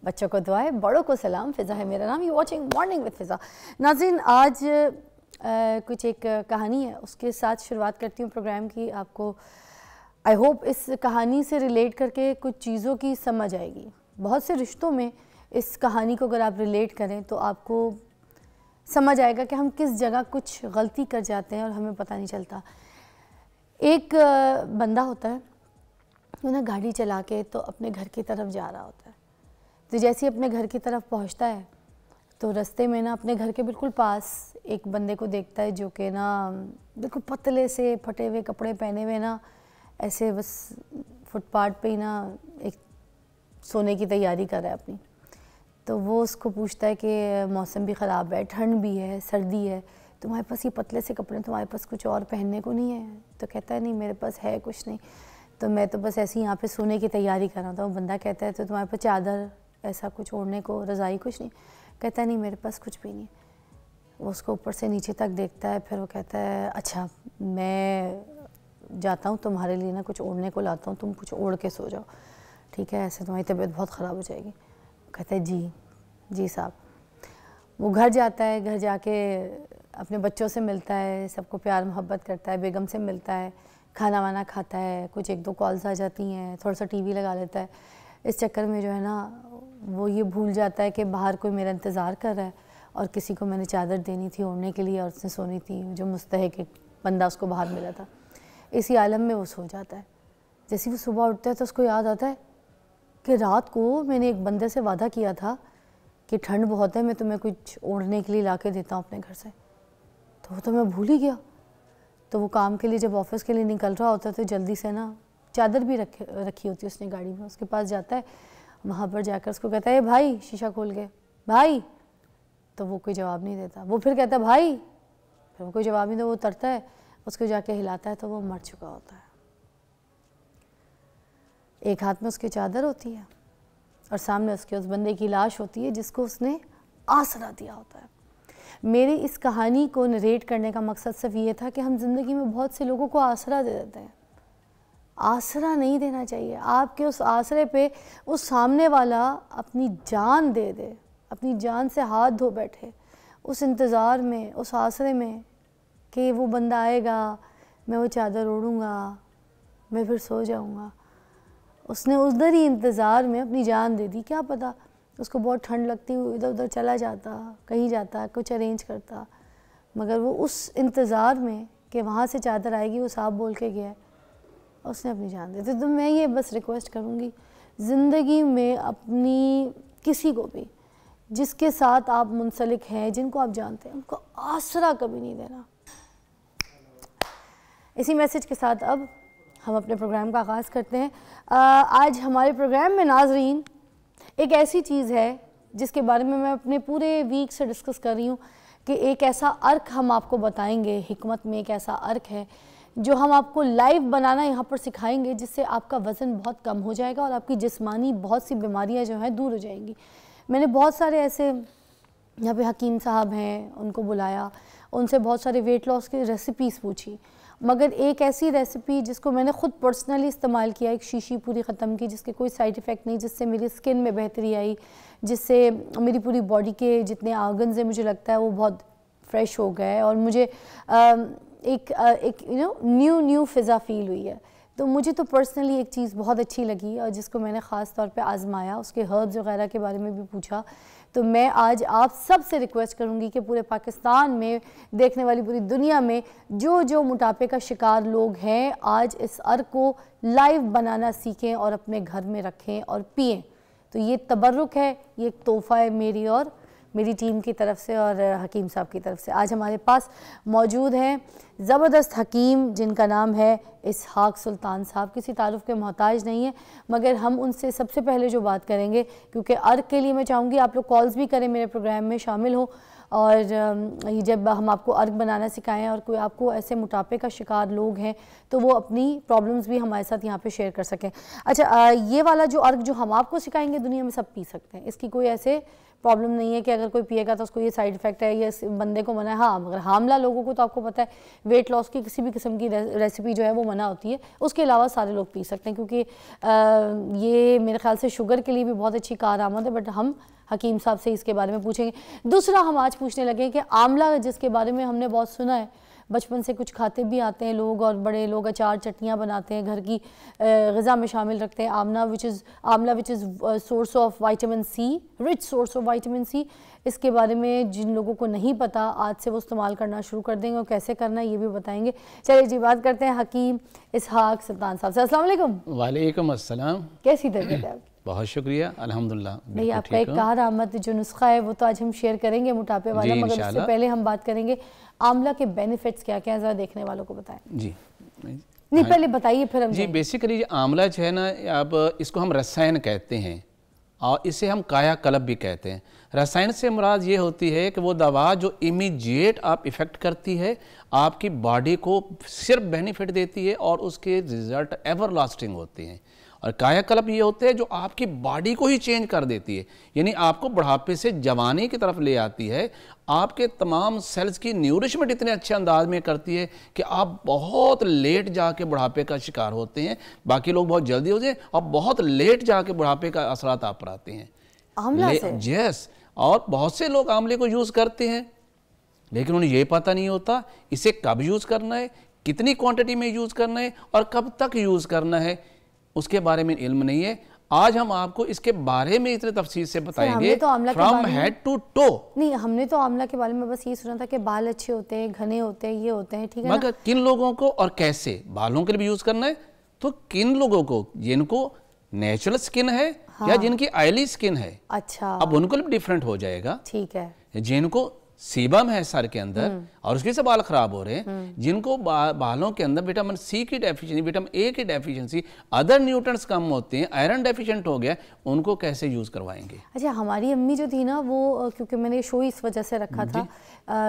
बच्चों को दुआएं, बड़ों को सलाम। फ़िज़ा है मेरा नाम, यू वॉचिंग मॉर्निंग विद फ़िज़ा। नाज़रीन, आज कुछ एक कहानी है, उसके साथ शुरुआत करती हूँ प्रोग्राम की। आपको आई होप इस कहानी से रिलेट करके कुछ चीज़ों की समझ आएगी। बहुत से रिश्तों में इस कहानी को अगर आप रिलेट करें तो आपको समझ आएगा कि हम किस जगह कुछ गलती कर जाते हैं और हमें पता नहीं चलता। एक बंदा होता है, वो ना गाड़ी चला के तो अपने घर की तरफ जा रहा होता है। तो जैसे ही अपने घर की तरफ पहुंचता है तो रास्ते में ना अपने घर के बिल्कुल पास एक बंदे को देखता है जो कि ना बिल्कुल पतले से फटे हुए कपड़े पहने हुए ना ऐसे बस फुटपाथ पे ही ना एक सोने की तैयारी कर रहा है अपनी। तो वो उसको पूछता है कि मौसम भी ख़राब है, ठंड भी है, सर्दी है, तुम्हारे पास ये पतले से कपड़े, तुम्हारे पास कुछ और पहनने को नहीं है? तो कहता है नहीं, मेरे पास है कुछ नहीं, तो मैं तो बस ऐसे ही यहाँ पे सोने की तैयारी कर रहा था। वो बंदा कहता है तो तुम्हारे पास चादर ऐसा कुछ ओढ़ने को, रज़ाई कुछ नहीं? कहता है नहीं, मेरे पास कुछ भी नहीं। वो उसको ऊपर से नीचे तक देखता है, फिर वो कहता है अच्छा मैं जाता हूँ, तुम्हारे लिए ना कुछ ओढ़ने को लाता हूँ, तुम कुछ ओढ़ के सो जाओ, ठीक है, ऐसे तुम्हारी तबीयत बहुत ख़राब हो जाएगी। कहता है जी साहब। वो घर जाता है, घर जाके अपने बच्चों से मिलता है, सबको प्यार मोहब्बत करता है, बेगम से मिलता है, खाना वाना खाता है, कुछ एक दो कॉल्स आ जाती हैं, थोड़ा सा टीवी लगा लेता है। इस चक्कर में जो है ना वो ये भूल जाता है कि बाहर कोई मेरा इंतज़ार कर रहा है और किसी को मैंने चादर देनी थी ओढ़ने के लिए और उसने सोनी थी, जो मुस्तहिक एक बंदा उसको बाहर मिला था। इसी आलम में वो सो जाता है। जैसे वो सुबह उठता है तो उसको याद आता है कि रात को मैंने एक बंदे से वादा किया था कि ठंड बहुत है, मैं तुम्हें कुछ ओढ़ने के लिए ला के देता हूँ अपने घर से, तो वो तो मैं भूल ही गया। तो वो काम के लिए जब ऑफिस के लिए निकल रहा होता है तो जल्दी से ना चादर भी रखी होती है उसने गाड़ी में, उसके पास जाता है, वहाँ पर जाकर उसको कहता है भाई, शीशा खोल के भाई, तो वो कोई जवाब नहीं देता। वो फिर कहता है भाई, फिर वो कोई जवाब नहीं देता। वो उतरता है, उसको जाके हिलाता है तो वो मर चुका होता है। एक हाथ में उसकी चादर होती है और सामने उसके उस बंदे की लाश होती है जिसको उसने आसरा दिया होता है। मेरी इस कहानी को नरेट करने का मकसद सिर्फ ये था कि हम ज़िंदगी में बहुत से लोगों को आसरा दे देते हैं। आसरा नहीं देना चाहिए। आपके उस आसरे पे उस सामने वाला अपनी जान दे दे, अपनी जान से हाथ धो बैठे उस इंतज़ार में, उस आसरे में कि वो बंदा आएगा, मैं वो चादर ओढ़ूँगा, मैं फिर सो जाऊँगा। उसने उधर ही इंतज़ार में अपनी जान दे दी। क्या पता उसको बहुत ठंड लगती हुई इधर उधर चला जाता, कहीं जाता, कुछ अरेंज करता, मगर वो उस इंतज़ार में कि वहाँ से चादर आएगी वो साहब बोल के गया, उसने अपनी जान दे दी। तो मैं ये बस रिक्वेस्ट करूँगी, ज़िंदगी में अपनी किसी को भी जिसके साथ आप मुंसलिक हैं, जिनको आप जानते हैं, उनको आसरा कभी नहीं देना। इसी मैसेज के साथ अब हम अपने प्रोग्राम का आगाज़ करते हैं। आज हमारे प्रोग्राम में नाजरीन एक ऐसी चीज़ है जिसके बारे में मैं अपने पूरे वीक से डिस्कस कर रही हूँ कि एक ऐसा अर्क हम आपको बताएंगे, हिकमत में एक ऐसा अर्क है जो हम आपको लाइव बनाना यहाँ पर सिखाएंगे, जिससे आपका वज़न बहुत कम हो जाएगा और आपकी जिस्मानी बहुत सी बीमारियाँ जो हैं दूर हो जाएंगी। मैंने बहुत सारे ऐसे यहाँ पे हकीम साहब हैं, उनको बुलाया, उनसे बहुत सारे वेट लॉस की रेसिपीज़ पूछी, मगर एक ऐसी रेसिपी जिसको मैंने ख़ुद पर्सनली इस्तेमाल किया, एक शीशी पूरी ख़त्म की जिसके कोई साइड इफ़ेक्ट नहीं, जिससे मेरी स्किन में बेहतरी आई, जिससे मेरी पूरी बॉडी के जितने आर्गन्स हैं मुझे लगता है वो बहुत फ्रेश हो गए और मुझे एक न्यू फ़िज़ा फ़ील हुई है। तो मुझे तो पर्सनली एक चीज़ बहुत अच्छी लगी और जिसको मैंने ख़ास तौर पे आज़माया, उसके हर्ब्स वगैरह के बारे में भी पूछा। तो मैं आज आप सब से रिक्वेस्ट करूंगी कि पूरे पाकिस्तान में, देखने वाली पूरी दुनिया में जो मोटापे का शिकार लोग हैं, आज इस अर्क को लाइव बनाना सीखें और अपने घर में रखें और पिएं। तो ये तबर्रुक है, ये एक तोहफ़ा है मेरी और मेरी टीम की तरफ से और हकीम साहब की तरफ से। आज हमारे पास मौजूद हैं ज़बरदस्त हकीम जिनका नाम है इसहाक सुल्तान साहब। किसी तारुफ़ के मोहताज नहीं है, मगर हम उनसे सबसे पहले जो बात करेंगे, क्योंकि अर्क के लिए मैं चाहूँगी आप लोग कॉल्स भी करें, मेरे प्रोग्राम में शामिल हो और जब हम आपको अर्क बनाना सिखाएं और कोई आपको ऐसे मोटापे का शिकार लोग हैं तो वो अपनी प्रॉब्लम्स भी हमारे साथ यहाँ पे शेयर कर सकें। अच्छा, ये वाला जो अर्क जो हम आपको सिखाएंगे दुनिया में सब पी सकते हैं, इसकी कोई ऐसे प्रॉब्लम नहीं है कि अगर कोई पिएगा तो उसको ये साइड इफेक्ट है, ये बंदे को मना है। हाँ, मगर हामला लोगों को तो आपको पता है वेट लॉस की किसी भी किस्म की रेसिपी जो है वो मना होती है, उसके अलावा सारे लोग पी सकते हैं, क्योंकि ये मेरे ख्याल से शुगर के लिए भी बहुत अच्छी कारआमद है। बट हम हकीम साहब से इसके बारे में पूछेंगे। दूसरा हम आज पूछने लगे कि आंवला, जिसके बारे में हमने बहुत सुना है, बचपन से कुछ खाते भी आते हैं लोग, और बड़े लोग अचार चटनियाँ बनाते हैं, घर की ग़िज़ा में शामिल रखते हैं। Amla which is source of vitamin C, rich source of vitamin C. इसके बारे में जिन लोगों को नहीं पता, आज से वो इस्तेमाल करना शुरू कर देंगे, और कैसे करना है ये भी बताएंगे। चलिए जी, बात करते हैं हकीम इसहाक सुल्तान साहब से। अस्सलाम वालेकुम। वालेकुम अस्सलाम। कैसी तबीयत है आपकी? बहुत शुक्रिया, अल्हम्दुलिल्लाह। भाई आपका एक कारआमद जो नुस्खा है वो तो आज हम शेयर करेंगे मोटापे वाला, मगर उससे पहले हम बात करेंगे आंवला के बेनिफिट्स क्या क्या है, ज़रा देखने वालों को बताएं। जी नहीं, पहले बताइए फिर हम। जी, बेसिकली आंवला जो है ना, अब इसको हम रसायन कहते हैं और इसे हम कायाकल्प भी कहते हैं। रसायन से मुराद ये होती है कि वो दवा जो इमीडिएट आप इफ़ेक्ट करती है, आपकी बॉडी को सिर्फ बेनिफिट देती है और उसके रिजल्ट एवर लास्टिंग होते हैं। और कायाकल्प ये होते हैं जो आपकी बॉडी को ही चेंज कर देती है, यानी आपको बुढ़ापे से जवानी की तरफ ले आती है। आपके तमाम सेल्स की न्यूरिशमेंट इतने अच्छे अंदाज में करती है कि आप बहुत लेट जाके बुढ़ापे का शिकार होते हैं। बाकी लोग बहुत जल्दी हो जाए और बहुत लेट जाके बुढ़ापे का असरात आप पर आते हैं आंवला से। यस, और बहुत से लोग आंवले को यूज़ करते हैं, लेकिन उन्हें ये पता नहीं होता इसे कब यूज़ करना है, कितनी क्वांटिटी में यूज़ करना है और कब तक यूज़ करना है, उसके बारे में इल्म नहीं है। आज हम आपको इसके बारे में इतने तफसील से बताएंगे, फ्रॉम हेड टू टो। नहीं, हमने तो आंवला के बारे में बस ये सुना था कि बाल अच्छे होते हैं, घने होते हैं, ये होते हैं, ठीक है। मगर किन लोगों को और कैसे बालों के लिए भी यूज करना है, तो किन लोगों को जिनको नेचुरल स्किन है, हाँ, या जिनकी ऑयली स्किन है, अच्छा, अब उनको भी डिफरेंट हो जाएगा, ठीक है। जिनको सीबम है सर के अंदर और उसके से बाल खराब हो रहे हैं, जिनको बालों के अंदर विटामिन सी की डेफिशिएंसी, विटामिन ए की डेफिशिएंसी, अदर न्यूट्रिएंट्स कम होते हैं, आयरन डेफिशिएंट हो गया, उनको कैसे यूज करवाएंगे। अच्छा, हमारी अम्मी जो थी ना वो, क्योंकि मैंने शो इस वजह से रखा था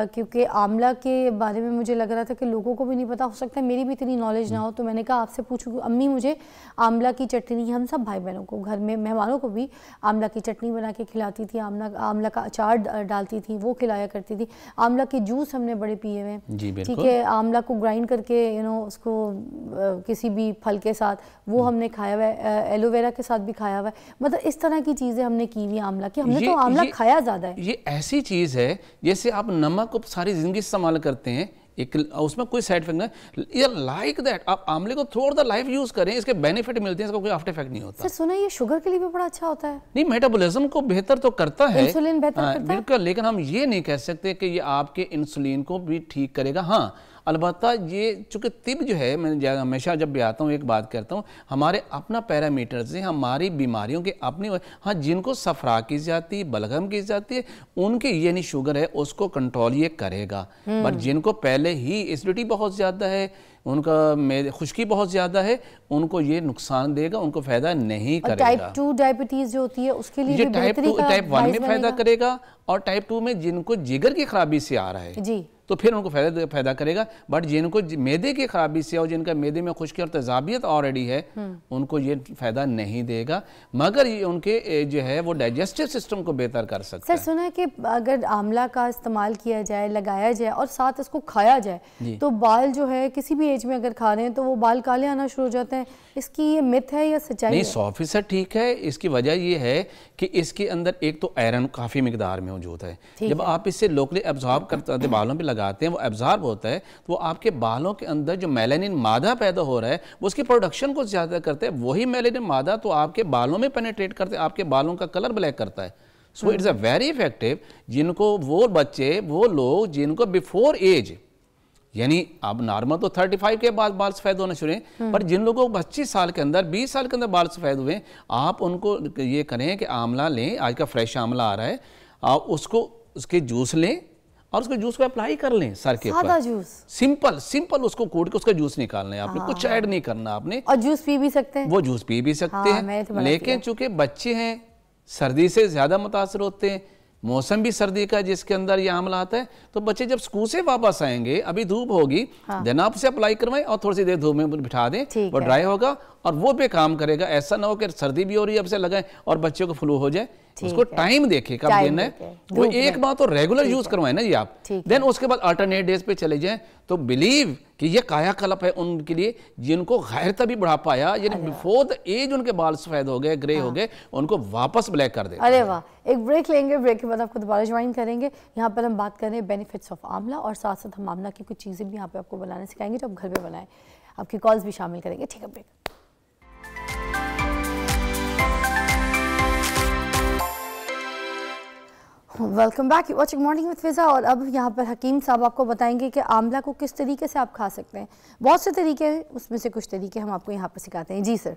क्योंकि आंवला के बारे में मुझे लग रहा था कि लोगों को भी नहीं पता, हो सकता है मेरी भी इतनी नॉलेज ना हो, तो मैंने कहा आपसे पूछूं। अम्मी मुझे आंवला की चटनी, हम सब भाई बहनों को, घर में मेहमानों को भी आंवला की चटनी बना के खिलाती थी, आंवला का अचार डालती थी, वो खिलाया करती थी। आंवला के जूस हमने बड़े पिए हुए, ठीक है। आंवला को ग्राइंड करके उसको किसी भी फल के साथ वो हमने खाया हुआ है, एलोवेरा के साथ भी खाया हुआ है। मतलब इस तरह की चीज़ें हमने की हुई आंवला की। हमने तो आंवला खाया ज़्यादा है। ये ऐसी चीज़ है जैसे आप नमक को सारी ज़िंदगी इस्तेमाल करते हैं, एक उसमें कोई साइड इफेक्ट नहीं, ये लाइक दैट आप आंवले को थ्रू द लाइफ यूज करें, इसके बेनिफिट मिलते हैं, इसका कोई आफ्टर इफेक्ट नहीं होता। सर सुना ये शुगर के लिए भी बड़ा अच्छा होता है। नहीं, मेटाबॉलिज्म को बेहतर तो करता है, इंसुलिन बेहतर करता है, बिल्कुल, लेकिन हम ये नहीं कह सकते कि ये आपके इंसुलिन को भी ठीक करेगा। हाँ, अलबत्ता ये चूँकि तिब जो है, मैं हमेशा जब भी आता हूँ एक बात करता हूँ, हमारे अपना पैरामीटर्स हैं, हमारी बीमारियों के अपनी। हाँ, जिनको सफरा की जाती है, बलगम की जाती है, उनके ये नहीं शुगर है उसको कंट्रोल ये करेगा। बट जिनको पहले ही एसिडिटी बहुत ज़्यादा है, उनका खुश्की बहुत ज़्यादा है, उनको ये नुकसान देगा, उनको फ़ायदा नहीं करेगा। टाइप 2 डायबिटीज़ जो होती है उसके लिए ये टाइप 1 में फ़ायदा करेगा, और टाइप 2 में जिनको जिगर की खराबी से आ रहा है जी, तो फिर उनको फायदा करेगा। बट जिनको मैदे की खराबी से और जिनका मैदे में खुश्की और तेजाबियत ऑलरेडी है, उनको ये फायदा नहीं देगा, मगर ये उनके जो है वो डाइजेस्टिव सिस्टम को बेहतर कर सकता है। सर सुना है कि अगर आंवला का इस्तेमाल किया जाए, लगाया जाए और साथ इसको खाया जाए, तो बाल जो है किसी भी एज में अगर खा रहे हैं तो वो बाल काले आना शुरू हो जाते हैं। इसकी ये मिथ है या सच्चाई? नहीं, 100% ठीक है। इसकी वजह ये है कि इसके अंदर एक तो आयरन काफ़ी मिकदार में मौजूद है। जब आप इसे लोकली एब्जॉर्ब करते हैं, बालों पे लगाते हैं, वो एब्जॉर्ब होता है, तो वो आपके बालों के अंदर जो मेलानिन मादा पैदा हो रहा है वो उसकी प्रोडक्शन को ज़्यादा करते हैं। वही मेलानिन मादा तो आपके बालों में पेनिट्रेट करते हैं, आपके बालों का कलर ब्लैक करता है। So it's a very effective. जिनको वो बच्चे, वो लोग जिनको बिफोर एज, यानी अब नॉर्मल तो 35 के बाद बाल सफ़ेद होना शुरू हैं, पर जिन लोगों को 25 साल के अंदर, 20 साल के अंदर बाल सफ़ेद हुए, आप उनको ये करें कि आंवला लें, आज का फ्रेश आंवला आ रहा है, आप उसको उसके जूस लें और उसके जूस को अप्लाई कर लें सर के ऊपर। जूस सिंपल उसको कूट के उसका जूस निकालना है आपने, कुछ ऐड नहीं करना आपने। और जूस पी भी सकते हैं, वो जूस पी भी सकते हैं, लेकिन चूंकि बच्चे हैं, सर्दी से ज़्यादा मुतासर होते हैं, मौसम भी सर्दी का जिसके अंदर ये आंवला आता है, तो बच्चे जब स्कूल से वापस आएंगे, अभी धूप होगी, देन आप उसे अप्लाई करवाएं और थोड़ी सी देर धूप में बिठा दें, वो ड्राई होगा और वो भी काम करेगा। ऐसा ना हो कि सर्दी भी हो रही है अब से लगाएं और बच्चों को फ्लू हो जाए, उसको टाइम देखे कब देना है, वो एक बार तो रेगुलर यूज करवाए ना जी आप, देन उसके बाद अल्टरनेट डेज पे चले जाएं, तो बिलीव कि ये कायाकल्प है उनके लिए जिनको गैर तभी बुढ़ापा आया, यानी बिफोर द एज उनके बाल सफेद हो गए, ग्रे हो गए, उनको वापस ब्लैक कर दे। अरे वाह, एक ब्रेक लेंगे, ब्रेक के बाद आपको दोबारा ज्वाइन करेंगे। यहाँ पर हम बात कर रहे हैं बेनिफिट्स ऑफ आंवला, और साथ साथ हम आंवला की कुछ चीज़ें भी यहाँ पे आपको बनाना सिखाएंगे जो आप घर पे बनाएं, आपकी कॉल्स भी शामिल करेंगे। ठीक है, break. Welcome back, you watching morning with Fiza. और अब यहाँ पर हकीम साहब आपको बताएंगे कि आंवला को किस तरीके से आप खा सकते हैं। बहुत से तरीके हैं, उसमें से कुछ तरीके हम आपको यहाँ पर सिखाते हैं। जी सर।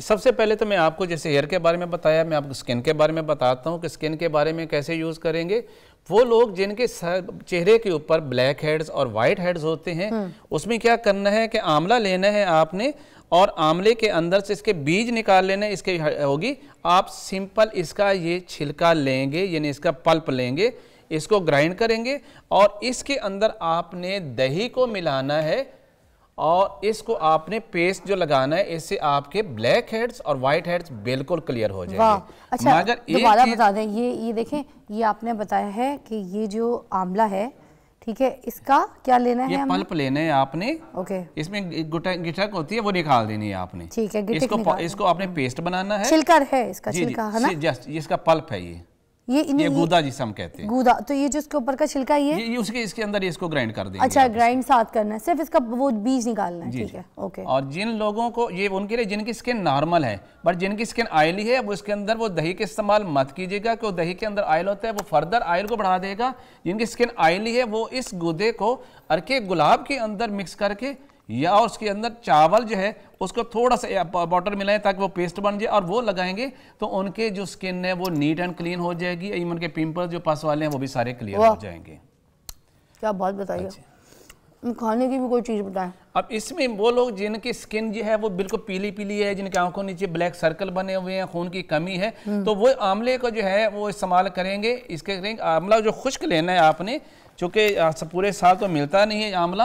सबसे पहले तो मैं आपको जैसे हेयर के बारे में बताया, मैं आपको स्किन के बारे में बताता हूँ कि स्किन के बारे में कैसे यूज़ करेंगे। वो लोग जिनके चेहरे के ऊपर ब्लैक हेड्स और वाइट हेड्स होते हैं, उसमें क्या करना है कि आंवला लेना है आपने, और आंवले के अंदर से इसके बीज निकाल लेना है, इसके होगी। आप सिंपल इसका ये छिलका लेंगे, यानी इसका पल्प लेंगे, इसको ग्राइंड करेंगे, और इसके अंदर आपने दही को मिलाना है, और इसको आपने पेस्ट जो लगाना है, इससे आपके ब्लैक हेड्स और वाइट हेड्स बिल्कुल क्लियर हो जाएंगे। अच्छा, मगर दोबारा बता दें, ये देखें, ये आपने बताया है कि ये जो आंवला है, ठीक है, इसका क्या लेना है? ये पल्प लेना है आपने। ओके। इसमें गिटक होती है, वो निकाल देनी है आपने। ठीक है, इसको आपने पेस्ट बनाना है। छिलका है इसका, छिलका है ना? जस्ट इसका पल्प है ये गूदा जिसे हम कहते हैं। गूदा, तो ये जो इसके ऊपर का छिलका ये उसके इसके अंदर इसको ग्राइंड कर देंगे। अच्छा, ग्राइंड साथ करना है, सिर्फ इसका वो बीज निकालना है। ठीक है, ओके। और जिन लोगों को ये, उनके लिए जिनकी स्किन नॉर्मल है, बट जिनकी स्किन ऑयली है, वो इसके अंदर वो दही के इस्तेमाल मत कीजिएगा, क्योंकि दही के अंदर ऑयल होता है, वो फर्दर ऑयल को बढ़ा देगा। जिनकी स्किन ऑयली है, वो इस गूदे को अर्के गुलाब के अंदर मिक्स करके, या उसके अंदर चावल जो है उसको थोड़ा सा वाटर मिलाएं ताकि वो पेस्ट बन जाए, और वो लगाएंगे तो उनके जो स्किन है वो नीट एंड क्लीन हो जाएगी। इवन के पिंपल्स जो पस वाले हैं वो भी सारे क्लियर हो जाएंगे। क्या बात बताइए। खाने की भी कोई चीज़ बताएं। अब इसमें वो लोग जिनकी स्किन जो है वो बिल्कुल पीली पीली है, जिनके आंखों नीचे ब्लैक सर्कल बने हुए हैं, खून की कमी है, तो वो आंवले को जो है वो इस्तेमाल करेंगे। इसके आंवला जो खुश्क लेना है आपने, चूंकि पूरे साल तो मिलता नहीं है आंवला,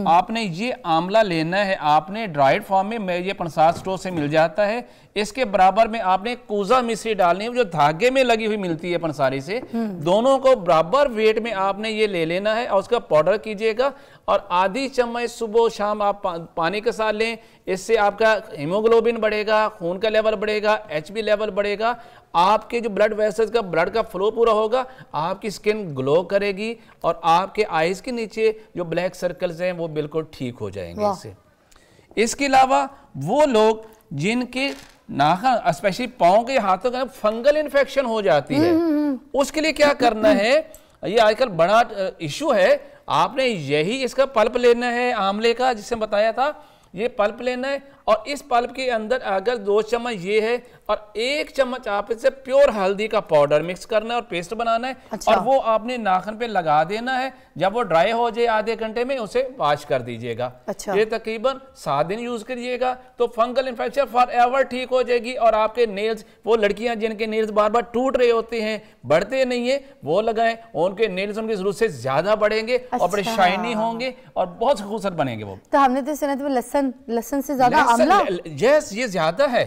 आपने ये आंवला लेना है, आपने ड्राइड फॉर्म में ये 50 स्टोर से मिल जाता है। इसके बराबर में आपने कूजा मिश्री डालनी है, जो धागे में लगी हुई मिलती है पंसारी से। दोनों को बराबर वेट में आपने ये ले लेना है, और उसका पाउडर कीजिएगा, और आधी चम्मच सुबह शाम आप पानी के साथ लें। इससे आपका हीमोग्लोबिन बढ़ेगा, खून का लेवल बढ़ेगा, HB लेवल बढ़ेगा, आपके जो ब्लड वेसल्स का ब्लड का फ्लो पूरा होगा, आपकी स्किन ग्लो करेगी, और आपके आईज के नीचे जो ब्लैक सर्कल्स हैं वो बिल्कुल ठीक हो जाएंगे इससे। इसके अलावा वो लोग जिनके नाखून, स्पेशली पाँव के हाथों का फंगल इन्फेक्शन हो जाती है, उसके लिए क्या करना है, ये आजकल बड़ा इशू है। आपने यही इसका पल्प लेना है आंवले का, जिसे बताया था, ये पल्प लेना है, और इस पल्प के अंदर अगर 2 चम्मच ये है, और 1 चम्मच आप इससे प्योर हल्दी का पाउडर मिक्स करना है और पेस्ट बनाना है। अच्छा। और वो आपने नाखून पे लगा देना है। जब वो ड्राई हो जाए आधे घंटे में उसे वॉश कर दीजिएगा। अच्छा। ये तकरीबन 7 दिन यूज करिएगा, तो फंगल इन्फेक्शन फॉर एवर ठीक हो जाएगी। और आपके नेल्स, वो लड़कियां जिनके नेल्स बार बार टूट रहे होते हैं, बढ़ते नहीं है, वो लगाएं, उनके नेल्स उनकी जरूरत से ज्यादा बढ़ेंगे। अच्छा। और बड़े शाइनी होंगे और बहुत खूबसूरत बनेंगे वो। तो हमने तो सुना था लहसुन से ज्यादा आंवला, यस, ये ज्यादा है।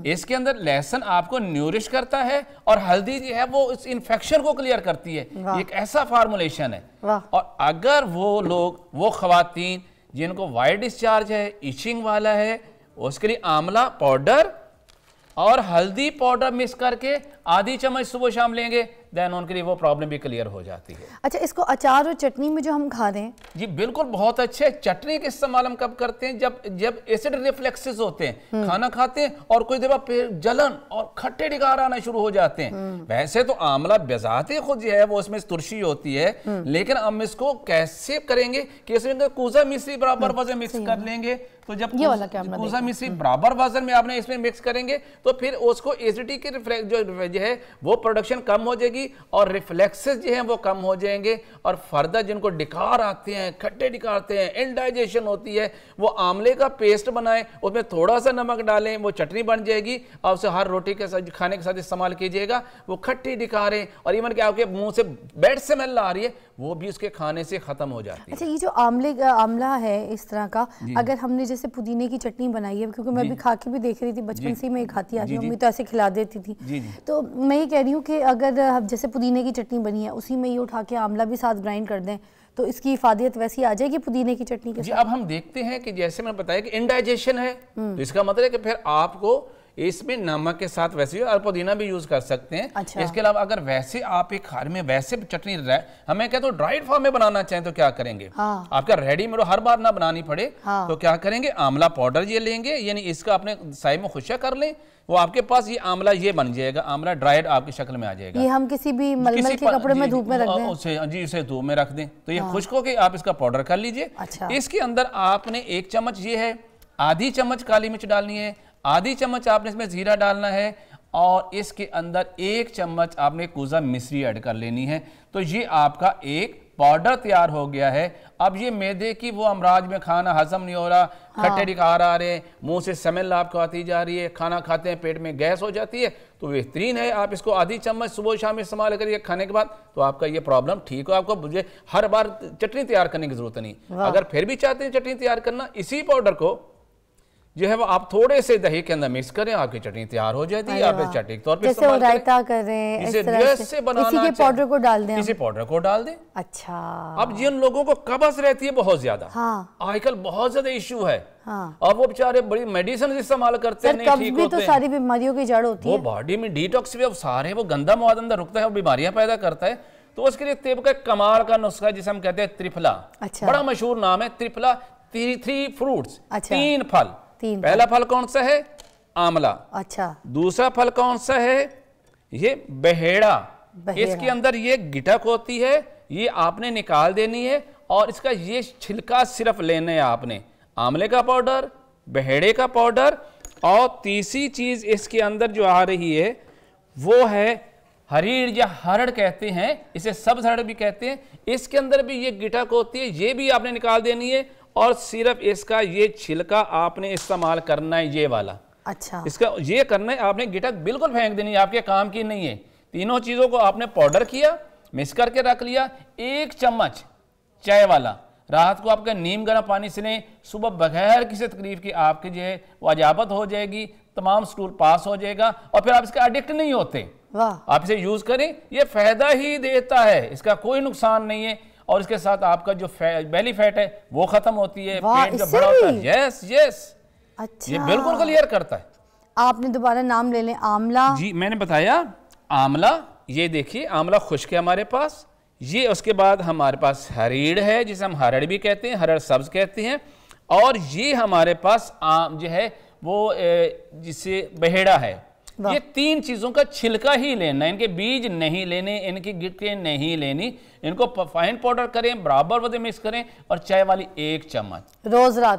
इसके अंदर लहसुन आपको न्यूरिश करता है, और हल्दी जो है वो इस इन्फेक्शन को क्लियर करती है। एक ऐसा फार्मूलेशन है। और अगर वो लोग, वो खवातीन जिनको वाइट डिस्चार्ज है, इचिंग वाला है, उसके लिए आंवला पाउडर और हल्दी पाउडर मिक्स करके आधी चम्मच सुबह शाम लेंगे, देन उनके लिए वो प्रॉब्लम भी क्लियर हो जाती है। अच्छा, इसको अचार और चटनी में जो हम खा रहे हैं, जी बिल्कुल बहुत अच्छे। चटनी का इस्तेमाल हम कब करते हैं, जब एसिड रिफ्लेक्सेस होते हैं, खाना खाते हैं और कुछ देर बाद जलन और खट्टे डिगार आना शुरू हो जाते हैं। वैसे तो आंवला बेजाते खुद जो है वो उसमें तुरशी होती है, लेकिन हम इसको कैसे करेंगे कि इसमें कूजा मिश्री बराबर वजन मिक्स कर लेंगे। तो जब कूजा मिश्री बराबर वजन में आपने इसमें मिक्स करेंगे, तो फिर उसको एसिडिटी की जो है वो प्रोडक्शन कम हो जाएगी, और रिफ्लेक्सेस जो हैं वो कम हो जाएंगे। और फर्दर जिनको डिकार आते हैं, खट्टे डिकार आते हैं, इंडाइजेशन होती है, वो आंवले का पेस्ट बनाएं, उसमें थोड़ा सा नमक डालें, वो चटनी बन जाएगी, और उसे हर रोटी के साथ, खाने के साथ इस्तेमाल कीजिएगा। वो खट्टी डिकारें और इवन के आपके मुंह से बैड स्मेल आ रही है, वो भी उसके खाने से खत्म हो जाती है। अच्छा, ये जो आंवला है इस तरह का, अगर हमने जैसे जैसे पुदीने की चटनी बनाई है, क्योंकि मैं भी खा के भी देख रही थी, बचपन से मैं खाती आ रही हूँ, मम्मी तो ऐसे खिला देती थी। तो मैं ये कह रही हूँ कि अगर जैसे पुदीने की चटनी बनी है उसी में ये उठा के आंवला भी साथ ग्राइंड कर दें तो इसकी इफादियत वैसी आ जाएगी पुदीने की चटनी के साथ। अब हम देखते हैं कि जैसे मैंने बताया कि इंडाइजेशन है, तो इसका मतलब है कि फिर आपको इसमें नमक के साथ वैसे और पुदीना भी यूज कर सकते हैं। अच्छा। इसके अलावा अगर वैसे आप एक घर में वैसे चटनी हमें क्या तो ड्राइड फॉर्म में बनाना चाहें तो क्या करेंगे, हाँ। आपका रेडीमेड हर बार ना बनानी पड़े, हाँ। तो क्या करेंगे, आंवला पाउडर ये लेंगे, यानी इसका अपने साइड में खुशक कर लें, वो आपके पास ये आंवला ये बन जाएगा, आंवला ड्राइड आपकी शक्ल में आ जाएगा। ये हम किसी भी मलमल के कपड़े में धूप में रख दें, उसे धूप में रख दें तो ये खुश्क हो के आप इसका पाउडर कर लीजिए। अच्छा। इसके अंदर आपने 1 चम्मच ये है, आधी चम्मच काली मिर्च डालनी है, आधी चम्मच आपने इसमें जीरा डालना है, और इसके अंदर 1 चम्मच आपने कूजा मिश्री ऐड कर लेनी है। तो ये आपका एक पाउडर तैयार हो गया है। अब ये मैदे की वो अमराज में खाना हजम नहीं हो रहा, खट्टे डिकार आ रहे हैं, मुंह से स्मेल आपको आती जा रही है, खाना खाते हैं पेट में गैस हो जाती है, तो बेहतरीन है आप इसको आधी चम्मच सुबह शाम इस्तेमाल करिए खाने के बाद, तो आपका ये प्रॉब्लम ठीक हो। आपको मुझे हर बार चटनी तैयार करने की जरूरत नहीं। अगर फिर भी चाहते हैं चटनी तैयार करना, इसी पाउडर को जो है वो आप थोड़े से दही के अंदर मिक्स करें, आपकी चटनी तैयार हो जाती है। आप चटनी के तौर पे जैसे वो रायता कर रहे हैं इस तरह से इसी के पाउडर को डाल दें, इसी पाउडर को डाल दें। अच्छा। अब जिन लोगों को कब्ज रहती है बहुत ज्यादा, हाँ। आजकल बहुत ज्यादा इशू है, हाँ। और वो बेचारे बड़ी मेडिसिन इस्तेमाल करते हैं, नहीं ठीक होते, तो सारी बीमारियों की जड़ होती है, वो बॉडी में डिटॉक्स भी सारे वो गंदा मवाद अंदर रुकता है और बीमारियां पैदा करता है। तो उसके लिए तिब का कमाल का नुस्खा जिसे हम कहते हैं त्रिफला। अच्छा। बड़ा मशहूर नाम है त्रिफला, 3 फ्रूट्स, 3 फल। पहला फल कौन सा है, आंवला। अच्छा। दूसरा फल कौन सा है, ये बहेड़ा। इसके अंदर ये गिटक होती है, ये आपने निकाल देनी है, और इसका ये छिलका सिर्फ लेना है आपने। आंवले का पाउडर, बहेड़े का पाउडर, और तीसरी चीज इसके अंदर जो आ रही है वो है हरीड़ या हरड़ कहते हैं, इसे सब्ज हरड़ भी कहते हैं। इसके अंदर भी ये गिटक होती है, ये भी आपने निकाल देनी है, और सिर्फ इसका ये छिलका आपने इस्तेमाल करना है, ये वाला। अच्छा। इसका ये करना है, आपने गिटक बिल्कुल फेंक देनी है, आपके काम की नहीं है। तीनों चीजों को आपने पाउडर किया, मिक्स करके रख लिया। 1 चम्मच चाय वाला रात को आपका नीम गर्म पानी से लें, सुबह बगैर किसी तकलीफ की आपकी जो है वाजाबत हो जाएगी, तमाम स्टूल पास हो जाएगा, और फिर आप इसके एडिक्ट नहीं होते। वाह। आप इसे यूज करें, ये फायदा ही देता है, इसका कोई नुकसान नहीं है। और इसके साथ आपका जो बेली फैट है वो खत्म होती है, पेट जो बड़ा होता है, यस यस। अच्छा। ये बिल्कुल क्लियर करता है। आपने दोबारा नाम ले लें, आंवला। जी मैंने बताया आंवला, ये देखिए आंवला खुश्क है हमारे पास, ये उसके बाद हमारे पास हरीड़ है जिसे हम हरड़ भी कहते हैं, हरड़ सब्ज कहते हैं, और ये हमारे पास जो है वो जिसे बहेड़ा है। ये 3 चीजों का छिलका ही लेना, इनके बीज नहीं लेने, इनकी गिट्टी नहीं लेनी, इनको फाइन पाउडर करें, बराबर वजन मिक्स करें, और चाय वाली 1 चम्मच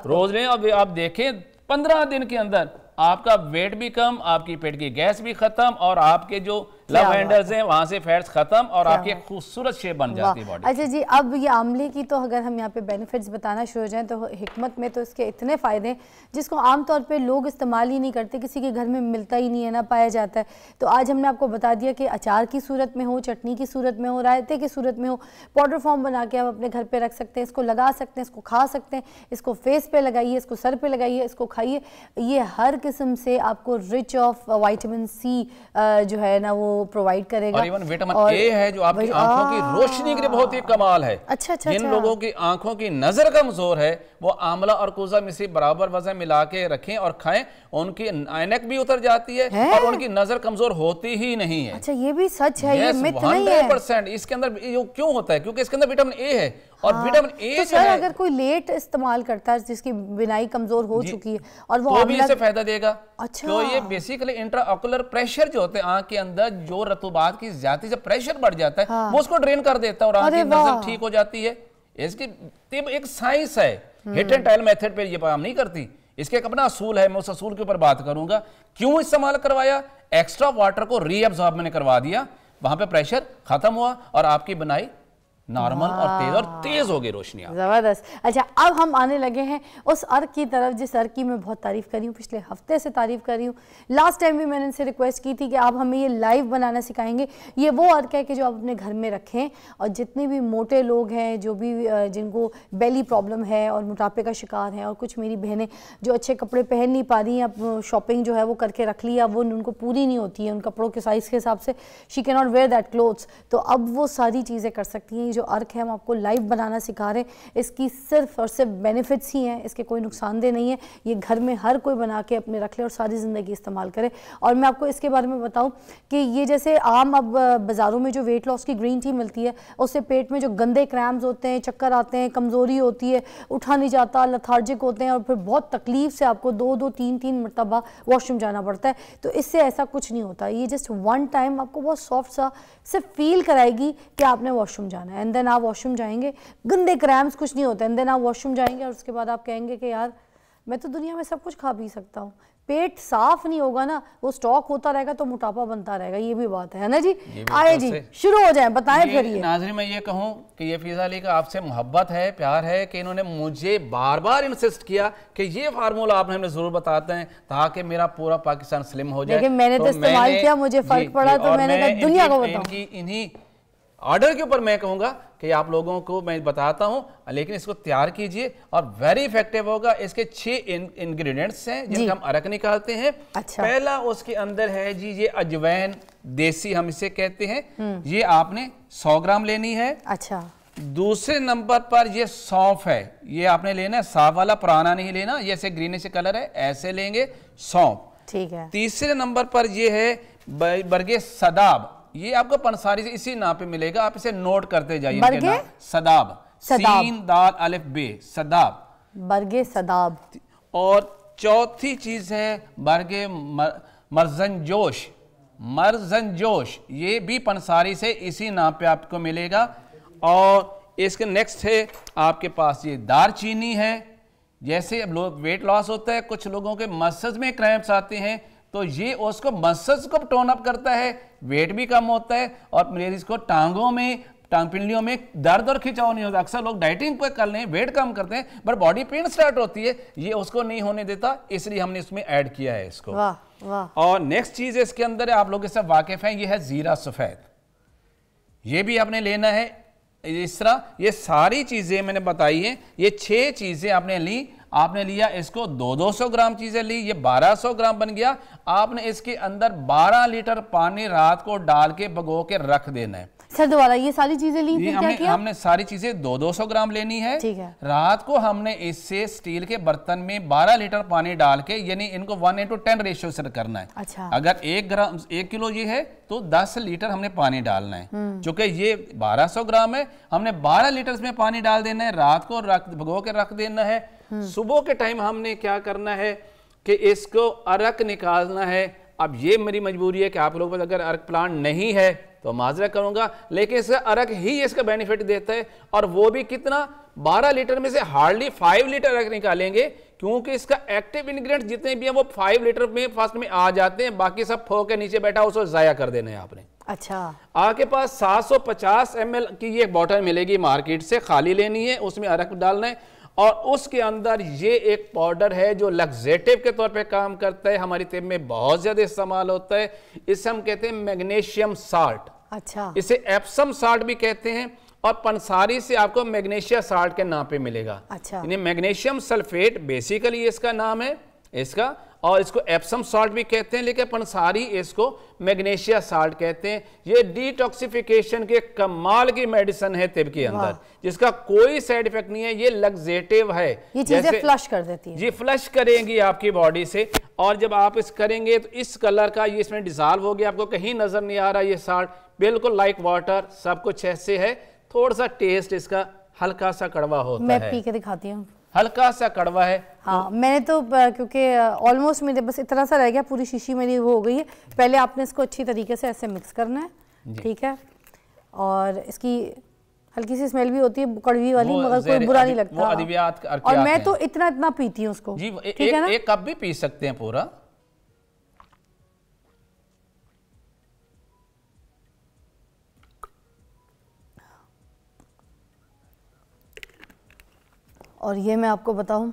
रोज लें। और आप देखें 15 दिन के अंदर आपका वेट भी कम, आपकी पेट की गैस भी खत्म, और आपके जो लव हैंडल्स हैं वहां से फैट्स खत्म, और आपकी खूबसूरत शेप बन जाती है बॉडी। अच्छा जी, अब ये आंवले की तो अगर हम यहाँ पे बेनिफिट्स बताना शुरू हो जाएं तो हिकमत में तो इसके इतने फ़ायदे जिसको आमतौर पे लोग इस्तेमाल ही नहीं करते, किसी के घर में मिलता ही नहीं है, ना पाया जाता है। तो आज हमने आपको बता दिया कि अचार की सूरत में हो, चटनी की सूरत में हो, रायते की सूरत में हो, पाउडर फॉर्म बना के आप अपने घर पर रख सकते हैं, इसको लगा सकते हैं, इसको खा सकते हैं, इसको फेस पे लगाइए, इसको सर पे लगाइए, इसको खाइए। ये हर किस्म से आपको रिच ऑफ विटामिन सी जो है ना वो प्रोवाइड करेगा, और इवन विटामिन ए है जो आपकी आंखों की रोशनी के लिए बहुत ही कमाल है। अच्छा। जिन लोगों की आंखों की नजर कमजोर है वो आंवला और कूजा मिश्री बराबर वजन मिला के रखें और खाएं, उनकी ऐनक भी उतर जाती है और उनकी नजर कमजोर होती ही नहीं है। अच्छा, ये भी सच है, ये मिथ नहीं है। 100% इसके अंदर क्यों होता है, क्योंकि इसके अंदर विटामिन ए है, और विटामिन ए तो सर अगर कोई लेट इस्तेमाल करता है जिसकी बिनाई कमजोर हो चुकी है और वो तो भी इससे फायदा देगा। अच्छा। तो ये बेसिकली इंट्राऑकुलर प्रेशर जो होते हैं आंख के अंदर, जो रतूबात की ज्यादा से प्रेशर बढ़ जाता है वो उसको ड्रेन कर देता है और आंख की नजर ठीक हो जाती है। इसकी एक साइंस है, हिट एंड टाइल मेथड पे ये काम नहीं करती, इसके एक अपना असूल है। मैं उस असूल के ऊपर बात करूंगा। क्यों इस्तेमाल करवाया, एक्स्ट्रा वाटर को रीअब्सॉर्ब मैंने करवा दिया, वहां पे प्रेशर खत्म हुआ और आपकी बनाई नॉर्मल और तेज हो गई रोशनी। ज़बरदस्त। अच्छा, अब हम आने लगे हैं उस अर्क की तरफ जिस अर्क की मैं बहुत तारीफ़ करी हूँ, पिछले हफ्ते से तारीफ़ कर रही हूँ। लास्ट टाइम भी मैंने इनसे रिक्वेस्ट की थी कि आप हमें ये लाइव बनाना सिखाएंगे। ये वो अर्क है कि जो आप अपने घर में रखें और जितने भी मोटे लोग हैं, जो भी जिनको बेली प्रॉब्लम है और मोटापे का शिकार हैं, और कुछ मेरी बहनें जो अच्छे कपड़े पहन नहीं पा रही हैं, अब शॉपिंग जो है वो करके रख लिया, वो उनको पूरी नहीं होती है उन कपड़ों के साइज़ के हिसाब से, she can not wear that clothes, तो अब वो सारी चीज़ें कर सकती हैं। ये जो अर्क है हम आपको लाइव बनाना सिखा रहे हैं। इसकी सिर्फ और सिर्फ बेनिफिट्स ही हैं, इसके कोई नुकसानदेह नहीं है। ये घर में हर कोई बना के अपने रख ले और सारी ज़िंदगी इस्तेमाल करे। और मैं आपको इसके बारे में बताऊं कि ये जैसे आम अब बाज़ारों में जो वेट लॉस की ग्रीन टी मिलती है, उससे पेट में जो गंदे क्रैम्स होते हैं, चक्कर आते हैं, कमज़ोरी होती है, उठा नहीं जाता, लथार्जिक होते हैं और फिर बहुत तकलीफ से आपको 2-2 3-3 मरतबा वॉशरूम जाना पड़ता है, तो इससे ऐसा कुछ नहीं होता। ये जस्ट वन टाइम आपको बहुत सॉफ्ट सा सिर्फ फील कराएगी कि आपने वॉशरूम जाना है, एंड देन आप वॉशरूम जाएंगे, गंदे क्रैम्स कुछ नहीं होते, एंड देन आप वॉशरूम जाएंगे और उसके बाद आप कहेंगे कि यार मैं तो दुनिया में सब कुछ खा पी सकता हूँ। पेट साफ नहीं होगा ना, वो स्टॉक होता रहेगा तो मोटापा बनता रहेगा, ये भी बात है ना जी। आए जी, शुरू हो जाए, बताएं फिर। ये नाज़रीन, मैं ये कहूँ कि ये फ़िज़ा अली का आपसे मोहब्बत है, प्यार है कि इन्होंने मुझे बार बार इंसिस्ट किया कि ये फार्मूला आपने हमें जरूर बताते हैं ताकि मेरा पूरा पाकिस्तान स्लिम हो जाए। लेकिन मैंने तो इस्तेमाल किया, मुझे फर्क पड़ा, तो मैंने कहा दुनिया को बताऊं। इन्हीं ऑर्डर के ऊपर मैं कहूँगा कि आप लोगों को मैं बताता हूँ, लेकिन इसको तैयार कीजिए और वेरी इफेक्टिव होगा। इसके 6 इंग्रेडिएंट्स हैं जिनका हम अरक निकालते हैं। अच्छा। पहला उसके अंदर है जी ये अजवैन, देसी हम इसे कहते हैं, ये आपने 100 ग्राम लेनी है। अच्छा। दूसरे नंबर पर ये सौंफ है, ये आपने लेना है, साफ वाला, पुराना नहीं लेना, ये ऐसे ग्रीनिश कलर है, ऐसे लेंगे सौंफ। ठीक है। तीसरे नंबर पर ये है बरगे सदाब, ये आपको पंसारी से इसी नाम पे मिलेगा, आप इसे नोट करते जाइए। बरगे सदाब, सीन दाल अलिफ बे, सदाब, बरगे सदाब। और चौथी चीज है बरगे मर्जनजोश, मर्जनजोश, ये भी पंसारी से इसी नाम पे आपको मिलेगा। और इसके नेक्स्ट है आपके पास ये दारचीनी है। जैसे अब लोग वेट लॉस होता है, कुछ लोगों के मसल्स में क्रैम्प्स आते हैं, तो ये उसको मसल्स को टोन अप करता है, वेट भी कम होता है, और मरीज को टांगों में, टांग पिंडलियों में दर्द और खिंचाव नहीं होता। अक्सर लोग डाइटिंग पर कर लें, वेट कम करते हैं, बट बॉडी पेन स्टार्ट होती है, ये उसको नहीं होने देता, इसलिए हमने इसमें ऐड किया है इसको। वाह वाह। और नेक्स्ट चीज इसके अंदर है, आप लोग इससे वाकिफ हैं, ये है जीरा सफेद, ये भी आपने लेना है। इस तरह ये सारी चीजें मैंने बताई हैं, ये 6 चीजें आपने ली। आपने लिया इसको 200 ग्राम चीजें ली, ये 1200 ग्राम बन गया। आपने इसके अंदर 12 लीटर पानी रात को डाल के भगो के रख देना है। सर दोबारा, ये सारी चीजें ली थी, क्या किया? हमने सारी चीजें 200 ग्राम लेनी है। ठीक है। रात को हमने इससे स्टील के बर्तन में 12 लीटर पानी डाल के, यानी इनको 1:10 रेशियो से करना है। अच्छा। अगर 1 किलो ये है तो 10 लीटर हमने पानी डालना है। चूंकि ये 1200 ग्राम है, हमने 12 लीटर में पानी डाल देना है, रात को भगो के रख देना है। सुबह के टाइम हमने क्या करना है कि इसको अरक निकालना है। अब ये मेरी मजबूरी है कि आप लोगों पर अगर अरक प्लांट नहीं है तो माजरत करूंगा, लेकिन इसका अरक ही इसका बेनिफिट देता है, और वो भी कितना, 12 लीटर में से हार्डली 5 लीटर अरक निकालेंगे, क्योंकि इसका एक्टिव इंग्रेडिएंट जितने भी हैं वो 5 लीटर में फर्स्ट में आ जाते हैं, बाकी सब फो के नीचे बैठा उसको जाया कर देना है आपने। अच्छा। आपके पास 750 ml की ये बॉटल मिलेगी मार्केट से, खाली लेनी है, उसमें अरक डालना है, और उसके अंदर ये एक पाउडर है जो लक्जेटिव के तौर पे काम करता है, हमारी तिब में बहुत ज्यादा इस्तेमाल होता है, इसे हम कहते हैं मैग्नीशियम साल्ट। अच्छा। इसे एप्सम साल्ट भी कहते हैं, और पंसारी से आपको मैग्नीशिया साल्ट के नाम पे मिलेगा। अच्छा। मैग्नीशियम सल्फेट बेसिकली इसका नाम है इसका, और इसको एप्सम साल्ट भी कहते हैं, लेकिन पंसारी इसको मैग्नीशिया साल्ट कहते हैं। ये डिटॉक्सिफिकेशन के कमाल की मेडिसिन है तिब के अंदर, जिसका कोई साइड इफेक्ट नहीं है, ये लग्जेटिव है, ये चीजें फ्लश कर देती है। जी फ्लश करेंगी आपकी बॉडी से, और जब आप इस करेंगे तो इस कलर का ये इसमें डिसॉल्व हो गया, आपको कहीं नजर नहीं आ रहा, ये साल्ट बिल्कुल लाइक वाटर, सब कुछ ऐसे है। थोड़ा सा टेस्ट इसका हल्का सा कड़वा होता है, मैं पी के दिखाती हूँ, हल्का सा कड़वा है। हाँ, मैंने तो क्योंकि ऑलमोस्ट मेरे बस इतना सा रह गया, पूरी शीशी मेरी वो हो गई है। पहले आपने इसको अच्छी तरीके से ऐसे मिक्स करना है, ठीक है, और इसकी हल्की सी स्मेल भी होती है कड़वी वाली, मगर कोई बुरा नहीं लगता, और मैं तो इतना पीती हूँ उसको। ठीक है ना? एक कप भी पी सकते हैं पूरा। और ये मैं आपको बताऊं,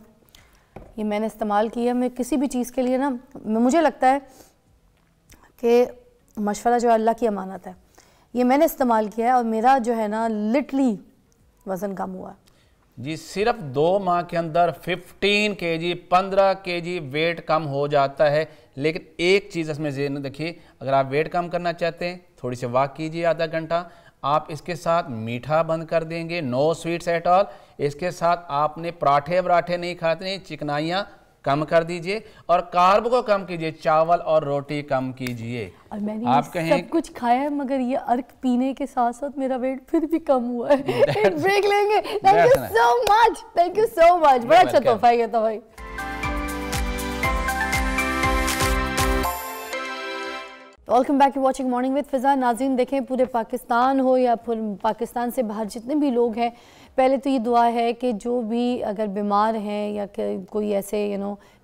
ये मैंने इस्तेमाल किया। मैं किसी भी चीज़ के लिए ना, मुझे लगता है कि मशवरा जो अल्लाह की अमानत है, ये मैंने इस्तेमाल किया है और मेरा जो है ना लिटरली वज़न कम हुआ है जी। सिर्फ 2 माह के अंदर 15 kg 15 kg वेट कम हो जाता है। लेकिन एक चीज़ इसमें ज़हन रखिए, अगर आप वेट कम करना चाहते हैं, थोड़ी सी वॉक कीजिए आधा घंटा। आप इसके साथ मीठा बंद कर देंगे, नो स्वीट्स एट ऑल। इसके साथ आपने पराठे वराठे नहीं खाते, नहीं, चिकनाइयाँ कम कर दीजिए और कार्ब को कम कीजिए, चावल और रोटी कम कीजिए। और मैंने आप सब कुछ खाया है, मगर ये अर्क पीने के साथ साथ मेरा वेट फिर भी कम हुआ है। एक ब्रेक लेंगे। Thank you so much, thank you so much. बड़ा अच्छा तोहफा है ये तो भाई। Welcome back to watching morning with Fiza. नाज़रीन देखें, पूरे पाकिस्तान हो या फिर पाकिस्तान से बाहर जितने भी लोग हैं, पहले तो ये दुआ है कि जो भी अगर बीमार हैं या कोई ऐसे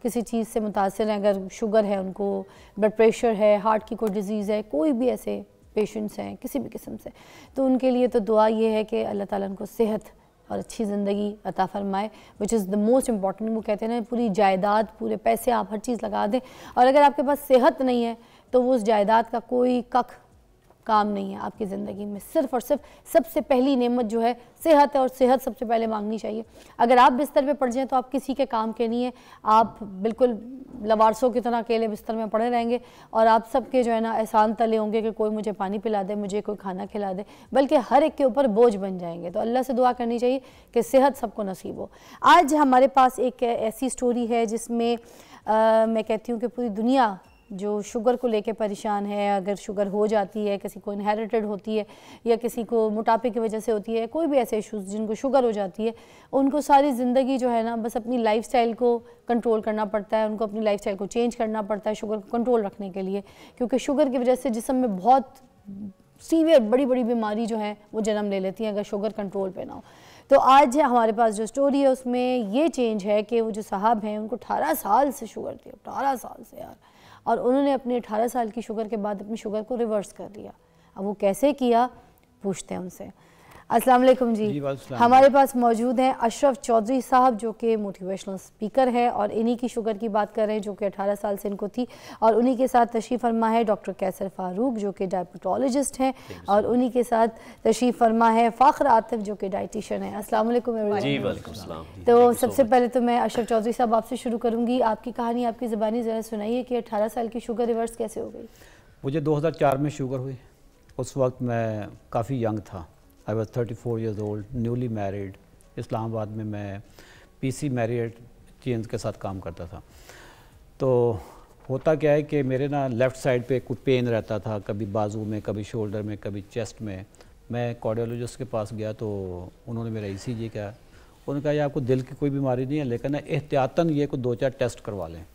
किसी चीज़ से मुतासर हैं, अगर शुगर है उनको, ब्लड प्रेशर है, हार्ट की कोई डिज़ीज़ है, कोई भी ऐसे पेशेंट्स हैं किसी भी किस्म से, तो उनके लिए तो दुआ ये है कि अल्लाह ताला उनको सेहत और अच्छी ज़िंदगी अता फ़रमाए, which is the most important. वो कहते हैं ना, पूरी जायदाद, पूरे पैसे आप हर चीज़ लगा दें, और अगर आपके पास सेहत नहीं है तो वो उस जायदाद का कोई कख काम नहीं है आपकी ज़िंदगी में। सिर्फ़ और सिर्फ सबसे पहली नेमत जो है सेहत है, और सेहत सबसे पहले मांगनी चाहिए। अगर आप बिस्तर पे पड़ जाएं तो आप किसी के काम के नहीं है, आप बिल्कुल लवारसों की तरह अकेले बिस्तर में पड़े रहेंगे और आप सबके जो है ना एहसान तले होंगे कि कोई मुझे पानी पिला दे, मुझे कोई खाना खिला दे, बल्कि हर एक के ऊपर बोझ बन जाएंगे। तो अल्लाह से दुआ करनी चाहिए कि सेहत सबको नसीब हो। आज हमारे पास एक ऐसी स्टोरी है जिसमें मैं कहती हूँ कि पूरी दुनिया जो शुगर को लेके परेशान है, अगर शुगर हो जाती है, किसी को इनहेरिटेड होती है या किसी को मोटापे की वजह से होती है, कोई भी ऐसे इशूज़ जिनको शुगर हो जाती है, उनको सारी ज़िंदगी जो है ना बस अपनी लाइफस्टाइल को कंट्रोल करना पड़ता है। उनको अपनी लाइफस्टाइल को चेंज करना पड़ता है शुगर को कंट्रोल रखने के लिए, क्योंकि शुगर की वजह से जिस्म में बहुत सीवियर बड़ी बड़ी बीमारी जो है वो जन्म ले लेती हैं अगर शुगर कंट्रोल पे ना हो। तो आज हमारे पास जो स्टोरी है उसमें ये चेंज है कि वो जो साहब हैं उनको 18 साल से शुगर थी, 18 साल से यार, और उन्होंने अपनी 18 साल की शुगर के बाद अपनी शुगर को रिवर्स कर लिया। अब वो कैसे किया, पूछते हैं उनसे। अस्सलाम वालेकुम जी। हमारे पास मौजूद हैं अशरफ चौधरी साहब, जो कि मोटिवेशनल स्पीकर है, और इन्हीं की शुगर की बात कर रहे हैं जो कि 18 साल से इनको थी। और उन्हीं के साथ तशरीफ़ फरमा है डॉक्टर कैसर फारूक, जो कि डायबिटोलॉजिस्ट हैं, और उन्हीं के साथ तशरीफ़ फरमा है फ़ाखर आतिफ, जो कि डाइटिशियन है। अस्सलाम वालेकुम एवरीवन। तो सबसे पहले तो मैं अशरफ चौधरी साहब आपसे शुरू करूँगी। आपकी कहानी आपकी ज़बानी ज़रा सुनाइए कि 18 साल की शुगर रिवर्स कैसे हो गई। मुझे 2004 में शुगर हुई। उस वक्त मैं काफ़ी यंग था। I was 34 years old, newly married. Islamabad में मैं पीसी मैरियट चेन्स के साथ काम करता था। तो होता क्या है कि मेरे ना लेफ़्ट साइड पे कुछ पेन रहता था, कभी बाजू में, कभी शोल्डर में, कभी चेस्ट में। मैं कार्डियोलॉजिस्ट के पास गया तो उन्होंने मेरा ECG किया। उन्होंने कहा ये आपको दिल की कोई बीमारी नहीं है, लेकिन एहतियातन ये को 2-4 टेस्ट करवा लें।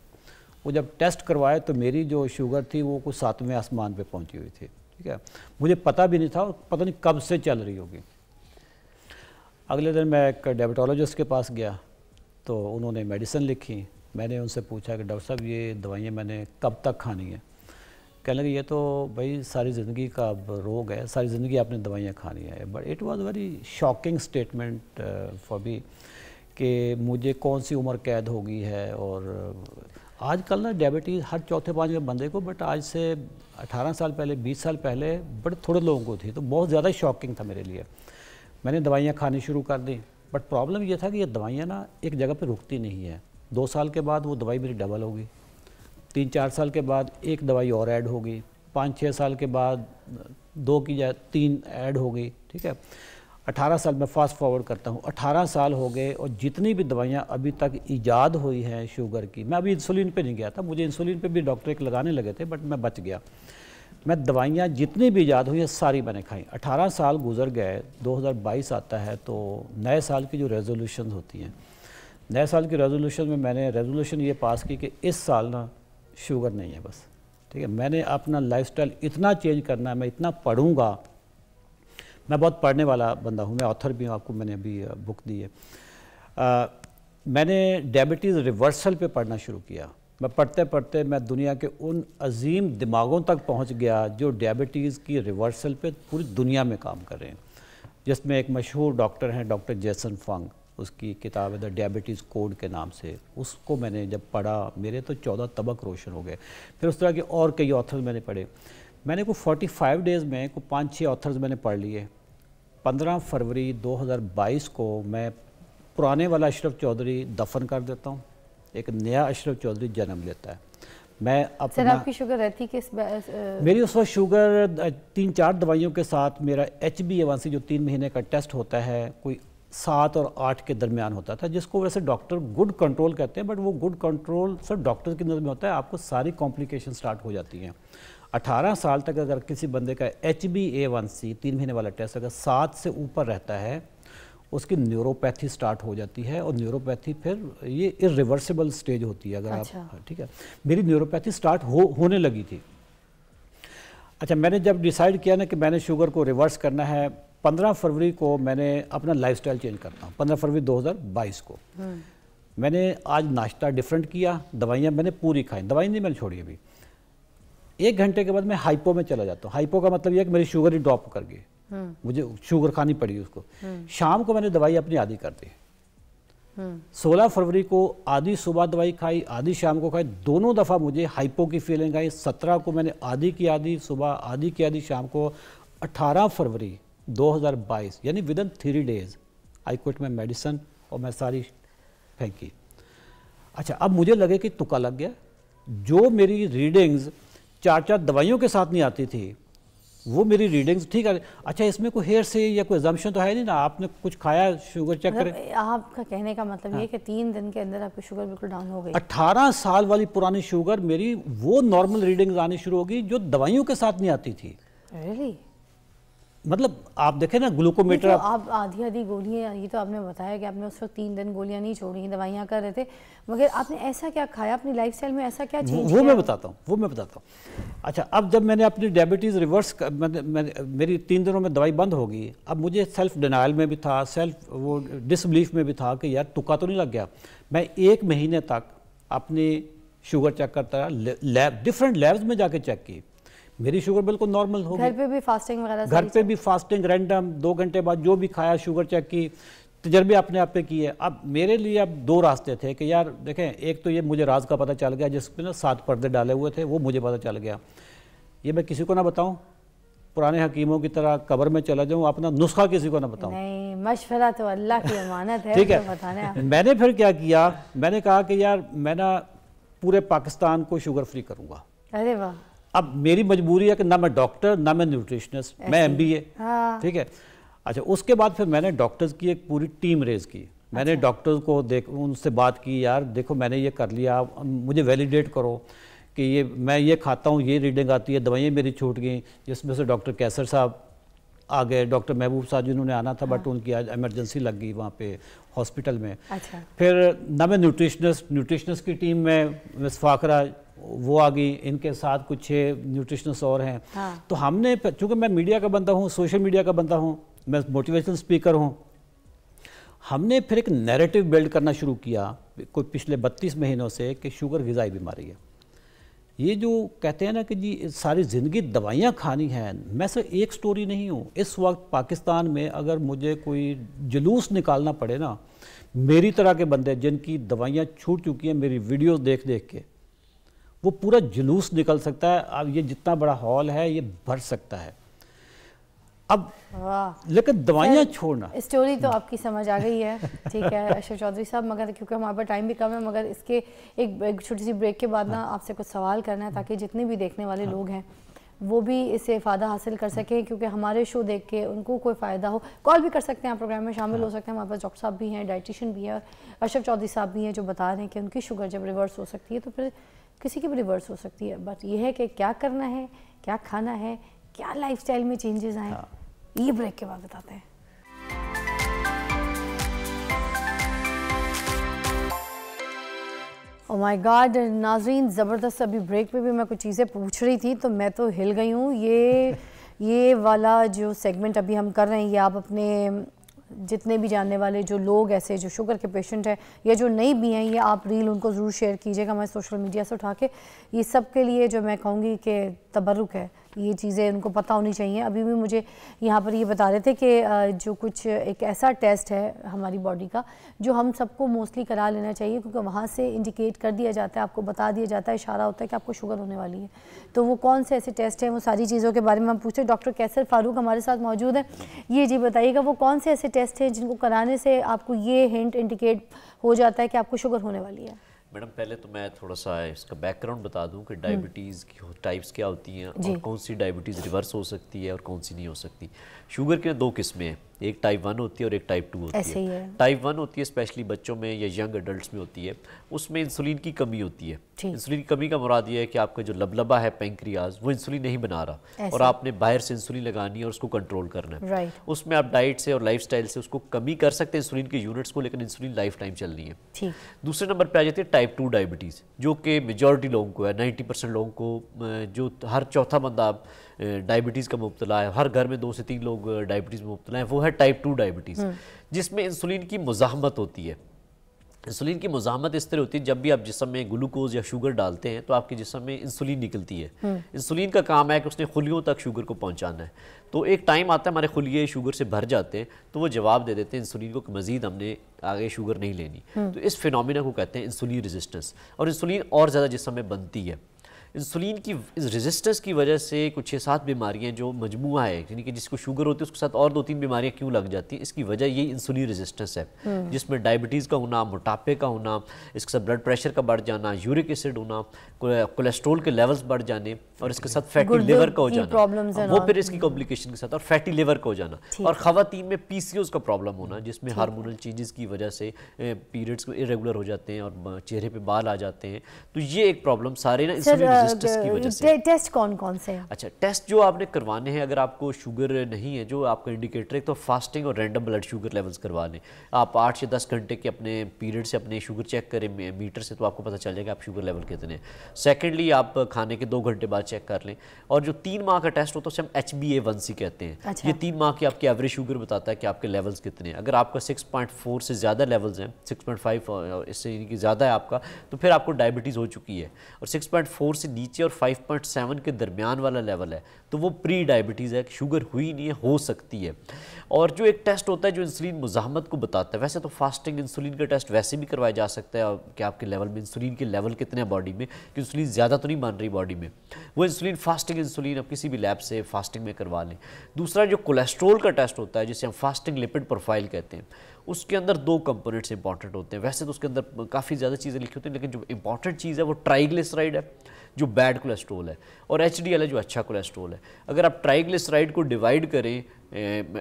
वो जब टेस्ट करवाए तो मेरी जो शुगर थी वो कुछ 7वें आसमान पे पहुंची हुई थी। ठीक है, मुझे पता भी नहीं था, पता नहीं कब से चल रही होगी। अगले दिन मैं एक डायबिटोलॉजिस्ट के पास गया तो उन्होंने मेडिसिन लिखी। मैंने उनसे पूछा कि डॉक्टर साहब ये दवाइयाँ मैंने कब तक खानी है। कहने लगे ये तो भाई सारी ज़िंदगी का रोग है, सारी ज़िंदगी आपने दवाइयाँ खानी है। But it was very shocking statement for me कि मुझे कौन सी उम्र कैद हो गई है। और आजकल ना डायबिटीज़ हर चौथे 5वें बंदे को, बट आज से 18 साल पहले, 20 साल पहले बड़े थोड़े लोगों को थी। तो बहुत ज़्यादा शॉकिंग था मेरे लिए। मैंने दवाइयाँ खानी शुरू कर दी, बट प्रॉब्लम ये था कि ये दवाइयाँ ना एक जगह पे रुकती नहीं है। 2 साल के बाद वो दवाई मेरी डबल होगी, 3-4 साल के बाद एक दवाई और ऐड होगी, 5-6 साल के बाद 2 की या 3 ऐड हो गई। ठीक है, 18 साल में फास्ट फॉरवर्ड करता हूँ, 18 साल हो गए और जितनी भी दवाइयाँ अभी तक ईजाद हुई हैं शुगर की, मैं अभी इंसुलिन पे नहीं गया था, मुझे इंसुलिन पे भी डॉक्टर एक लगाने लगे थे, बट मैं बच गया। मैं दवाइयाँ जितनी भी ईजाद हुई हैं सारी मैंने खाई। 18 साल गुजर गए, 2022 आता है तो नए साल की जो रेजोल्यूशन होती हैं, नए साल की रेजोल्यूशन में मैंने रेजोल्यूशन ये पास की कि इस साल ना शुगर नहीं है बस। ठीक है, मैंने अपना लाइफस्टाइल इतना चेंज करना है, मैं इतना पढ़ूँगा। मैं बहुत पढ़ने वाला बंदा हूँ, मैं ऑथर भी हूँ, आपको मैंने अभी बुक दी है। मैंने डायबिटीज़ रिवर्सल पे पढ़ना शुरू किया। मैं पढ़ते पढ़ते मैं दुनिया के उन अजीम दिमागों तक पहुँच गया जो डायबिटीज़ की रिवर्सल पे पूरी दुनिया में काम कर रहे हैं, जिसमें एक मशहूर डॉक्टर हैं डॉक्टर जेसन फंग। उसकी किताब है द डायबिटीज़ कोड के नाम से, उसको मैंने जब पढ़ा मेरे तो 14 तबक रोशन हो गए। फिर उस तरह के और कई ऑथर्स मैंने पढ़े। मैंने को 45 डेज़ में को 5-6 ऑथर्स मैंने पढ़ लिए। 15 फरवरी 2022 को मैं पुराने वाला अशरफ चौधरी दफन कर देता हूँ, एक नया अशरफ चौधरी जन्म लेता है। मैं अपना सर आपकी शुगर रहती किस मेरी उस वक्त शुगर 3-4 दवाइयों के साथ मेरा HbA1c जो 3 महीने का टेस्ट होता है कोई 7 और 8 के दरमियान होता था, जिसको वैसे डॉक्टर गुड कंट्रोल कहते हैं, बट वो गुड कंट्रोल सर डॉक्टर की नज़र में होता है, आपको सारी कॉम्प्लिकेशन स्टार्ट हो जाती हैं। 18 साल तक अगर किसी बंदे का HbA1c 3 महीने वाला टेस्ट अगर 7 से ऊपर रहता है, उसकी न्यूरोपैथी स्टार्ट हो जाती है, और न्यूरोपैथी फिर ये इरिवर्सिबल स्टेज होती है अगर आप, ठीक है। मेरी न्यूरोपैथी स्टार्ट होने लगी थी। अच्छा, मैंने जब डिसाइड किया ना कि मैंने शुगर को रिवर्स करना है, 15 फरवरी को मैंने अपना लाइफस्टाइल चेंज करता हूँ। 15 फरवरी 2022 को मैंने आज नाश्ता डिफरेंट किया, दवाइयाँ मैंने पूरी खाई, दवाई नहीं मैंने छोड़ी अभी। 1 घंटे के बाद मैं हाइपो में चला जाता हूँ। हाइपो का मतलब यह है कि मेरी शुगर ही ड्रॉप कर गई, मुझे शुगर खानी पड़ी उसको। शाम को मैंने दवाई अपनी आधी कर दी। 16 फरवरी को आधी सुबह दवाई खाई, आधी शाम को खाई, दोनों दफ़ा मुझे हाइपो की फीलिंग आई। 17 को मैंने आधी की आधी सुबह, आधी की आधी शाम को। 18 फरवरी 2022 यानी with in 3 days I quit my medicine और मैं सारी फेंकी। अच्छा, अब मुझे लगे कि तुक्का लग गया। जो मेरी रीडिंग्स 4-4 दवाइयों के साथ नहीं आती थी, वो मेरी रीडिंग्स ठीक है। अच्छा, इसमें कोई हेयर से या कोई एजम्पशन तो है नहीं ना, आपने कुछ खाया शुगर चेक करें। आपका कहने का मतलब ये कि 3 दिन के अंदर आपकी शुगर बिल्कुल डाउन हो गई। 18 साल वाली पुरानी शुगर मेरी वो नॉर्मल रीडिंग्स आनी शुरू हो गई जो दवाइयों के साथ नहीं आती थी। Really? मतलब आप देखें ना ग्लूकोमीटर, तो आप आधी गोलियाँ, ये तो आपने बताया कि आपने उस वक्त 3 दिन गोलियाँ नहीं छोड़ी, दवाइयाँ कर रहे थे, मगर आपने ऐसा क्या खाया अपनी लाइफस्टाइल में, ऐसा क्या चेंज वो मैं बताता हूँ। अच्छा, अब जब मैंने अपनी डायबिटीज़ रिवर्स मेरी 3 दिनों में दवाई बंद होगी, अब मुझे सेल्फ डिनाइल में भी था, सेल्फ वो डिसबिलीफ में भी था कि यार तुक्का तो नहीं लग गया। मैं 1 महीने तक अपनी शुगर चेक करता रहा, डिफरेंट लैब्स में जाके चेक की, मेरी शुगर बिल्कुल नॉर्मल हो गई। घर पे भी फास्टिंग वगैरह, घर पे भी फास्टिंग रैंडम, 2 घंटे बाद जो भी खाया शुगर चेक की, तजर्बे अपने आप पे किए। अब मेरे लिए अब 2 रास्ते थे कि यार देखें, एक तो ये मुझे राज का पता चल गया जिसमें ना 7 पर्दे डाले हुए थे, वो मुझे पता चल गया। ये मैं किसी को ना बताऊं, पुराने हकीमों की तरह कब्र में चला जाऊं, अपना नुस्खा किसी को ना बताऊं। नहीं, मशवरा तो अल्लाह की अमानत है। ठीक है, मैंने फिर क्या किया, मैंने कहा कि यार मैं ना पूरे पाकिस्तान को शुगर फ्री करूँगा। अरे वाह। अब मेरी मजबूरी है कि ना मैं डॉक्टर, ना मैं न्यूट्रिशनिस्ट, मैं MBA। हाँ। ठीक है। अच्छा, उसके बाद फिर मैंने डॉक्टर्स की एक पूरी टीम रेज की। मैंने डॉक्टर्स को उनसे बात की, यार देखो मैंने ये कर लिया, मुझे वैलिडेट करो कि ये मैं ये खाता हूँ, ये रीडिंग आती है, दवाइयाँ मेरी छूट गई। जिसमें से डॉक्टर कैसर साहब आ गए, डॉक्टर महबूब साहब जिन्होंने आना था, बट उनकी आज एमरजेंसी लग गई वहाँ पे हॉस्पिटल में। अच्छा। फिर ना मैं न्यूट्रिशनिस्ट की टीम में मिस फाकरा वो आ गई, इनके साथ कुछ 6 न्यूट्रिशनिस्ट और हैं। हाँ। तो हमने, चूँकि मैं मीडिया का बंदा हूँ, सोशल मीडिया का बंदा हूँ, मैं मोटिवेशनल स्पीकर हूँ, हमने फिर एक नैरेटिव बिल्ड करना शुरू किया कोई पिछले 32 महीनों से कि शुगर ग़िज़ाई बीमारी है। ये जो कहते हैं ना कि जी सारी ज़िंदगी दवाइयाँ खानी हैं, मैं सिर्फ एक स्टोरी नहीं हूँ। इस वक्त पाकिस्तान में अगर मुझे कोई जुलूस निकालना पड़े ना, मेरी तरह के बंदे जिनकी दवाइयाँ छूट चुकी हैं, मेरी वीडियोस देख देख के, वो पूरा जुलूस निकल सकता है। अब ये जितना बड़ा हॉल है ये भर सकता है। अब लेकिन दवाइयाँ छोड़ना, स्टोरी तो आपकी समझ आ गई है, ठीक है अशरफ चौधरी साहब, मगर क्योंकि हमारे पास टाइम भी कम है, मगर इसके एक छोटी सी ब्रेक के बाद ना आपसे कुछ सवाल करना है, ताकि जितने भी देखने वाले लोग हैं वो भी इससे फ़ायदा हासिल कर सकें, क्योंकि हमारे शो देख के उनको कोई फ़ायदा हो। कॉल भी कर सकते हैं, आप प्रोग्राम में शामिल हो सकते हैं। हमारे पास डॉक्टर साहब भी हैं, डाइटिशियन भी है, और अशरफ चौधरी साहब भी हैं जो बता रहे हैं कि उनकी शुगर जब रिवर्स हो सकती है तो फिर किसी की भी रिवर्स हो सकती है। बट ये है कि क्या करना है, क्या खाना है, क्या लाइफस्टाइल में चेंजेस आए, ये ब्रेक के बाद बताते हैं। ओह माय गॉड नाज़रीन, ज़बरदस्त। अभी ब्रेक पे भी मैं कुछ चीज़ें पूछ रही थी तो मैं तो हिल गई हूँ। ये वाला जो सेगमेंट अभी हम कर रहे हैं, ये आप अपने जितने भी जानने वाले जो लोग ऐसे जो शुगर के पेशेंट हैं या जो नहीं भी हैं, ये आप रील उनको ज़रूर शेयर कीजिएगा हमारे सोशल मीडिया से उठा के। ये सब के लिए जो मैं कहूँगी कि तबरुक है ये चीज़ें उनको पता होनी चाहिए। अभी भी मुझे यहाँ पर ये बता रहे थे कि जो कुछ एक ऐसा टेस्ट है हमारी बॉडी का जो हम सबको मोस्टली करा लेना चाहिए, क्योंकि वहाँ से इंडिकेट कर दिया जाता है, आपको बता दिया जाता है, इशारा होता है कि आपको शुगर होने वाली है। तो वो कौन से ऐसे टेस्ट हैं, वो सारी चीज़ों के बारे में हम पूछते हैं। डॉक्टर कैसर फारूक हमारे साथ मौजूद है। ये जी बताइएगा वो कौन से ऐसे टेस्ट हैं जिनको कराने से आपको ये हिंट इंडिकेट हो जाता है कि आपको शुगर होने वाली है? मैडम पहले तो मैं थोड़ा सा इसका बैकग्राउंड बता दूं कि डायबिटीज़ की टाइप्स क्या होती हैं और कौन सी डायबिटीज़ रिवर्स हो सकती है और कौन सी नहीं हो सकती। शुगर के 2 किस्में हैं, एक टाइप 1 होती है और एक टाइप 2 होती है। टाइप 1 होती है स्पेशली बच्चों में या यंग एडल्ट्स में होती है, उसमें इंसुलिन की कमी होती है। इंसुलिन की कमी का मुराद ये है कि आपका जो लबलबा है पैंक्रियाज वो इंसुलिन नहीं बना रहा और आपने बाहर से इंसुलिन लगानी है और उसको कंट्रोल करना है। उसमें आप डाइट से और लाइफस्टाइल से उसको कमी कर सकते हैं इंसुलिन के यूनिट्स को, लेकिन इंसुलिन लाइफ टाइम चलनी है। दूसरे नंबर पे आ जाती है टाइप 2 डायबिटीज़, जो कि मेजॉरिटी लोगों को है, 90% लोगों को, जो हर चौथा बंदा डायबिटीज़ का मुब्तला है, हर घर में 2 से 3 लोग डायबिटीज़ में मुब्तला है, वो है टाइप 2 डायबिटीज़, जिसमें इंसुलिन की मुज़ाहमत होती है। इंसुलिन की मुज़ाहमत इस तरह होती है, जब भी आप जिस्म में ग्लूकोज या शुगर डालते हैं तो आपके जिस्म में इंसुलिन निकलती है। इंसुलिन का काम है कि उसने खुलियों तक शुगर को पहुंचाना है। तो एक टाइम आता है हमारे खुलिये शुगर से भर जाते हैं, तो वो जवाब दे देते हैं इंसुलिन को कि मज़ीद हमने आगे शुगर नहीं लेनी। तो इस फिनोमिना को कहते हैं इंसुलिन रेजिस्टेंस, और इंसुलिन और ज़्यादा जिस्म में बनती है। इंसुलिन की रेजिस्टेंस की वजह से कुछ 6-7 बीमारियां जो मजमुआ है, यानी कि जिसको शुगर होती है उसके साथ और 2-3 बीमारियां क्यों लग जाती हैं, इसकी वजह ये इंसुलिन रेजिस्टेंस है, जिसमें डायबिटीज़ का होना, मोटापे का होना, इसके साथ ब्लड प्रेशर का बढ़ जाना, यूरिक एसिड होना, कोलेस्ट्रोल के लेवल्स बढ़ जाने, और इसके साथ फैटी लिवर का हो जाना, वो फिर इसकी कॉम्प्लिकेशन के साथ, और फैटी लिवर का हो जाना, और ख़वातीन में PCOS का प्रॉब्लम होना, जिसमें हार्मोनल चेंजेस की वजह से पीरियड्स इरेगुलर हो जाते हैं और चेहरे पे बाल आ जाते हैं। तो ये एक प्रॉब्लम सारे ना इंसुलिन की वजह से। टेस्ट कौन कौन से हैं? अच्छा, टेस्ट जो आपने करवाने हैं, अगर आपको शुगर नहीं है, जो आपका इंडिकेटर है, तो फास्टिंग और रैंडम ब्लड शुगर लेवल्स करवा लें। आप 8 से 10 घंटे के अपने पीरियड से अपने शुगर चेक करें मीटर से, तो आपको पता चल जाएगा आप शुगर लेवल कितने हैं। सेकेंडली आप खाने के 2 घंटे बाद चेक कर लें, और जो 3 माह का टेस्ट होता है उसे हम HbA1c कहते हैं। अच्छा। ये 3 माह की आपकी एवरेज शुगर बताता है कि आपके लेवल्स कितने हैं। अगर आपका 6.4 से ज़्यादा लेवल्स हैं, 6.5 इससे ज़्यादा है आपका, तो फिर आपको डायबिटीज़ हो चुकी है। और 6.4 से नीचे और 5.7 के दरमियान वाला लेवल है तो वो प्री डायबिटीज़ है, शुगर हुई नहीं है, हो सकती है। और जो एक टेस्ट होता है जो इंसुलिन मुज़ाहमत को बताता है, वैसे तो फास्टिंग इंसुलिन का टेस्ट वैसे भी करवाया जा सकता है कि आपके लेवल में इंसुलिन के लेवल कितने हैं बॉडी में, कि इंसुलिन ज़्यादा तो नहीं बन रही बॉडी में। वो इंसुलिन फास्टिंग इंसुलिन आप किसी भी लैब से फास्टिंग में करवा लें। दूसरा जो कोलेस्ट्रोल का टेस्ट होता है, जिसे हम फास्टिंग लिपिड प्रोफाइल कहते हैं, उसके अंदर 2 कंपोनेंट्स इंपॉर्टेंट होते हैं। वैसे तो उसके अंदर काफ़ी ज़्यादा चीज़ें लिखी होती हैं, लेकिन जो इंपॉर्टेंट चीज़ है वो ट्राइग्लिसराइड है, जो बैड कोलेस्ट्रोल है, और HDL है, जो अच्छा कोलेस्ट्रोल है। अगर आप ट्राइग्लिसराइड को डिवाइड करें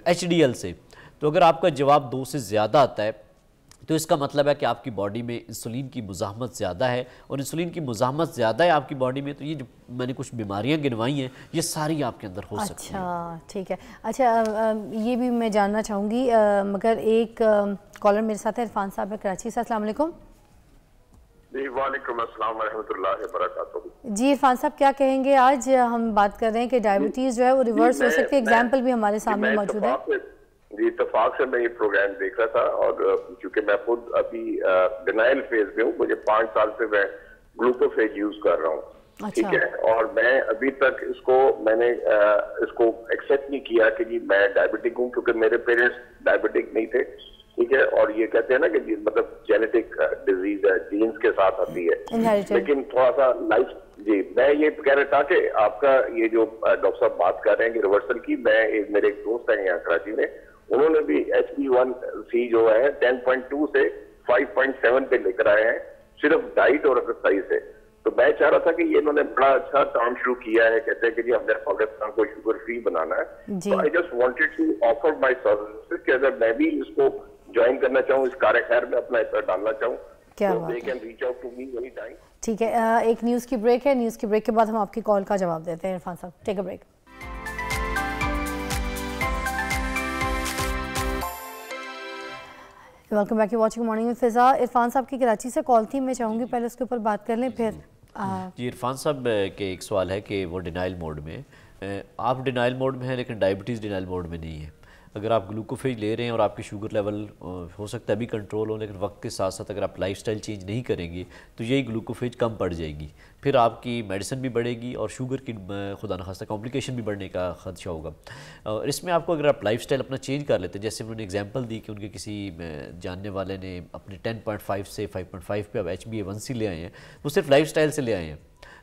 HDL से, तो अगर आपका जवाब 2 से ज़्यादा आता है तो इसका मतलब है कि आपकी बॉडी में इंसुलिन की मुज़ाहमत ज़्यादा है, और इंसुलिन की मुज़ाहमत ज़्यादा है आपकी बॉडी में, तो ये जो मैंने कुछ बीमारियां गिनवाई हैं ये सारी आपके अंदर हो सकती हैं। अच्छा, ठीक है। अच्छा, ये भी मैं जानना चाहूँगी, मगर एक कॉलर मेरे साथ है, इरफान साहब है कराची से। अस्सलाम वालेकुम। जी वालेकुम अस्सलाम व रहमतुल्लाहि व बरकातुहू। जी इरफान साहब, क्या कहेंगे? आज हम बात कर रहे हैं कि डायबिटीज़ जो है वो रिवर्स हो सकती है। एग्जाम्पल भी हमारे सामने मौजूद है। जी इत्तेफाक से मैं ये प्रोग्राम देख रहा था, और क्योंकि मैं खुद अभी डिनाइल फेज में हूँ, मुझे 5 साल से मैं ग्लूकोफेज यूज कर रहा हूँ। अच्छा। ठीक है, और मैं अभी तक मैंने इसको एक्सेप्ट नहीं किया कि जी मैं डायबिटिक हूँ, क्योंकि मेरे पेरेंट्स डायबिटिक नहीं थे। ठीक है, और ये कहते हैं ना कि मतलब जेनेटिक डिजीज है, जीन्स के साथ आती है, लेकिन थोड़ा सा लाइफ। जी मैं ये कह रहा था कि आपका ये जो डॉक्टर साहब बात कर रहे हैं कि रिवर्सल की, मेरे एक दोस्त है यहाँ कराची में, उन्होंने भी HbA1c जो है 10.2 से 5.7 पे लेकर आए हैं, सिर्फ डाइट और एक्सरसाइज से। तो मैं चाह रहा था कि ये इन्होंने बड़ा अच्छा काम शुरू किया है, कहते हैं कि जी हमने पाकिस्तान को शुगर फ्री बनाना है। तो I just wanted to offer my services कि अगर मैं भी इसको ज्वाइन करना चाहूँ, इस कार्य खैर में अपना हिस्सा डालना चाहूँ, तो they can reach out to me any time. ठीक है, एक न्यूज़ की ब्रेक है, न्यूज़ की ब्रेक के बाद हम आपकी कॉल का जवाब देते हैं। Irfan sahab, take a break. Welcome back, you watching morning with Fiza. Irfan sahab की कराची से कॉल थी, मैं चाहूँगी पहले उसके ऊपर बात कर लें फिर। जी इरफान साहब के एक सवाल है कि वो डिनाइल मोड में, आप डिनाइल मोड में हैं लेकिन डायबिटीज़ डिनाइल मोड में नहीं है। अगर आप ग्लूकोफेज ले रहे हैं और आपकी शुगर लेवल हो सकता है अभी कंट्रोल हो, लेकिन वक्त के साथ साथ अगर आप लाइफस्टाइल चेंज नहीं करेंगे तो यही ग्लूकोफेज कम पड़ जाएगी, फिर आपकी मेडिसिन भी बढ़ेगी और शुगर की खुदा न खास्ता कॉम्प्लिकेशन भी बढ़ने का खदशा होगा। और इसमें आपको अगर आप लाइफस्टाइल अपना चेंज कर लेते हैं, जैसे उन्होंने एग्जांपल दी कि उनके किसी जानने वाले ने अपने 10.5 से 5.5 पे अब HbA1c ले आए हैं, वो सिर्फ लाइफस्टाइल से ले आए हैं।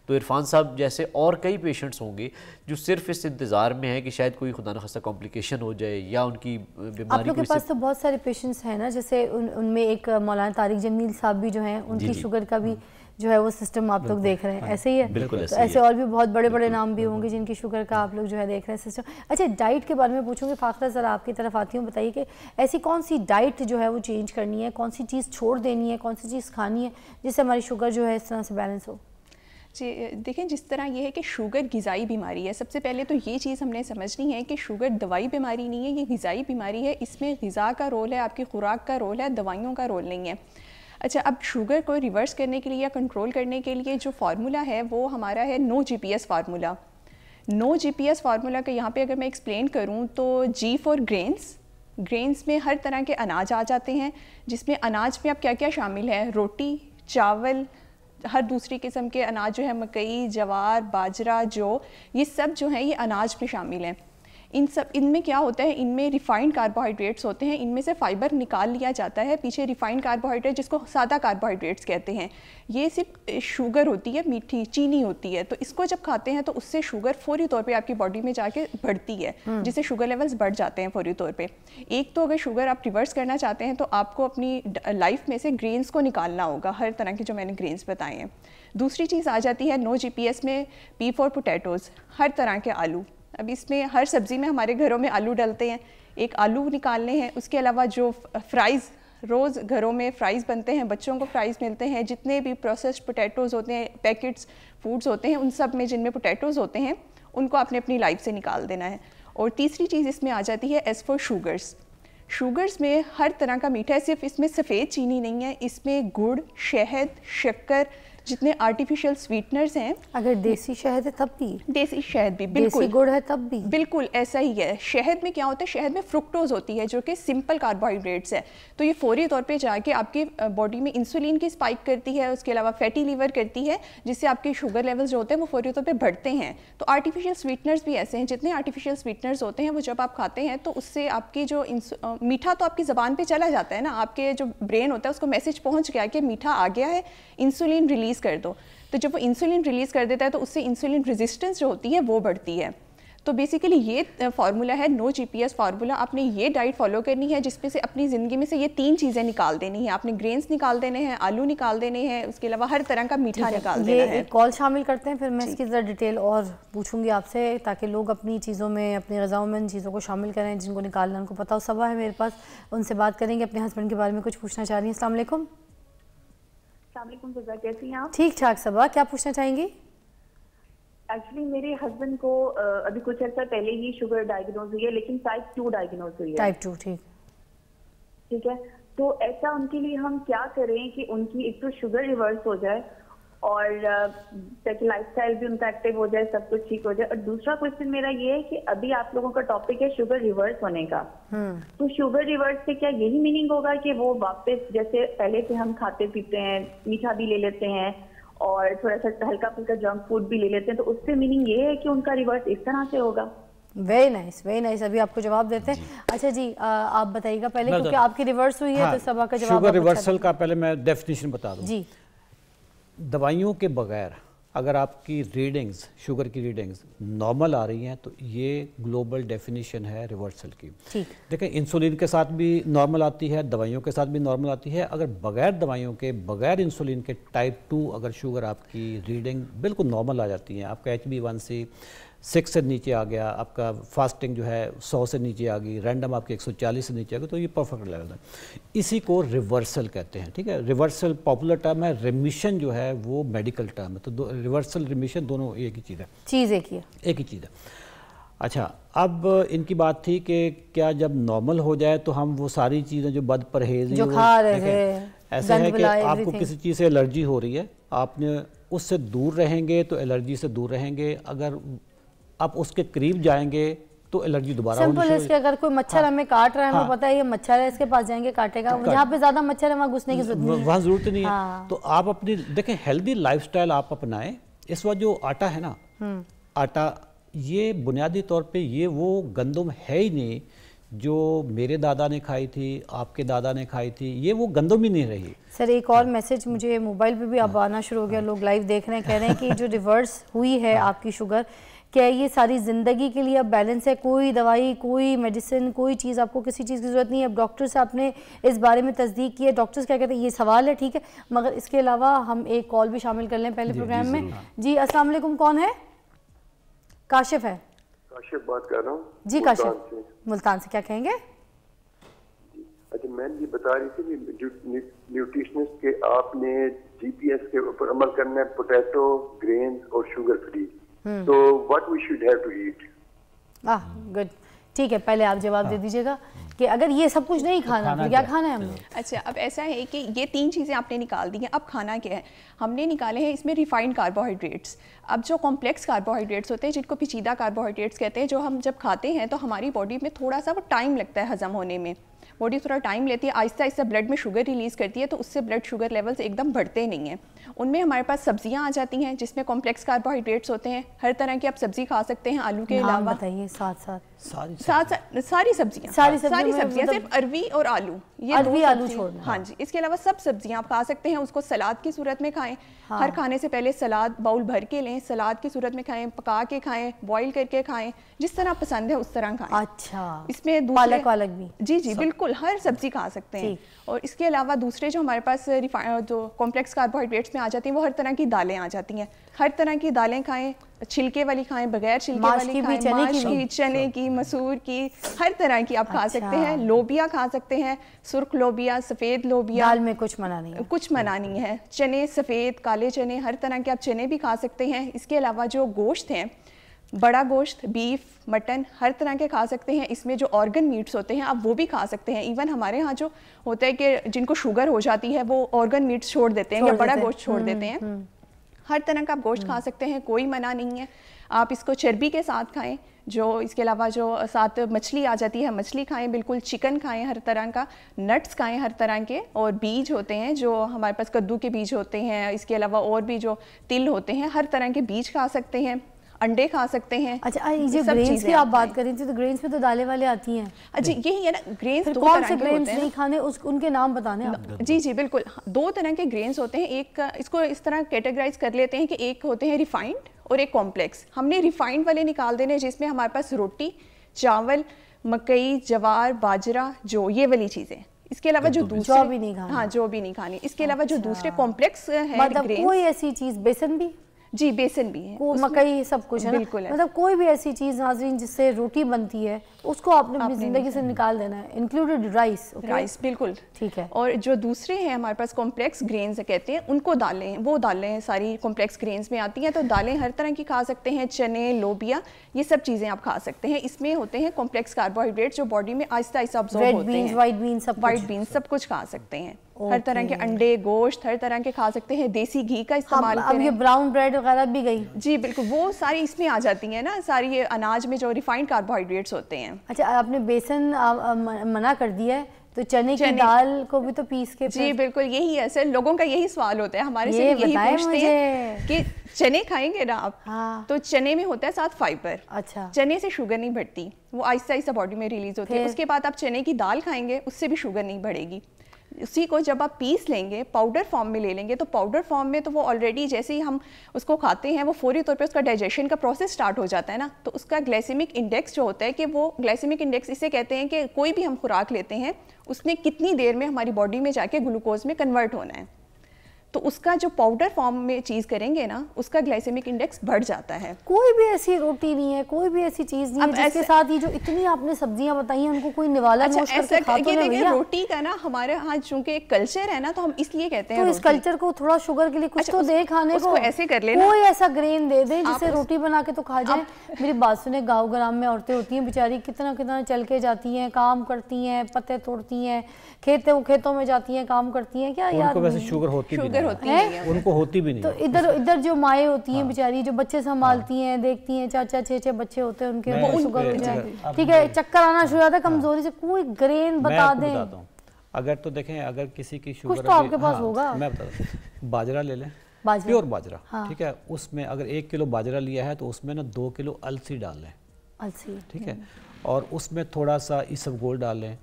तो इरफान साहब जैसे और कई पेशेंट्स होंगे जो सिर्फ इस इंतज़ार में है कि शायद कोई खुदा न खास्ता कॉम्प्लिकेशन हो जाए या उनकी बीमारी। आप लोग के पास तो बहुत सारे पेशेंट्स हैं ना, जैसे उनमें एक मौलाना तारिक जमील साहब भी जो हैं, उनकी शुगर का भी जो है वो सिस्टम आप लोग देख रहे हैं, ऐसे ही है? बिल्कुल तो ऐसे और भी बहुत बड़े बड़े नाम भी होंगे जिनकी शुगर का आप लोग जो है देख रहे हैं सिस्टम। अच्छा, डाइट के बारे में पूछूंगी फाखरा, ज़रा आपकी तरफ आती हूँ, बताइए कि ऐसी कौन सी डाइट जो है वो चेंज करनी है, कौन सी चीज़ छोड़ देनी है, कौन सी चीज़ खानी है जिससे हमारी शुगर जो है इस तरह से बैलेंस हो? जी देखें, जिस तरह ये है कि शुगर ग़िज़ाई बीमारी है, सबसे पहले तो ये चीज़ हमने समझनी है कि शुगर दवाई बीमारी नहीं है, ये ग़िज़ाई बीमारी है। इसमें ग़िज़ा का रोल है, आपकी खुराक का रोल है, दवाइयों का रोल नहीं है। अच्छा, अब शुगर को रिवर्स करने के लिए या कंट्रोल करने के लिए जो फार्मूला है वो हमारा है no GPS formula. No GPS formula का यहाँ पे अगर मैं एक्सप्लेन करूँ तो G फॉर ग्रेन्स, ग्रेन्स में हर तरह के अनाज आ जाते हैं, जिसमें अनाज में अब क्या क्या शामिल है, रोटी, चावल, हर दूसरी किस्म के अनाज जो है, मकई, जवार, बाजरा, जौ, ये सब जो है ये अनाज में शामिल हैं। इनमें क्या होता है, इनमें रिफाइंड कार्बोहाइड्रेट्स होते हैं, इनमें से फाइबर निकाल लिया जाता है, पीछे रिफाइंड कार्बोहाइड्रेट जिसको सादा कार्बोहाइड्रेट्स कहते हैं, ये सिर्फ शुगर होती है, मीठी चीनी होती है। तो इसको जब खाते हैं तो उससे शुगर फौरी तौर पे आपकी बॉडी में जाके बढ़ती है, जिससे शुगर लेवल्स बढ़ जाते हैं फौरी तौर पे। एक तो अगर शुगर आप रिवर्स करना चाहते हैं तो आपको अपनी लाइफ में से ग्रेन्स को निकालना होगा, हर तरह के जो मैंने ग्रेन्स बताए हैं। दूसरी चीज़ आ जाती है नो GPS में P फॉर पोटैटोज़, हर तरह के आलू। अब इसमें हर सब्ज़ी में हमारे घरों में आलू डलते हैं, एक आलू निकालने हैं। उसके अलावा जो फ्राइज़, रोज़ घरों में फ़्राइज़ बनते हैं, बच्चों को फ़्राइज़ मिलते हैं, जितने भी प्रोसेस्ड पोटैटोज़ होते हैं, पैकेट्स फूड्स होते हैं, उन सब में जिनमें पोटैटोज़ होते हैं उनको आपने अपनी लाइफ से निकाल देना है। और तीसरी चीज़ इसमें आ जाती है एस फॉर शुगर्स। शुगर्स में हर तरह का मीठा है, सिर्फ इसमें सफ़ेद चीनी नहीं है, इसमें गुड़, शहद, शक्कर, जितने आर्टिफिशियल स्वीटनर्स हैं। अगर देसी शहद है तब भी, देसी शहद भी, बिल्कुल देसी गुड़ है तब भी, बिल्कुल ऐसा ही है। शहद में क्या होता है, शहद में फ्रुक्टोज होती है जो कि सिंपल कार्बोहाइड्रेट्स है, तो ये फौरी तौर पे जाके आपकी बॉडी में इंसुलिन की स्पाइक करती है, उसके अलावा फैटी लीवर करती है, जिससे आपके शुगर लेवल्स जो होते हैं वो फौरी तौर पे बढ़ते हैं। तो आर्टिफिशियल स्वीटनर्स भी ऐसे हैं, जितने आर्टिफिशियल स्वीटनर्स होते हैं वो जब आप खाते हैं तो उससे आपकी जो मीठा तो आपकी ज़बान पर चला जाता है ना, आपके जो ब्रेन होता है उसको मैसेज पहुँच गया कि मीठा आ गया है, इंसुलिन रिलीज़ कर दो। तो जब वो इंसुलिन रिलीज कर देता है तो उससे इंसुलिन रेजिस्टेंस जो होती है वो बढ़ती है। तो बेसिकली ये फार्मूला है नो GPS फार्मूला। आपने ये डाइट फॉलो करनी है जिसमें से अपनी ज़िंदगी में से ये 3 चीज़ें निकाल देनी है। आपने ग्रेन्स निकाल देने हैं, आलू निकाल देने हैं, उसके अलावा हर तरह का मीठा निकाल देना है। कॉल शामिल करते हैं, फिर मैं इसकी ज़रा डिटेल और पूछूंगी आपसे, ताकि लोग अपनी चीज़ों में, अपनी ग़िज़ाओं में इन चीज़ों को शामिल करें जिनको निकालना उनको पता हो। सबा है मेरे पास, उनसे बात करेंगे, अपने हस्बैंड के बारे में कुछ पूछना चाह रही हैं। अस्सलाम वालेकुम। कैसी हैं आप? ठीक ठाक सबा, क्या पूछना चाहेंगी? एक्चुअली मेरे हस्बैंड को अभी कुछ अर्सा पहले ही शुगर डायग्नोज हुई है, लेकिन टाइप 2 डायग्नोज हुई है। टाइप 2, ठीक है। तो ऐसा उनके लिए हम क्या करें कि उनकी एक तो शुगर रिवर्स हो जाए और ताकि लाइफस्टाइल भी उनका एक्टिव हो जाए, सब कुछ ठीक हो जाए। और दूसरा क्वेश्चन मेरा ये है कि अभी आप लोगों का टॉपिक है शुगर रिवर्स होने का, तो शुगर रिवर्स से क्या यही मीनिंग होगा कि वो वापस जैसे पहले से हम खाते पीते हैं, मीठा भी ले लेते हैं और थोड़ा सा हल्का फुल्का जंक फूड भी ले लेते हैं, तो उससे मीनिंग ये है कि उनका रिवर्स इस तरह से होगा? Very nice, very nice. अभी आपको जवाब देते हैं। अच्छा जी, आप बताइएगा पहले, क्योंकि आपकी रिवर्स हुई है तो सबा का जवाब। शुगर रिवर्सल का पहले मैं डेफिनेशन बता दूं जी। दवाइयों के बगैर अगर आपकी रीडिंग्स, शुगर की रीडिंग्स नॉर्मल आ रही हैं तो ये ग्लोबल डेफिनेशन है रिवर्सल की। ठीक। देखिए इंसुलिन के साथ भी नॉर्मल आती है, दवाइयों के साथ भी नॉर्मल आती है। अगर बगैर दवाइयों के, बगैर इंसुलिन के टाइप 2 अगर शुगर आपकी रीडिंग बिल्कुल नॉर्मल आ जाती है, आपका HbA1c 6 से नीचे आ गया, आपका फास्टिंग जो है 100 से नीचे आ गई, रैंडम आपकी 140 से नीचे आ गई, तो ये परफेक्ट लेवल है। इसी को रिवर्सल कहते हैं। ठीक है, रिवर्सल पॉपुलर टर्म है, रिमिशन जो है वो मेडिकल टर्म है। तो रिवर्सल रिमिशन दोनों एक ही चीज़ है, एक ही चीज़ है। अच्छा, अब इनकी बात थी कि क्या जब नॉर्मल हो जाए तो हम वो सारी चीज़ें जो बद परहेज जो खा रहे हैं, ऐसे है कि आपको किसी चीज़ से एलर्जी हो रही है, आपने उससे दूर रहेंगे तो एलर्जी से दूर रहेंगे, अगर आप उसके करीब जाएंगे तो एलर्जी दोबारा होनी सिंपल है इसके, अगर कोई मच्छर हमें काट रहा है, हमें पता है ये मच्छर है, इसके पास जाएंगे काटेगा, जहाँ पे ज्यादा मच्छर है वहाँ घुसने की जरूरत नहीं है, वहाँ जरूरत नहीं है। तो आप अपनी देखें हेल्दी लाइफस्टाइल आप अपनाएं। इस वक्त जो आटा है ना, आटा ये बुनियादी तौर पे ये वो गंदम है ही नहीं जो मेरे दादा ने खाई थी, आपके दादा ने खाई थी, ये वो गंदम ही नहीं रही। सर एक और मैसेज मुझे मोबाइल पे भी अब आना शुरू हो गया, लोग लाइव देख रहे हैं, कह रहे हैं कि जो रिवर्स हुई है आपकी शुगर, क्या ये सारी ज़िंदगी के लिए अब बैलेंस है, कोई दवाई कोई मेडिसिन कोई चीज़ आपको किसी चीज़ की ज़रूरत नहीं है? अब डॉक्टर से आपने इस बारे में तस्दीक की है, डॉक्टर्स क्या कहते हैं, ये सवाल है, ठीक है, मगर इसके अलावा हम एक कॉल भी शामिल कर लें पहले प्रोग्राम में। जी अस्सलाम वालेकुम, कौन है? काशिफ है। काशिफ बात कर रहा हूँ जी काशिफ, मुल्तान से, क्या कहेंगे? अच्छा मैम ये बता रही थी कि न्यूट्रिशनिस्ट के आपने GPS के ऊपर अमल करना है, पोटैटो, ग्रेन्स और शुगर फ्री, तो what we should have to eat? Good, ठीक है, पहले आप जवाब दे दीजिएगा कि अगर ये सब कुछ नहीं खाना तो क्या खाना है हमने? अच्छा अब ऐसा है कि ये 3 चीज़ें आपने निकाल दी हैं, अब खाना क्या है? हमने निकाले हैं इसमें रिफाइंड कार्बोहाइड्रेट्स। अब जो कॉम्प्लेक्स कार्बोहाइड्रेट्स होते हैं जिनको पेचीदा कार्बोहाइड्रेट्स कहते हैं, जो हम जब खाते हैं तो हमारी बॉडी में थोड़ा सा वो टाइम लगता है हजम होने में, बॉडी थोड़ा टाइम लेती है, आहिस्ता आहिस्ता ब्लड में शुगर रिलीज़ करती है, तो उससे ब्लड शुगर लेवल्स एकदम बढ़ते नहीं हैं। उनमें हमारे पास सब्जियां आ जाती हैं जिसमें कॉम्प्लेक्स कार्बोहाइड्रेट्स होते हैं, हर तरह की आप सब्जी खा सकते हैं, आलू के अलावा बताइए सारी सब्जियां सिर्फ अरवी और आलू, ये अरवी आलू छोड़ना। हाँ जी, इसके अलावा सब सब्जियां आप खा सकते हैं, उसको सलाद की सूरत में खाएं। हर खाने से पहले सलाद बाउल भर के लें, सलाद की सूरत में खाएं, पका के खाएं, बॉईल करके खाएं, जिस तरह पसंद है उस तरह खाएं। अच्छा, इसमें पालक वालक भी? जी बिल्कुल, हर सब्जी खा सकते हैं। और इसके अलावा दूसरे जो हमारे पास जो कॉम्प्लेक्स कार्बोहाइड्रेट्स में आ जाती हैं वो हर तरह की दालें आ जाती हैं, हर तरह की दालें खाएं, छिलके वाली खाएं, बगैर छिलके वाली खाएं, चने की, मसूर की, हर तरह की आप खा सकते हैं। लोबिया खा सकते हैं, सुर्ख लोबिया, सफ़ेद लोबिया, दाल में कुछ मना नहीं है, कुछ मना नहीं है। चने सफ़ेद, काले चने, हर तरह के आप चने भी खा सकते हैं। इसके अलावा जो गोश्त हैं, बड़ा गोश्त, बीफ, मटन, हर तरह के खा सकते हैं। इसमें जो ऑर्गन मीट्स होते हैं आप वो भी खा सकते हैं। इवन हमारे यहाँ जो होता है कि जिनको शुगर हो जाती है वो ऑर्गन मीट्स छोड़ देते हैं या बड़ा गोश्त छोड़ देते हैं, हर तरह का आप गोश्त खा सकते हैं, कोई मना नहीं है। आप इसको चर्बी के साथ खाएं। जो इसके अलावा जो साथ मछली आ जाती है, मछली खाएं, बिल्कुल चिकन खाएं, हर तरह का, नट्स खाएं हर तरह के, और बीज होते हैं जो हमारे पास कद्दू के बीज होते हैं, इसके अलावा और भी जो तिल होते हैं, हर तरह के बीज खा सकते हैं, अंडे खा सकते हैं। अच्छा, ये ग्रेन्स की आप बात कर रही थी, तो ग्रेन्स में तो दालें वाले आती हैं। अच्छा यही है ना, ग्रेन्स दो कौन तरह से के ग्रेन्स होते हैं, नहीं खाने उनके नाम बताने आप? जी बिल्कुल, 2 तरह के ग्रेन्स होते हैं। एक इसको इस तरह कैटेगराइज कर लेते हैं कि एक होते हैं रिफाइंड और एक कॉम्प्लेक्स। हमने रिफाइंड वाले निकाल देने जिसमें हमारे पास रोटी, चावल, मकई, जवार, बाजरा, जो ये वाली चीज़ें। इसके अलावा जो दूसरे भी नहीं खानी, हाँ जो भी नहीं खानी। इसके अलावा जो दूसरे कॉम्प्लेक्स है, मतलब कोई ऐसी चीज़, बेसन भी? जी बेसन भी है, मकई, सब कुछ है ना? बिल्कुल है। मतलब कोई भी ऐसी चीज़ नाज़रीन जिससे रोटी बनती है उसको आपने अपनी ज़िंदगी से निकाल देना है, इंक्लूडेड राइस। राइस बिल्कुल ठीक है। और जो दूसरे हैं हमारे पास कॉम्प्लेक्स ग्रेन्स कहते हैं, उनको दालें, वो दालें सारी कॉम्प्लेक्स ग्रेन्स में आती हैं। तो दालें हर तरह की खा सकते हैं, चने, लोबिया, ये सब चीज़ें आप खा सकते हैं। इसमें होते हैं कॉम्प्लेक्स कार्बोहाइड्रेट जो बॉडी में आहिस्ता आहिस्ता अब्सॉर्ब होते हैं। वाइट बीन्स सब कुछ खा सकते हैं। हर तरह के अंडे, गोश्त, हर तरह के खा सकते हैं। देसी घी का इस्तेमाल करें। अब ये ब्राउन ब्रेड वगैरह भी गई? जी बिल्कुल, वो सारी इसमें आ जाती हैं ना, सारी ये अनाज में जो रिफाइंड कार्बोहाइड्रेट्स होते हैं। अच्छा, आपने बेसन मना कर दिया है, तो चने की दाल को भी तो पीस के? जी बिल्कुल, यही है सर, लोगों का यही सवाल होता है, हमारे से यही पूछते हैं कि चने खाएंगे ना आप? हाँ। तो चने में होता है साथ फाइबर। अच्छा। चने से शुगर नहीं बढ़ती, वो आहिस्ता आहिस्ता बॉडी में रिलीज होती है। उसके बाद आप चने की दाल खाएंगे, उससे भी शुगर नहीं बढ़ेगी। उसी को जब आप पीस लेंगे, पाउडर फॉर्म में ले लेंगे, तो पाउडर फॉर्म में तो वो ऑलरेडी जैसे ही हम उसको खाते हैं वो फौरी तौर पे उसका डाइजेशन का प्रोसेस स्टार्ट हो जाता है ना, तो उसका ग्लाइसेमिक इंडेक्स जो होता है कि वो ग्लाइसेमिक इंडेक्स इसे कहते हैं कि कोई भी हम खुराक लेते हैं उसने कितनी देर में हमारी बॉडी में जाके ग्लूकोज में कन्वर्ट होना है। तो उसका जो पाउडर फॉर्म में चीज़ करेंगे ना, उसका ग्लाइसेमिक इंडेक्स बढ़ जाता है। कोई भी ऐसी रोटी नहीं है, कोई भी ऐसी चीज़ नहीं है जिसके साथ ये जो इतनी आपने सब्जियां बताई हैं उनको कोई निवाला नोश करके खा तो नहीं भैया? रोटी का ना हमारे यहाँ चूंकि एक कल्चर है ना, तो हम इसलिए कहते हैं तो इस कल्चर को थोड़ा शुगर के लिए कुछ तो दे खाने को। ऐसे कर लेना, कोई ऐसा ग्रेन दे दे जिससे रोटी बना के तो खा जाए। मेरी बात सुने, गाँव ग्राम में औरतें होती हैं बेचारी, कितना कितना चल के जाती हैं, काम करती हैं, पत्ते तोड़ती हैं, खेतों में जाती हैं, काम करती हैं, क्या यार वैसे शुगर होती होती नहीं है, उनको होती भी नहीं। तो इधर जो माएँ होती हैं बेचारी, जो बच्चे संभालती हैं, देखती हैं 4-4 6-6 बच्चे होते हैं उनके, वो शुगर हो जाए, ठीक है, चक्कर आना शुरू होता है, कमजोरी से, कोई ग्रेन बता दें। अगर तो देखें, अगर किसी की शुगर कुछ तो आपके पास होगा, मैं बता दूं, बाजरा ले लें, प्योर बाजरा, ठीक है, उसमें अगर 1 किलो बाजरा लिया है तो उसमें ना 2 किलो अलसी डाल लें, अलसी, ठीक है, और उसमें थोड़ा सा इसबगोल डाल लें,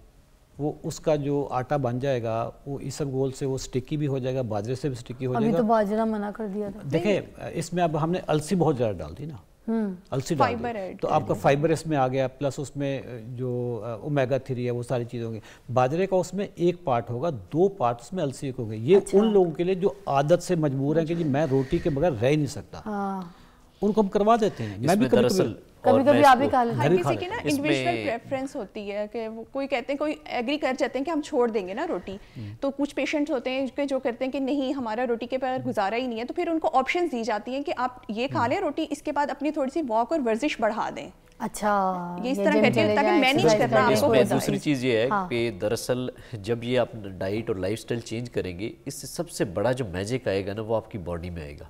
वो उसका जो आटा बन जाएगा वो इसबगोल से वो स्टिकी भी हो जाएगा, बाजरे से भी स्टिकी हो जाएगा। अभी तो बाजरा मना कर दिया था। देखें इसमें अब हमने अलसी बहुत ज़्यादा डाल दी ना, अलसी डाल दी तो आपका फाइबर इसमें आ गया, प्लस उसमें जो ओमेगा 3 है वो सारी चीज़ें होंगी। बाजरे का उसमें 1 पार्ट होगा, 2 पार्ट उसमें अलसी के होंगे। ये उन लोगों के लिए जो आदत से मजबूर हैं कि जी मैं रोटी के बगैर रह ही नहीं सकता, उनको हम करवा देते हैं। मैं भी कभी आप भी खा लेते हैं। किसी की ना इंडिविजुअल प्रेफरेंस होती है कि कोई कहते हैं, कोई एग्री कर जाते हैं कि हम छोड़ देंगे ना रोटी, तो कुछ पेशेंट्स होते हैं कि जो कहते हैं कि नहीं हमारा रोटी के बगैर गुजारा ही नहीं है, तो फिर उनको ऑप्शंस दी जाती हैं कि आप ये खा लें रोटी, इसके बाद अपनी थोड़ी सी वॉक और वर्जिश बढ़ा दें। अच्छा, ये इस तरह करके ताकि मैनेज करना आपको। दूसरी चीज़ ये है कि दरअसल जब ये आप डाइट और लाइफस्टाइल चेंज करेंगे, इससे सबसे बड़ा जो मैजिक आएगा ना वो आपकी बॉडी में आएगा।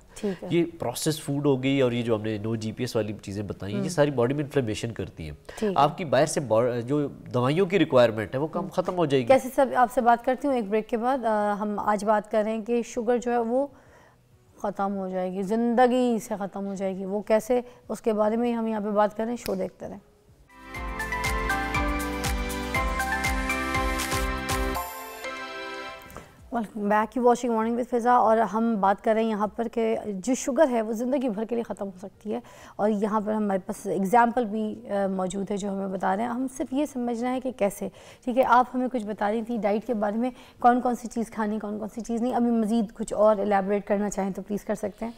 ये प्रोसेस फूड हो गई और ये जो हमने नो जीपीएस वाली चीज़ें बताई, ये सारी बॉडी में इन्फ्लेमेशन करती हैं। आपकी बाहर से जो दवाइयों की रिक्वायरमेंट है वो कम खत्म हो जाएगी। कैसे सब आपसे बात करती हूँ एक ब्रेक के बाद। हम आज बात कर रहे हैं कि शुगर जो है वो ख़त्म हो जाएगी, ज़िंदगी से ख़त्म हो जाएगी, वो कैसे, उसके बारे में हम यहाँ पे बात करें। शो देखते रहें। Welcome back, you watching morning with Fiza. और हम बात कर रहे हैं यहाँ पर कि जो शुगर है वो ज़िंदगी भर के लिए ख़त्म हो सकती है, और यहाँ पर हमारे पास एग्जाम्पल भी मौजूद है जो हमें बता रहे हैं। हम सिर्फ ये समझना है कि कैसे, ठीक है। आप हमें कुछ बता रही थी डाइट के बारे में, कौन कौन सी चीज़ खानी, कौन कौन सी चीज़ नहीं। अभी मज़ीद कुछ और एलैबोरेट करना चाहें तो प्लीज़ कर सकते हैं।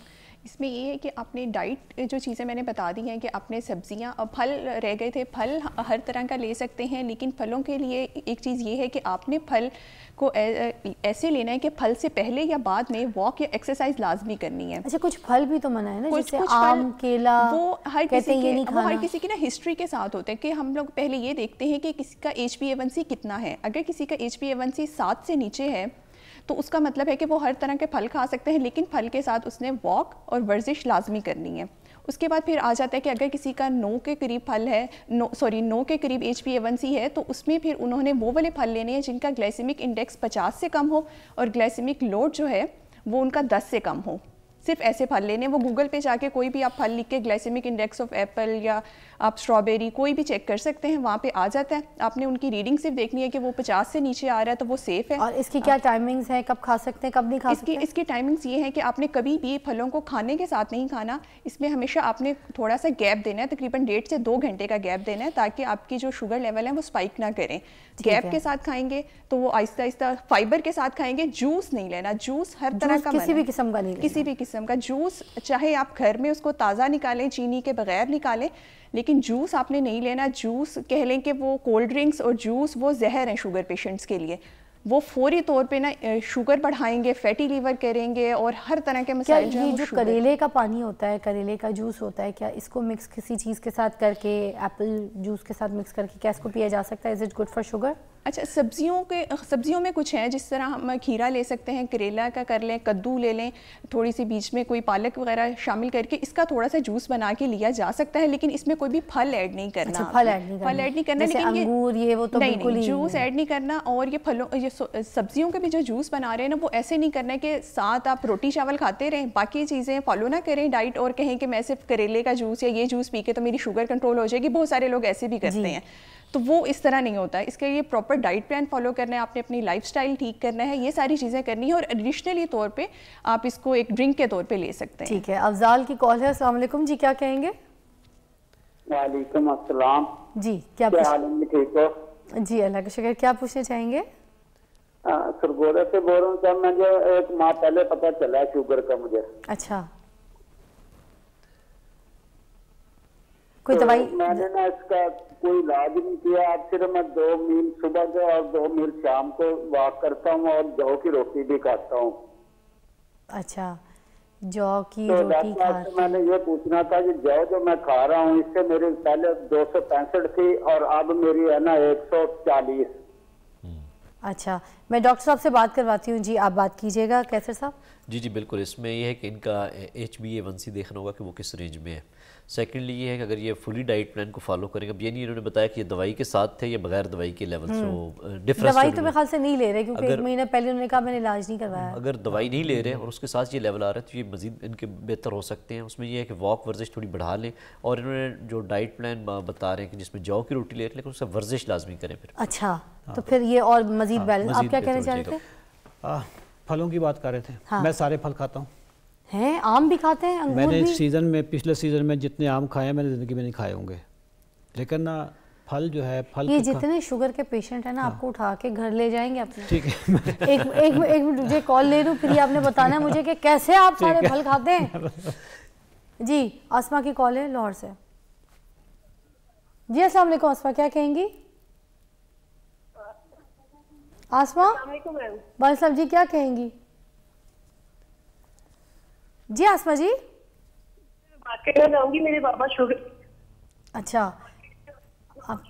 इसमें ये है कि आपने डाइट जो चीज़ें मैंने बता दी हैं कि आपने सब्जियां, फल रह गए थे, फल हर तरह का ले सकते हैं, लेकिन फलों के लिए एक चीज़ ये है कि आपने फल को ऐसे लेना है कि फल से पहले या बाद में वॉक या एक्सरसाइज लाजमी करनी है। अच्छा, कुछ फल भी तो मना है ना, जैसे आम, केला, वो हर किसी की ना हिस्ट्री के साथ होते हैं कि हम लोग पहले ये देखते हैं कि किसी का HbA1c कितना है। अगर किसी का HbA1c 7 से नीचे है तो उसका मतलब है कि वो हर तरह के फल खा सकते हैं, लेकिन फल के साथ उसने वॉक और वर्जिश लाजमी करनी है। उसके बाद फिर आ जाता है कि अगर किसी का 9 के करीब फल है, 9 के करीब HbA1c है, तो उसमें फिर उन्होंने वो वाले फल लेने हैं जिनका ग्लाइसेमिक इंडेक्स 50 से कम हो और ग्लाइसेमिक लोड जो है वो उनका 10 से कम हो। सिर्फ ऐसे फल लेने। वो गूगल पे जाके कोई भी आप फल लिख के ग्लाइसेमिक इंडेक्स ऑफ एप्पल या आप स्ट्रॉबेरी कोई भी चेक कर सकते हैं, वहाँ पे आ जाता है। आपने उनकी रीडिंग सिर्फ देखनी है कि वो 50 से नीचे आ रहा है तो वो सेफ़ है। और इसकी क्या टाइमिंग्स है, कब खा सकते हैं, कब नहीं खा सकते? इसकी टाइमिंग्स ये है कि आपने कभी भी फलों को खाने के साथ नहीं खाना। इसमें हमेशा आपने थोड़ा सा गैप देना है, तकरीबन 1.5 से 2 घंटे का गैप देना है, ताकि आपकी जो शुगर लेवल है वो स्पाइक ना करें। गैप के साथ खाएंगे तो वो आहिस्ता आहिस्ता, फाइबर के साथ खाएंगे। जूस नहीं लेना, जूस हर तरह का, किसी भी किस्म का नहीं, किसी भी किस्म का जूस, चाहे आप घर में उसको ताज़ा निकालें, चीनी के बगैर निकालें, लेकिन जूस आपने नहीं लेना। जूस कह लें कि वो कोल्ड ड्रिंक्स और जूस वो जहर हैं शुगर पेशेंट्स के लिए। वो फौरी तौर पे ना शुगर बढ़ाएंगे, फैटी लीवर करेंगे और हर तरह के मसाइल जो करेले का पानी होता है, करेले का जूस होता है, क्या इसको मिक्स किसी चीज़ के साथ करके, एप्पल जूस के साथ मिक्स करके क्या इसको पिया जा सकता है? Is it good for sugar? अच्छा, सब्जियों में कुछ हैं, जिस तरह हम खीरा ले सकते हैं, करेला का कर लें, कद्दू ले लें, थोड़ी सी बीच में कोई पालक वगैरह शामिल करके इसका थोड़ा सा जूस बना के लिया जा सकता है, लेकिन इसमें कोई भी फल ऐड नहीं करना। अच्छा, फल ऐड नहीं करना, लेकिन अंगूर ये वो तो नहीं, जूस ऐड नहीं करना। और ये सब्जियों का भी जो जूस बना रहे हैं ना, वो ऐसे नहीं करना है कि साथ आप रोटी चावल खाते रहें, बाकी चीज़ें फॉलो ना करें डाइट, और कहें कि मैं सिर्फ करेले का जूस या ये जूस पी के तो मेरी शुगर कंट्रोल हो जाएगी। बहुत सारे लोग ऐसे भी करते हैं, तो वो इस तरह नहीं होता है। इसके लिए प्रॉपर डाइट प्लान फॉलो करना है, आपने अपनी लाइफस्टाइल ठीक करना है, ये सारी चीज़ें करनी है। और एडिशनली तौर पे आप इसको एक ड्रिंक के तौर पे ले सकते हैं। ठीक है, अफजाल की कॉल है। अस्सलाम वालेकुम जी, क्या कहेंगे? वालेकुम अस्सलाम जी, क्या हाल है? ठीक हो जी, अल्लाह का शुक्र। क्या पूछना चाहेंगे? सरगोदा से बोल रहा हूँ सर। मुझे 1 माह पहले पता चला शुगर का मुझे। अच्छा, कोई दवाई? मैंने ना इसका कोई इलाज नहीं किया। अब सिर्फ मैं 2 मील सुबह को और 2 मील शाम को वॉक करता हूँ और जौ की रोटी भी खाता हूँ। अच्छा, जौ की रोटी खाते हैं। मैंने ये पूछना था कि जौ जो मैं खा रहा हूँ, इससे मेरी पहले 265 थी और अब मेरी है ना 140। अच्छा, मैं डॉक्टर साहब से बात करवाती हूँ जी, आप बात कीजिएगा कैसर साहब। जी बिल्कुल, इसमें ये है कि इनका HbA1c देखना होगा कि वो किस रेंज में है। सेकेंडली ये है कि अगर ये फुली डाइट प्लान को फॉलो करेंगे, अब ये नहीं इन्होंने बताया कि ये दवाई के साथ थे या बगैर दवाई के लेवल से डिफरेंस। दवाई तो मेरे ख्याल से नहीं ले रहे क्योंकि 1 महीना पहले उन्होंने कहा मैंने इलाज नहीं करवाया। अगर दवाई नहीं ले रहे और उसके साथ ये लेवल आ रहा है तो ये मजीद इनके बेहतर हो सकते हैं। उसमें ये है कि वॉक वर्जिश थोड़ी बढ़ा लें, और इन्होंने जो डाइट प्लान बता रहे हैं कि जिसमें जौ की रोटी ले रहे हैं लेकिन उससे वर्जिश लाजमी करें फिर। अच्छा, तो फिर ये और मजीद बैलेंस। आप क्या कहना चाह रहे थे? फलों की बात कर रहे थे। मैं सारे फल खाता हूँ। हैं, आम भी खाते हैं, अंगूर मैंने भी? सीज़न में, पिछले सीज़न में जितने आम खाए हैं मैंने ज़िंदगी में नहीं खाए होंगे, लेकिन ना फल जो है, फल ये जितने शुगर के पेशेंट हैं ना, आपको उठा के घर ले जाएंगे अपने। ठीक है। एक मिनट मुझे कॉल ले लूँ, फिर ये आपने बताना है मुझे कि कैसे आप सारे फल खाते हैं। जी, आसमा की कॉल है लाहौर से। जी अस्सलाम वालेकुम आसमा, क्या कहेंगी? आसमा वालेकुम सलाम जी, क्या कहेंगी? जी आसमा जी, बात करना चाहूंगी, मेरे पापा शुगर। अच्छा, आप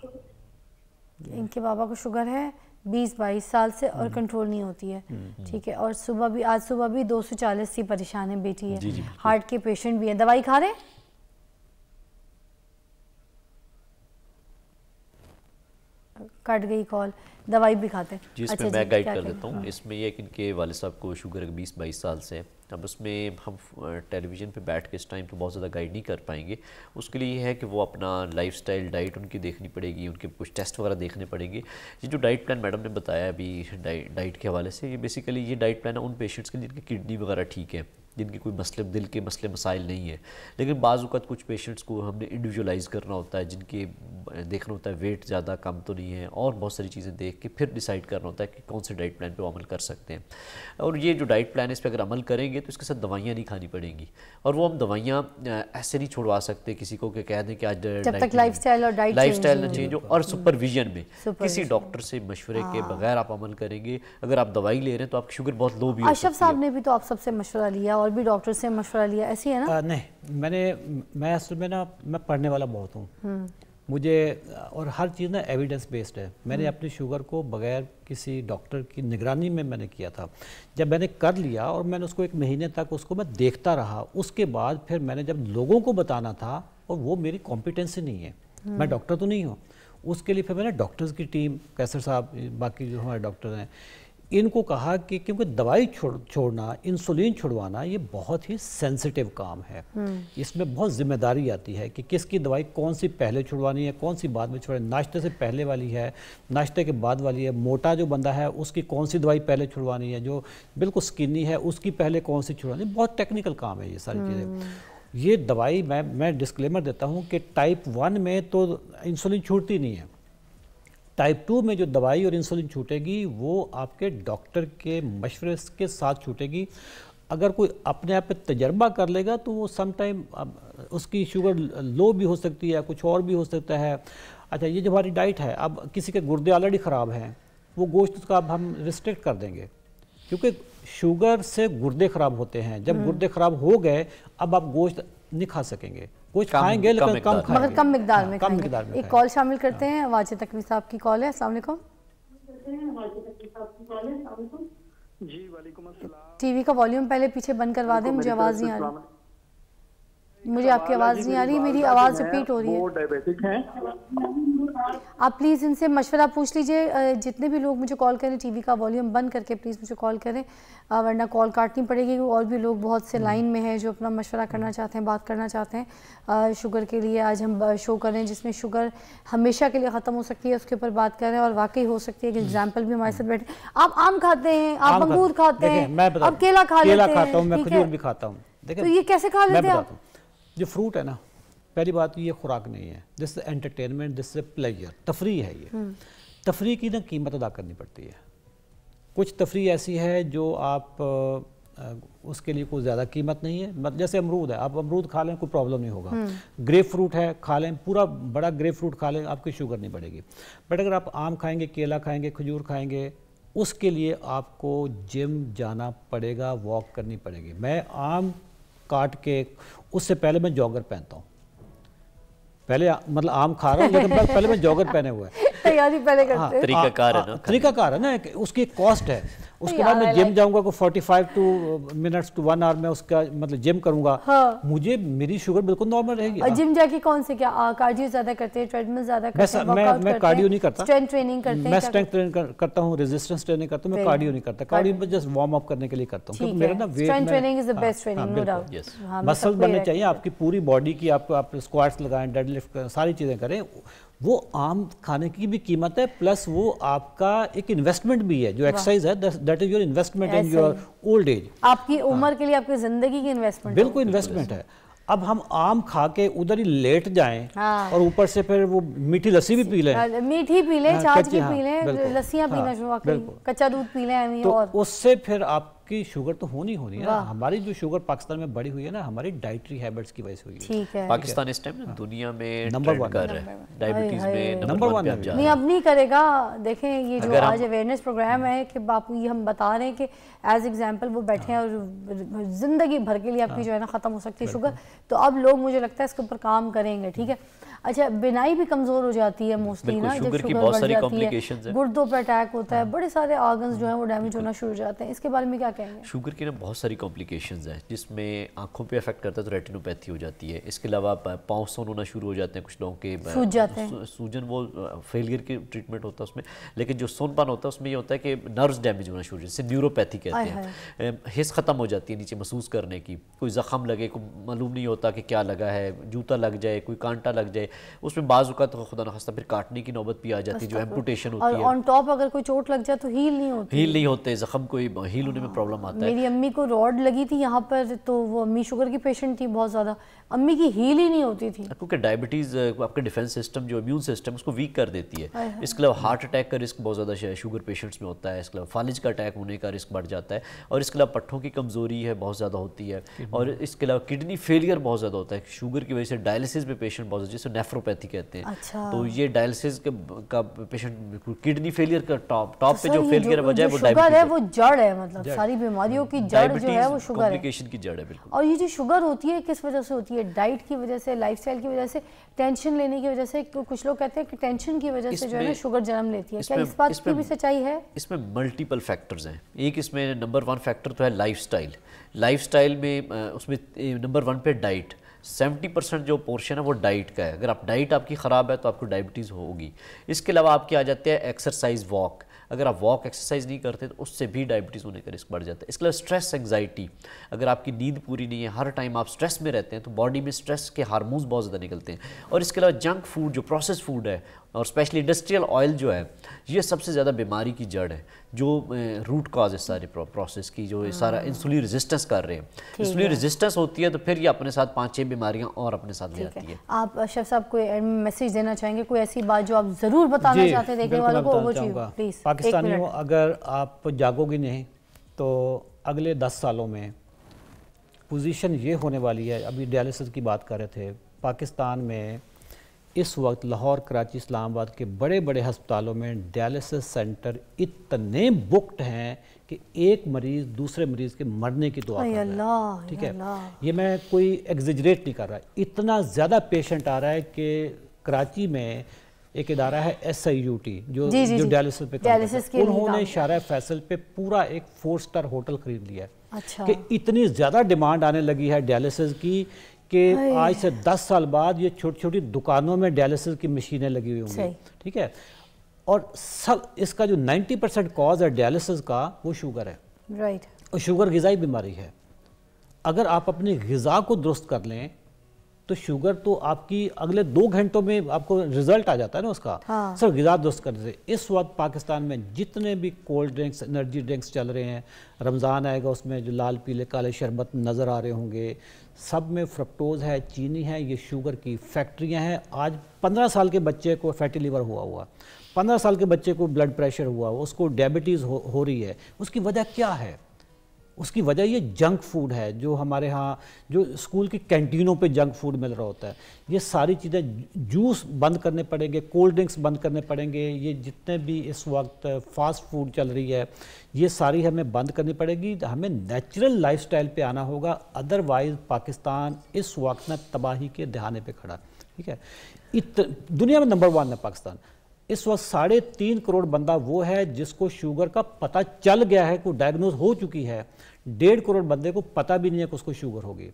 इनके बाबा को शुगर है 20-22 साल से और कंट्रोल नहीं होती है, ठीक है। और सुबह भी, आज सुबह भी 240 से परेशान है, बेटी है, हार्ट के पेशेंट भी है, दवाई खा रहे हैं? कट गई कॉल, दवाई भी खाते हैं। जी, इसमें मैं गाइड कर देता हूँ। इसमें यह कि इनके वाले साहब को शुगर 20-22 साल से है। अब उसमें हम टेलीविज़न पे बैठ के इस टाइम तो बहुत ज़्यादा गाइड नहीं कर पाएंगे। उसके लिए ये है कि वो अपना लाइफस्टाइल, डाइट उनकी देखनी पड़ेगी, उनके कुछ टेस्ट वगैरह देखने पड़ेंगे। ये जो डाइट प्लान मैडम ने बताया अभी डाइट के हवाले से, ये बेसिकली ये डाइट प्लान है उन पेशेंट्स के लिए जिनकी किडनी वगैरह ठीक है, जिनकी कोई मसले, दिल के मसले मसाइल नहीं है। लेकिन बाज़-औक़ात कुछ पेशेंट्स को हमने इंडिविजुअलाइज़ करना होता है, जिनके देखना होता है वेट ज़्यादा कम तो नहीं है, और बहुत सारी चीज़ें देख के फिर डिसाइड करना होता है कि कौन से डाइट प्लान पे वो अमल कर सकते हैं। और ये जो डाइट प्लान है इस पर अगर अमल करेंगे तो इसके साथ दवाइयाँ नहीं खानी पड़ेंगी। और वो हम दवाइयाँ ऐसे नहीं छुड़वा सकते किसी को कि कह दें कि आज जब तक लाइफस्टाइल और डाइट ना चेंज हो, और सुपरविजन में किसी डॉक्टर से मशवरे के बगैर आप अमल करेंगे। अगर आप दवाई ले रहे हैं तो आपकी शुगर बहुत लो भी हो सकती है। अशरफ साहब ने भी तो आप सबसे मशवरा लिया और भी डॉक्टर से मशवरा लिया, ऐसी है ना? नहीं, मैं असल में ना, मैं पढ़ने वाला बहुत हूँ, मुझे, और हर चीज़ ना एविडेंस बेस्ड है। मैंने अपनी शुगर को बगैर किसी डॉक्टर की निगरानी में मैंने किया था। जब मैंने कर लिया और मैंने उसको 1 महीने तक उसको मैं देखता रहा, उसके बाद फिर मैंने जब लोगों को बताना था, और वो मेरी कॉम्पिटेंसी नहीं है, मैं डॉक्टर तो नहीं हूँ, उसके लिए फिर मैंने डॉक्टर्स की टीम, कैसर साहब, बाकी जो हमारे डॉक्टर हैं, इनको कहा कि क्योंकि दवाई छोड़ना, इंसुलिन छुड़वाना, ये बहुत ही सेंसिटिव काम है। इसमें बहुत जिम्मेदारी आती है कि किसकी दवाई कौन सी पहले छुड़वानी है, कौन सी बाद में छुड़वानी, नाश्ते से पहले वाली है, नाश्ते के बाद वाली है, मोटा जो बंदा है उसकी कौन सी दवाई पहले छुड़वानी है, जो बिल्कुल स्किनी है उसकी पहले कौन सी छुड़वानी है। बहुत टेक्निकल काम है ये सारी चीज़ें। ये दवाई, मैं डिस्क्लेमर देता हूँ कि टाइप 1 में तो इंसुलिन छूटती नहीं है। टाइप 2 में जो दवाई और इंसुलिन छूटेगी वो आपके डॉक्टर के मशवरे के साथ छूटेगी। अगर कोई अपने आप पे तजर्बा कर लेगा तो वो सम टाइम उसकी शुगर लो भी हो सकती है, कुछ और भी हो सकता है। अच्छा, ये जो हमारी डाइट है, अब किसी के गुर्दे ऑलरेडी ख़राब हैं, वो गोश्त का अब हम रिस्ट्रिक्ट कर देंगे, क्योंकि शुगर से गुर्दे ख़राब होते हैं। जब गुर्दे ख़राब हो गए, अब आप गोश्त नहीं खा सकेंगे, कुछ खाएंगे लेकिन कम खाएंगे, मगर कम मिकदार में कम मिकदार में। एक कॉल शामिल करते हैं, वाजिद तकवी साहब की कॉल है। अस्सलाम वालेकुम जी। वालेकुम अस्सलाम। टीवी का वॉल्यूम पहले पीछे बंद करवा दें, मुझे आवाज़ नहीं आ रही, मुझे आपकी आवाज़ नहीं आ रही, मेरी आवाज़ रिपीट हो रही है। वो डायबिटिक हैं। आप प्लीज़ इनसे मशवरा पूछ लीजिए। जितने भी लोग मुझे कॉल करें, टीवी का वॉल्यूम बंद करके प्लीज़ मुझे कॉल करें, वरना कॉल काटनी पड़ेगी। और भी लोग बहुत से लाइन में हैं जो अपना मशवरा करना चाहते हैं, बात करना चाहते हैं शुगर के लिए। आज हम शो कर रहे हैं जिसमें शुगर हमेशा के लिए ख़त्म हो सकती है, उसके ऊपर बात कर रहे हैं। और वाकई हो सकती है कि एग्जाम्पल भी हमारे साथ बैठे। आप आम खाते हैं, आप अंगूर खाते हैं, आप केला खा लेते हैं, खाता हूँ, मैं खजूर भी खाता हूँ। तो ये कैसे खा लेते हैं आप? जो फ्रूट है ना, पहली बात ये खुराक नहीं है, दिस एंटरटेनमेंट, दिस प्लेजर, तफरी है ये। तफरी की ना कीमत अदा करनी पड़ती है। कुछ तफरी ऐसी है जो आप उसके लिए कोई ज़्यादा कीमत नहीं है। मतलब जैसे अमरूद है, आप अमरूद खा लें कोई प्रॉब्लम नहीं होगा। ग्रेप फ्रूट है, खा लें, पूरा बड़ा ग्रेप फ्रूट खा लें, आपकी शुगर नहीं बढ़ेगी। बट अगर आप आम खाएंगे, केला खाएंगे, खजूर खाएंगे, उसके लिए आपको जिम जाना पड़ेगा, वॉक करनी पड़ेगी। मैं आम काट के, उससे पहले मैं जॉगर पहनता हूँ। पहले मतलब आम खा रहा हूँ लेकिन पहले मैं जॉगर पहने हुए हैं। तैयारी पहले करते हैं। तरीकाकार है ना, तरीकाकार है ना, उसकी एक कॉस्ट है। उसके बाद मैं जिम जाऊंगा को 45 मिनट्स टू 1 आवर में उसका मतलब जिम करूंगा। हाँ। मुझे मेरी शुगर बिल्कुल नॉर्मल रहेगी। और जिम जाके कौन से क्या कार्डियो ज्यादा करते हैं, ट्रेडमिल ज्यादा करते हैं? मैं कार्डियो नहीं करता, स्ट्रेंथ ट्रेनिंग करते हैं। मैं स्ट्रेंथ ट्रेनिंग करता हूँ, रेजिस्टेंस ट्रेनिंग करता हूँ, मैं कार्डियो नहीं करता। कार्डियो में जस्ट वार्म अप करने के लिए करता हूँ क्योंकि मेरा ना weight, strength training is the best training, no doubt. Muscles बनने चाहिए आपकी पूरी बॉडी की। आप स्क्वाट्स लगाएं, डेडलिफ्ट, सारी चीजें करें। वो आम खाने की भी कीमत है, प्लस वो आपका एक इन्वेस्टमेंट भी है। जो एक्सरसाइज है that is your investment in your old age. आपकी उम्र के लिए, आपकी जिंदगी की इन्वेस्टमेंट, बिल्कुल इन्वेस्टमेंट है। अब हम आम खा के उधर ही लेट जाएं और ऊपर से फिर वो मीठी लस्सी भी पी लें, मीठी पी लें, छाछ की पी लें, लस्सियां पीना शुरू करें, कच्चा दूध पी लें, तो और उससे फिर आपकी शुगर तो होनी है ना। हमारी जो शुगर पाकिस्तान में बढ़ी हुई है ना, हमारी डाइटरी हैबिट्स की वजह से हुई है। ठीक है, पाकिस्तान इस टाइम दुनिया में नंबर 1 कर रहा है, डायबिटीज में नंबर 1 पे जा। नहीं अब नहीं करेगा। देखें ये जो आज अवेयरनेस प्रोग्राम है कि बापू ये हम बता रहे हैं कि एज एग्जांपल वो बैठे हैं और जिंदगी भर के लिए आपकी जो है ना खत्म हो सकती है शुगर। तो अब लोग मुझे लगता है इसके ऊपर काम करेंगे। ठीक है, अच्छा बिनाई भी कमजोर हो जाती है मोस्टली ना, जब शुगर बढ़ जाती है, गुर्दों पर अटैक होता है, बड़े सारे ऑर्गन्स जो हैं वो डैमेज होना शुरू हो जाते हैं। इसके बारे में क्या कहेंगे? शुगर की ना बहुत सारी कॉम्प्लिकेशंस हैं, जिसमें आंखों पे इफेक्ट करता है तो रेटिनोपैथी हो जाती है। इसके अलावा पाँव सूजन होना शुरू हो जाते हैं, कुछ लोगों के सूज जाते हैं। सूजन वो फेलियर की ट्रीटमेंट होता है उसमें, लेकिन जो सोनपान होता है उसमें ये होता है कि नर्व्स डैमेज होना शुरू, जिससे न्यूरोपैथी कहते हैं। हिस्स खत्म हो जाती है नीचे महसूस करने की, कोई जख्म लगे, कोई मालूम नहीं होता कि क्या लगा है, जूता लग जाए, कोई कांटा लग जाए, उसमें बाजू का तो खुदा न खास्ता फिर काटने की नौबत भी आ जाती है, जो एम्पुटेशन होती है। और ऑन टॉप अगर कोई चोट लग जाए तो हील नहीं होती, हील नहीं होते, जख्म कोई हील होने में प्रॉब्लम आता है। मेरी अम्मी को रॉड लगी थी यहाँ पर, तो वो अम्मी शुगर की पेशेंट थी बहुत ज़्यादा, अम्मी की हील ही नहीं होती थी। क्योंकि डायबिटीज़ आपका डिफेंस सिस्टम, जो इम्यून सिस्टम, उसको वीक कर देती है। इसके अलावा हार्ट अटैक का रिस्क बहुत ज़्यादा शुगर पेशेंट्स में होता है। इसके अलावा फालिज का अटैक होने का रिस्क बढ़ जाता है, और इसके अलावा पट्ठों की कमज़ोरी है बहुत ज़्यादा होती है, और इसके अलावा किडनी फेलियर बहुत ज़्यादा होता है। शुगर की वजह से डायलिसिस में पेशेंट बहुत, जिसे नेफ्रोपैथी कहते हैं। अच्छा। तो ये डायलिसिस का पेशेंट किडनी फेलियर का टॉप पे जो फेलियर वजह है वो डायबिटीज है, वो जड़ है, मतलब सारी बीमारियों की जड़ जो है वो शुगर है, कॉम्प्लिकेशन की जड़ है बिल्कुल। और ये जो शुगर होती है किस वजह से होती है? डाइट की वजह से, लाइफस्टाइल की वजह से, टेंशन लेने की वजह से। कुछ लोग कहते हैं कि टेंशन की वजह से जो है ना शुगर जन्म लेती है। क्या इस बात की भी सच्चाई है? इसमें मल्टीपल फैक्टर्स हैं। एक इसमें नंबर 1 फैक्टर तो है लाइफस्टाइल में उसमें नंबर 1 पे डाइट। 70% जो पोर्शन है वो डाइट का है। अगर आप डाइट आपकी ख़राब है तो आपको डायबिटीज़ होगी। इसके अलावा आपके आ जाते हैं एक्सरसाइज, वॉक। अगर आप वॉक एक्सरसाइज नहीं करते तो उससे भी डायबिटीज़ होने का रिस्क बढ़ जाता है। इसके अलावा स्ट्रेस, एंग्जाइटी, अगर आपकी नींद पूरी नहीं है, हर टाइम आप स्ट्रेस में रहते हैं, तो बॉडी में स्ट्रेस के हार्मोन्स बहुत ज़्यादा निकलते हैं। और इसके अलावा जंक फूड, जो प्रोसेस फूड है, और स्पेशली इंडस्ट्रियल ऑयल जो है, ये सबसे ज़्यादा बीमारी की जड़ है, जो रूट काज है सारे प्रोसेस की, जो सारा इंसुलिन रेजिस्टेंस कर रहे हैं। इंसुलिन रेजिस्टेंस होती है तो फिर ये अपने साथ 5-6 बीमारियां और अपने साथ ले आती है। आप अशरफ साहब कोई मैसेज देना चाहेंगे, कोई ऐसी बात जो आप ज़रूर बताना चाहते हैं देखने वालों को? वो प्लीज़। पाकिस्तानियों, अगर आप जागोगे नहीं तो अगले 10 सालों में पोजीशन ये होने वाली है। अभी डायलिसिस की बात कर रहे थे, पाकिस्तान में इस वक्त लाहौर, कराची, इस्लामाबाद के बड़े बड़े अस्पतालों में डायलिसिस सेंटर इतने बुक्ड हैं कि एक मरीज़ दूसरे मरीज़ के मरने की दुआ कर रहा है। ठीक है, ये मैं कोई एग्जेजरेट नहीं कर रहा, इतना ज़्यादा पेशेंट आ रहा है कि कराची में एक इदारा है SIUT जो डायलिसिस पे काम करता है, उन्होंने शारा फैसल पे पूरा एक 4 स्टार होटल खरीद लिया है। अच्छा। कि इतनी ज़्यादा डिमांड आने लगी है डायलिसिस की कि आज से 10 साल बाद ये छोटी छोटी दुकानों में डायलिसिस की मशीनें लगी हुई होंगी। ठीक है, और सब इसका जो 90% कॉज है डायलिसिस का वो शुगर है। राइट। और शुगर ग़िज़ाई बीमारी है। अगर आप अपनी ग़िज़ा को दुरुस्त कर लें तो शुगर तो आपकी अगले 2 घंटों में आपको रिजल्ट आ जाता है ना उसका। हाँ। सर ग़िज़ा दुरुस्त करने से इस वक्त पाकिस्तान में जितने भी कोल्ड ड्रिंक्स, एनर्जी ड्रिंक्स चल रहे हैं, रमज़ान आएगा उसमें जो लाल पीले काले शरबत नज़र आ रहे होंगे, सब में फ्रक्टोज़ है, चीनी है, ये शुगर की फैक्ट्रियाँ हैं। आज 15 साल के बच्चे को फैटी लीवर हुआ, 15 साल के बच्चे को ब्लड प्रेशर हुआ, उसको डायबिटीज़ हो रही है। उसकी वजह क्या है? उसकी वजह ये जंक फूड है, जो हमारे यहाँ जो स्कूल की कैंटीनों पे जंक फूड मिल रहा होता है। ये सारी चीज़ें, जूस बंद करने पड़ेंगे, कोल्ड ड्रिंक्स बंद करने पड़ेंगे, ये जितने भी इस वक्त फास्ट फूड चल रही है ये सारी हमें बंद करनी पड़ेगी। हमें नेचुरल लाइफस्टाइल पे आना होगा, अदरवाइज़ पाकिस्तान इस वक्त में तबाही के दहाने पे खड़ा। ठीक है, दुनिया में नंबर 1 है पाकिस्तान। इस वक्त 3.5 करोड़ बंदा वो है जिसको शुगर का पता चल गया है, कोई डायग्नोज हो चुकी है। 1.5 करोड़ बंदे को पता भी नहीं है कि उसको शुगर होगी।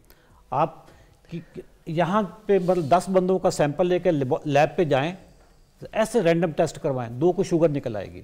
आप यहाँ पे 10 बंदों का सैंपल लेकर लैब पे जाएं, ऐसे रैंडम टेस्ट करवाएं, 2 को शुगर निकल आएगी।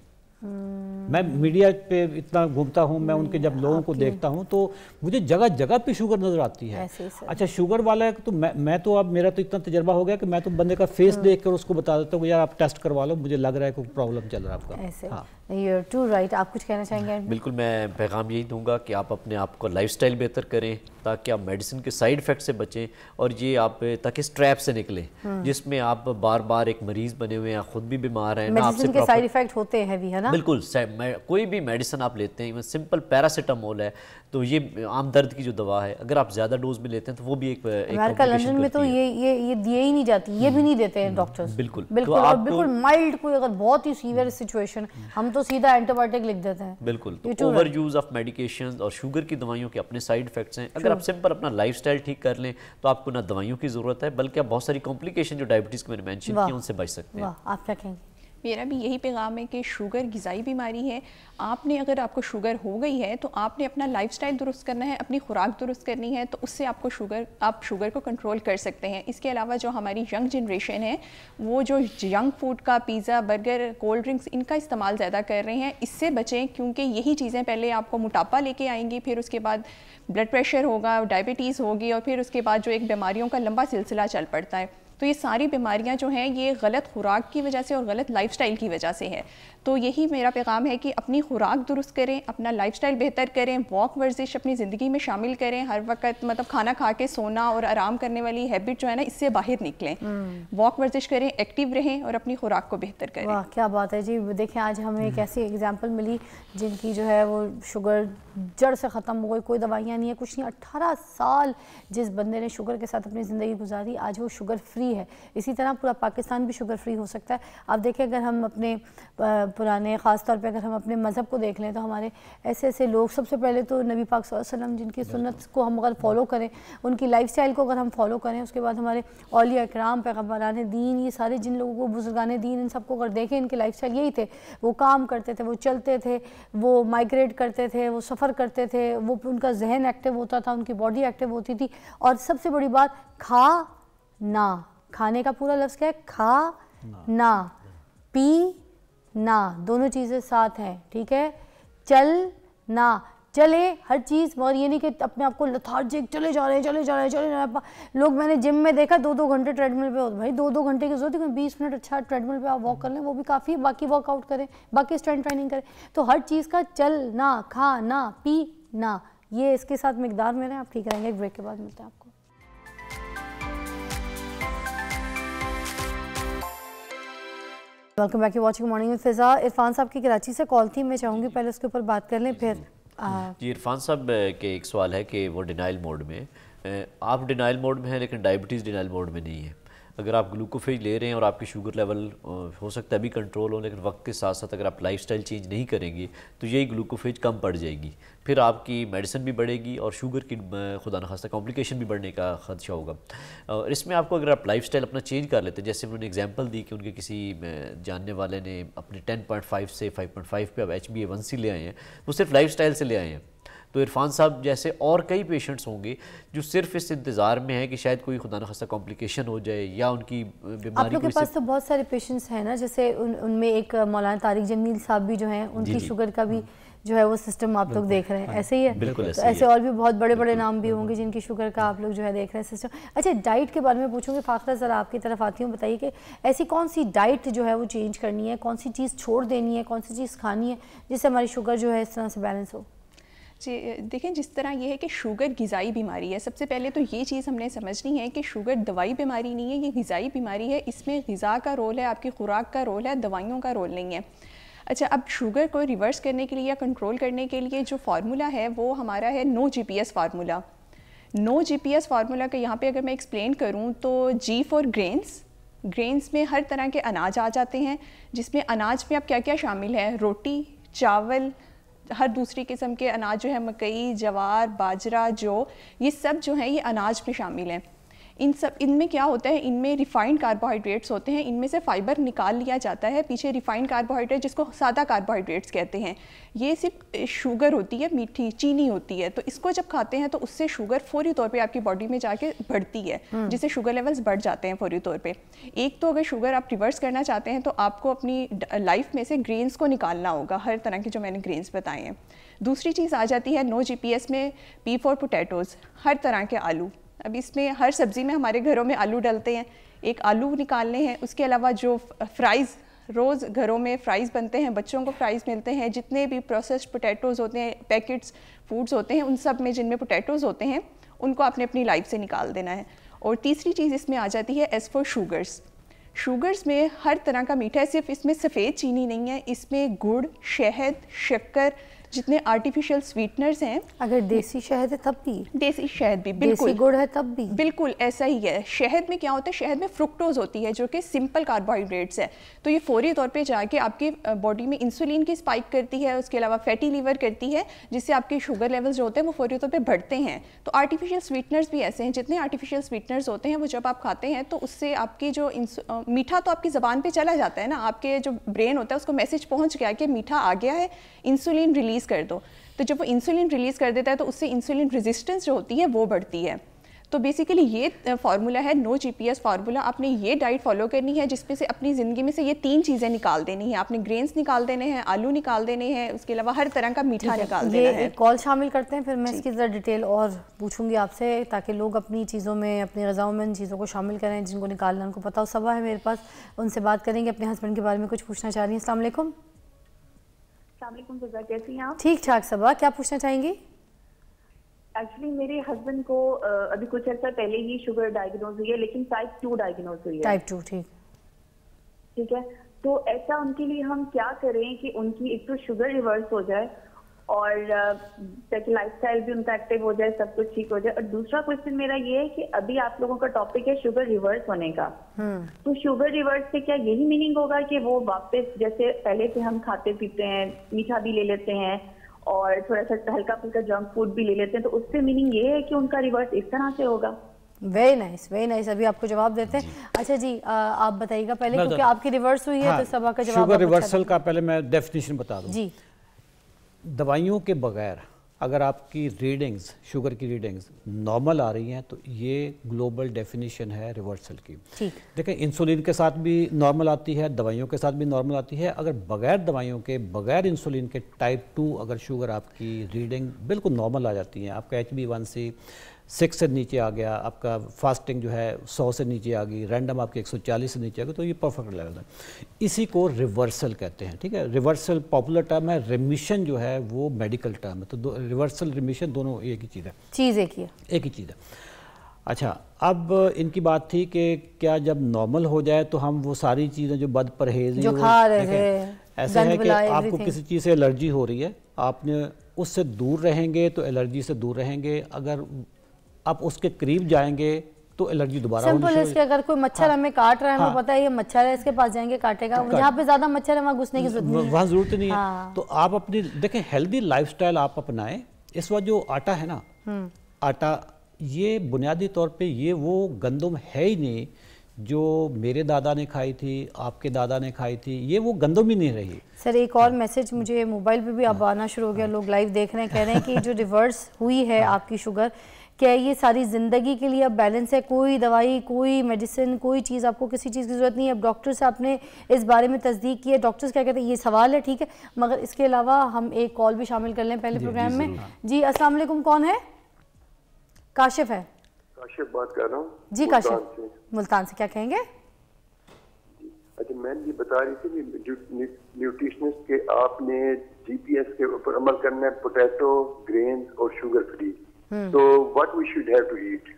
मैं मीडिया पे इतना घूमता हूँ, मैं उनके जब लोगों को देखता हूँ तो मुझे जगह जगह पे शुगर नजर आती है। अच्छा, शुगर वाला है तो मैं तो अब मेरा तो इतना तजर्बा हो गया कि मैं तो बंदे का फेस देख कर उसको बता देता हूँ यार आप टेस्ट करवा लो, मुझे लग रहा है कोई प्रॉब्लम चल रहा है आपका। हाँ, You're too right। आप कुछ कहना चाहेंगे? बिल्कुल, मैं पैगाम यही दूंगा कि आप अपने आप को लाइफस्टाइल बेहतर करें ताकि आप मेडिसिन के साइड इफेक्ट से बचें, और ये आप ताकि इस ट्रैप से निकलें जिसमें आप बार बार एक मरीज बने हुए हैं, खुद भी बीमार हैं। मेडिसिन के साइड इफेक्ट होते हैं भी, है ना? बिल्कुल, कोई भी मेडिसिन आप लेते हैं, सिंपल पैरासीटामोल है तो ये आम दर्द की जो दवा है, अगर आप ज्यादा डोज में लेते हैं तो वो भी एक अमेरिका लंदन में तो ये दिए ही नहीं जाती, ये भी नहीं देते हैं डॉक्टर्स। बिल्कुल बिल्कुल, और बिल्कुल माइल्ड कोई अगर बहुत ही सीवियर सिचुएशन हम तो सीधा एंटीबायोटिक लिख देते हैं। बिल्कुल, तो ओवर यूज ऑफ मेडिकेशंस और शुगर की दवाइयों के अपने साइड इफेक्ट्स हैं। अगर आप सिंपल अपना लाइफस्टाइल ठीक कर लें तो आपको ना दवाइयों की जरूरत है, बल्कि आप बहुत सारी कॉम्प्लिकेशन जो डायबिटीज की मैंने मेंशन की उनसे बच सकते हैं। आप क्या कहेंगे? मेरा भी यही पैगाम है कि शुगर ग़िज़ाई बीमारी है। आपने अगर आपको शुगर हो गई है तो आपने अपना लाइफस्टाइल दुरुस्त करना है, अपनी खुराक दुरुस्त करनी है, तो उससे आप शुगर को कंट्रोल कर सकते हैं। इसके अलावा जो हमारी यंग जनरेशन है वो जो जंक फूड का पिज़्ज़ा, बर्गर, कोल्ड ड्रिंक्स इनका इस्तेमाल ज़्यादा कर रहे हैं, इससे बचें, क्योंकि यही चीज़ें पहले आपको मोटापा लेके आएंगी, फिर उसके बाद ब्लड प्रेशर होगा, डायबिटीज़ होगी, और फिर उसके बाद जो एक बीमारियों का लंबा सिलसिला चल पड़ता है। तो ये सारी बीमारियां जो हैं ये गलत खुराक की वजह से और गलत लाइफस्टाइल की वजह से है। तो यही मेरा पैगाम है कि अपनी खुराक दुरुस्त करें, अपना लाइफस्टाइल बेहतर करें, वॉक वर्जिश अपनी ज़िंदगी में शामिल करें, हर वक्त मतलब खाना खा के सोना और आराम करने वाली हैबिट जो है ना, इससे बाहर निकलें, वॉक वर्जिश करें, एक्टिव रहें और अपनी खुराक को बेहतर करें। वाह, क्या बात है जी। देखें, आज हमें एक ऐसी एग्जाम्पल मिली जिनकी जो है वो शुगर जड़ से ख़त्म हो गई, कोई दवाइयाँ नहीं है, कुछ नहीं। 18 साल जिस बंदे ने शुगर के साथ अपनी ज़िंदगी गुजारी, आज वो शुगर फ्री है। इसी तरह पूरा पाकिस्तान भी शुगर फ्री हो सकता है। आप देखें, अगर हम अपने पुराने, ख़ास तौर पे अगर हम अपने मज़हब को देख लें तो हमारे ऐसे ऐसे लोग, सबसे पहले तो नबी पाक सल्लल्लाहु अलैहि वसल्लम जिनकी सुन्नत को हम अगर फॉलो करें, उनकी लाइफस्टाइल को अगर हम फॉलो करें, उसके बाद हमारे औलिया इकराम, पैगम्बरान दीन, ये सारे जिन लोगों को, बुजुर्गान दीन, इन सबको अगर देखें, इनके लाइफस्टाइल यही थे। वो काम करते थे, वो चलते थे, वो माइग्रेट करते थे, वो सफ़र करते थे, वो उनका जहन एक्टिव होता था, उनकी बॉडी एक्टिव होती थी, और सबसे बड़ी बात, खा ना, खाने का पूरा लफ्ज़ क्या है? खा ना, पी ना, दोनों चीज़ें साथ हैं, ठीक है? चल ना, चले हर चीज़, और ये नहीं कि अपने आप को लथार्जिक चले जा रहे हैं। लोग मैंने जिम में देखा 2-2 घंटे ट्रेडमिल पे होते। भाई 2-2 घंटे की जरूरत है, 20 मिनट अच्छा ट्रेडमिल पे आप वॉक कर लें, वो भी काफ़ी है। बाकी वर्कआउट करें, बाकी स्ट्रेंथ ट्रेनिंग करें। तो हर चीज़ का चल ना, खा ना, पी ना, ये इसके साथ मिकदार में रहें, आप ठीक रहेंगे। एक ब्रेक के बाद मिलते हैं आपको। Welcome back, you watching morning with Fiza. Irfan sahab की कराची से कॉल थी, मैं चाहूँगी पहले उसके ऊपर बात कर लें, फिर जी। इरफान साहब के एक सवाल है कि वो डिनाइल मोड में, आप डिनाइल मोड में हैं लेकिन डायबिटीज़ डिनाइल मोड में नहीं है। अगर आप ग्लूकोफेज ले रहे हैं और आपकी शुगर लेवल हो सकता है अभी कंट्रोल हो, लेकिन वक्त के साथ साथ अगर आप लाइफस्टाइल चेंज नहीं करेंगे तो यही ग्लूकोफेज कम पड़ जाएगी, फिर आपकी मेडिसिन भी बढ़ेगी और शुगर की खुदा न खास्ता कॉम्प्लिकेशन भी बढ़ने का खदशा होगा। और इसमें आपको अगर आप लाइफस्टाइल अपना चेंज कर लेते हैं, जैसे उन्होंने एग्जांपल दी कि उनके किसी जानने वाले ने अपने 10.5 से 5.5 पे अब HbA1c ले आए हैं, वो सिर्फ लाइफस्टाइल से ले आए हैं। तो इरफान साहब जैसे और कई पेशेंट्स होंगे जो सिर्फ इस इंतज़ार में है कि शायद कोई खुदा न खास्ता कॉम्प्लिकेशन हो जाए या उनकी बीमारी। आप लोग के पास तो बहुत सारे पेशेंट्स हैं ना, जैसे उनमें एक मौलाना तारिक जमील साहब भी जो हैं, उनकी शुगर का भी जो है वो सिस्टम आप लोग देख रहे हैं, ऐसे ही है? बिल्कुल तो ऐसे और भी बहुत बड़े बड़े नाम भी होंगे जिनकी शुगर का आप लोग जो है देख रहे हैं सिस्टम। अच्छा, डाइट के बारे में पूछूंगी, फाखरा ज़रा आपकी तरफ आती हूँ, बताइए कि ऐसी कौन सी डाइट जो है वो चेंज करनी है, कौन सी चीज़ छोड़ देनी है, कौन सी चीज़ खानी है जिससे हमारी शुगर जो है इस तरह से बैलेंस हो? जी देखें, जिस तरह ये है कि शुगर ग़िज़ाई बीमारी है, सबसे पहले तो ये चीज़ हमने समझनी है कि शुगर दवाई बीमारी नहीं है, ये ग़िज़ाई बीमारी है। इसमें ग़िज़ा का रोल है, आपकी खुराक का रोल है, दवाइयों का रोल नहीं है। अच्छा, अब शुगर को रिवर्स करने के लिए या कंट्रोल करने के लिए जो फार्मूला है वो हमारा है no GPS formula. No GPS formula का यहाँ पे अगर मैं एक्सप्लेन करूँ तो G फॉर ग्रेन्स, ग्रेन्स में हर तरह के अनाज आ जाते हैं, जिसमें अनाज में अब क्या क्या शामिल है, रोटी, चावल, हर दूसरी किस्म के अनाज जो है, मकई, जवार, बाजरा, जौ, ये सब जो है ये अनाज में शामिल हैं। इनमें क्या होता है, इनमें रिफाइंड कार्बोहाइड्रेट्स होते हैं, इनमें से फाइबर निकाल लिया जाता है। पीछे रिफाइंड कार्बोहाइड्रेट जिसको सादा कार्बोहाइड्रेट्स कहते हैं, ये सिर्फ शुगर होती है, मीठी चीनी होती है। तो इसको जब खाते हैं तो उससे शुगर फौरी तौर पे आपकी बॉडी में जाके बढ़ती है, जिससे शुगर लेवल्स बढ़ जाते हैं फौरी तौर पे। एक तो अगर शुगर आप रिवर्स करना चाहते हैं तो आपको अपनी लाइफ में से ग्रेन्स को निकालना होगा, हर तरह के जो मैंने ग्रेन्स बताए हैं। दूसरी चीज़ आ जाती है नो जीपीएस में पी फॉर पोटैटोज़, हर तरह के आलू। अब इसमें हर सब्ज़ी में हमारे घरों में आलू डलते हैं, एक आलू निकालने हैं। उसके अलावा जो फ्राइज़, रोज़ घरों में फ्राइज़ बनते हैं, बच्चों को फ्राइज़ मिलते हैं, जितने भी प्रोसेस्ड पोटैटोज़ होते हैं, पैकेट्स फूड्स होते हैं, उन सब में जिनमें पोटैटोज़ होते हैं उनको आपने अपनी लाइफ से निकाल देना है। और तीसरी चीज़ इसमें आ जाती है एज़ फॉर शुगर्स। शुगर्स में हर तरह का मीठा है, सिर्फ इसमें सफ़ेद चीनी नहीं है, इसमें गुड़, शहद, शक्कर, जितने आर्टिफिशियल स्वीटनर्स हैं। अगर देसी शहद है तब भी, देसी शहद भी, बिल्कुल देसी गुड़ है तब भी, बिल्कुल ऐसा ही है। शहद में क्या होता है, शहद में फ्रुक्टोज होती है जो कि सिंपल कार्बोहाइड्रेट्स है, तो ये फौरी तौर पे जाके आपकी बॉडी में इंसुलिन की स्पाइक करती है, उसके अलावा फैटी लीवर करती है, जिससे आपके शुगर लेवल्स जो होते हैं वो फौरी तौर पे बढ़ते हैं। तो आर्टिफिशियल स्वीटनर्स भी ऐसे हैं, जितने आर्टिफिशियल स्वीटनर्स होते हैं वो जब आप खाते हैं तो उससे आपकी जो मीठा तो आपकी ज़बान पर चला जाता है ना, आपके जो ब्रेन होता है उसको मैसेज पहुँच गया कि मीठा आ गया है, इंसुलिन रिलीज़ कर दो। तो जब वो इंसुलिन रिलीज़ कर देता है तो उससे इंसुलिन रेजिस्टेंस जो होती है वो बढ़ती है। तो बेसिकली ये फार्मूला है नो जीपीएस फार्मूला। आपने ये डाइट फॉलो करनी है जिसमें से अपनी ज़िंदगी में से ये 3 चीज़ें निकाल देनी है। आपने ग्रेन्स निकाल देने हैं, आलू निकाल देने हैं, उसके अलावा हर तरह का मीठा निकाल देना है। ये कॉल शामिल करते हैं, फिर मैं इसकी ज़रा डिटेल और पूछूंगी आपसे, ताकि लोग अपनी चीज़ों में, अपनी ग़िज़ाओं में इन चीज़ों को शामिल करें जिनको निकालना उनको पता हो। सबा है मेरे पास, उनसे बात करेंगे, अपने हस्बैंड के बारे में कुछ पूछना चाह रही हैं। अस्सलाम वालेकुम। फिजा, कैसी हैं आप? ठीक ठाक। सबा, क्या पूछना चाहेंगी? एक्चुअली मेरे हस्बैंड को अभी कुछ अर्सा पहले ही शुगर डायग्नोज हुई है, लेकिन टाइप 2 डायग्नोज हुई है। टाइप 2, ठीक है। तो ऐसा उनके लिए हम क्या करें कि उनकी एक तो शुगर रिवर्स हो जाए और ताकि लाइफस्टाइल भी उनका एक्टिव हो जाए, सब कुछ ठीक हो जाए। और दूसरा क्वेश्चन मेरा ये है कि अभी आप लोगों का टॉपिक है शुगर रिवर्स होने का, तो शुगर रिवर्स से क्या यही मीनिंग होगा कि वो वापस जैसे पहले से हम खाते पीते हैं, मीठा भी ले लेते हैं और थोड़ा सा हल्का फुल्का जंक फूड भी ले लेते हैं, तो उससे मीनिंग ये है कि उनका रिवर्स इस तरह से होगा? Very nice, very nice. अभी आपको जवाब देते हैं। अच्छा जी, आप बताइएगा पहले, क्योंकि आपकी रिवर्स हुई है तो सबा का जवाब। शुगर रिवर्सल का पहले मैं डेफिनेशन बता दूं जी। दवाइयों के बगैर अगर आपकी रीडिंग्स, शुगर की रीडिंग्स नॉर्मल आ रही हैं तो ये ग्लोबल डेफिनेशन है रिवर्सल की। ठीक। देखें, इंसुलिन के साथ भी नॉर्मल आती है, दवाइयों के साथ भी नॉर्मल आती है। अगर बगैर दवाइयों के, बगैर इंसुलिन के टाइप 2 अगर शुगर आपकी रीडिंग बिल्कुल नॉर्मल आ जाती है, आपका HbA1c 6 से नीचे आ गया, आपका फास्टिंग जो है 100 से नीचे आ गई, रैंडम आपकी 140 से नीचे आ गई, तो ये परफेक्ट लेवल है। इसी को रिवर्सल कहते हैं। ठीक है, रिवर्सल पॉपुलर टर्म है, रिमिशन जो है वो मेडिकल टर्म है। तो रिवर्सल रिमिशन दोनों एक ही चीज़ है, एक ही चीज़ है। अच्छा, अब इनकी बात थी कि क्या जब नॉर्मल हो जाए तो हम वो सारी चीज़ें जो बद परहेज़ जो खा रहे थे, ऐसे है कि आपको किसी चीज़ से एलर्जी हो रही है, आपने उससे दूर रहेंगे तो एलर्जी से दूर रहेंगे, अगर आप उसके करीब जाएंगे तो एलर्जी दोबारा होनी शुरू। सिंपल इसके अगर कोई मच्छर हमें काट रहा है, हमें पता है ये मच्छर है, इसके पास जाएंगे काटेगा, जहाँ पे ज्यादा मच्छर है वहाँ घुसने की जरूरत नहीं है, वहाँ जरूरत नहीं है। तो आप अपनी देखें हेल्दी लाइफस्टाइल आप अपनाएं। इस वक्त जो आटा है ना, आटा ये बुनियादी तौर पे ये वो गंदम है ही नहीं जो मेरे दादा ने खाई थी, आपके दादा ने खाई थी, ये वो गंदम ही नहीं रही। सर एक और मैसेज मुझे मोबाइल पे भी अब आना शुरू हो गया, लोग लाइव देख रहे हैं, कह रहे हैं कि जो रिवर्स हुई है आपकी शुगर, क्या ये सारी ज़िंदगी के लिए अब बैलेंस है? कोई दवाई, कोई मेडिसिन, कोई चीज़, आपको किसी चीज़ की ज़रूरत नहीं है। अब डॉक्टर से आपने इस बारे में तस्दीक की है, डॉक्टर्स क्या कहते हैं? ये सवाल है, ठीक है, मगर इसके अलावा हम एक कॉल भी शामिल कर लें पहले प्रोग्राम में। जी अस्सलाम वालेकुम, कौन है? काशिफ है। काशिफ बात कर रहा हूँ जी। काशिफ मुल्तान से, क्या कहेंगे? अच्छा, मैं ये बता रही थी कि न्यूट्रिशनिस्ट के आपने जीपीएस के ऊपर अमल करना है, पोटैटो, ग्रेन्स और शुगर फ्री, तो what we should have to eat?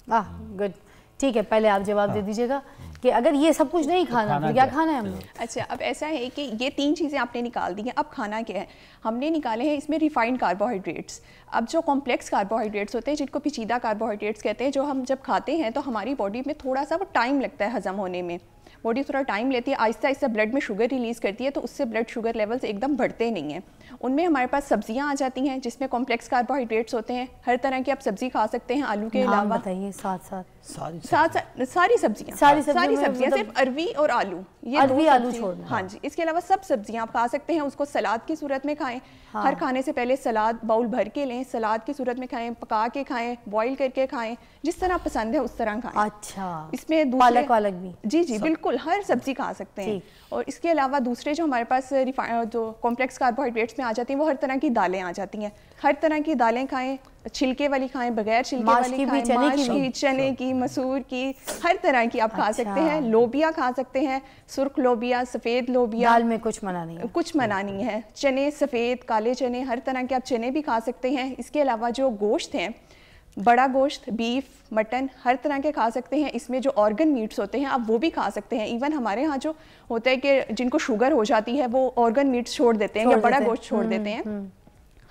Good, ठीक है, पहले आप जवाब दे दीजिएगा। कि अगर ये सब कुछ नहीं खाना तो क्या खाना है हमने? अच्छा, अब ऐसा है कि ये 3 चीज़ें आपने निकाल दी हैं, अब खाना क्या है? हमने निकाले हैं इसमें रिफाइंड कार्बोहाइड्रेट्स। अब जो कॉम्प्लेक्स कार्बोहाइड्रेट्स होते हैं, जिनको पेचीदा कार्बोहाइड्रेट्स कहते हैं, जो हम जब खाते हैं तो हमारी बॉडी में थोड़ा सा वो टाइम लगता है हज़म होने में, बॉडी थोड़ा टाइम लेती है, आहिस्ता आहिस्ता ब्लड में शुगर रिलीज़ करती है, तो उससे ब्लड शुगर लेवल्स एकदम बढ़ते नहीं हैं। उनमें हमारे पास सब्जियां आ जाती हैं जिसमें कॉम्प्लेक्स कार्बोहाइड्रेट्स होते हैं। हर तरह की आप सब्जी खा सकते हैं, आलू के अलावा। बताइए सारी सब्जियां सिर्फ अरवी और आलू, ये अरवी आलू छोड़ना। हाँ जी, इसके अलावा सब सब्जियां आप खा सकते हैं। उसको सलाद की सूरत में खाएं। हर खाने से पहले सलाद बाउल भर के लें, सलाद की सूरत में खाएं, पका के खाएं, बॉईल करके खाएं, जिस तरह पसंद है उस तरह खाएं। अच्छा, इसमें पालक वालक भी? जी बिल्कुल, हर सब्जी खा सकते हैं। और इसके अलावा दूसरे जो हमारे पास जो कॉम्प्लेक्स कार्बोहाइड्रेट्स में आ जाती हैं, वो हर तरह की दालें आ जाती हैं। हर तरह की दालें खाएं, छिलके वाली खाएं, बगैर छिलके वाली खाएं, चने की, मसूर की, हर तरह की आप खा सकते हैं। लोबिया खा सकते हैं, सुर्ख लोबिया, सफ़ेद लोबिया। दाल में कुछ मना नहीं है? कुछ मना नहीं है। चने, सफ़ेद, काले चने, हर तरह के आप चने भी खा सकते हैं। इसके अलावा जो गोश्त हैं, बड़ा गोश्त, बीफ, मटन, हर तरह के खा सकते हैं। इसमें जो ऑर्गन मीट्स होते हैं आप वो भी खा सकते हैं। इवन हमारे यहाँ जो होता है कि जिनको शुगर हो जाती है वो ऑर्गन मीट्स छोड़ देते हैं या बड़ा गोश्त छोड़ देते हैं।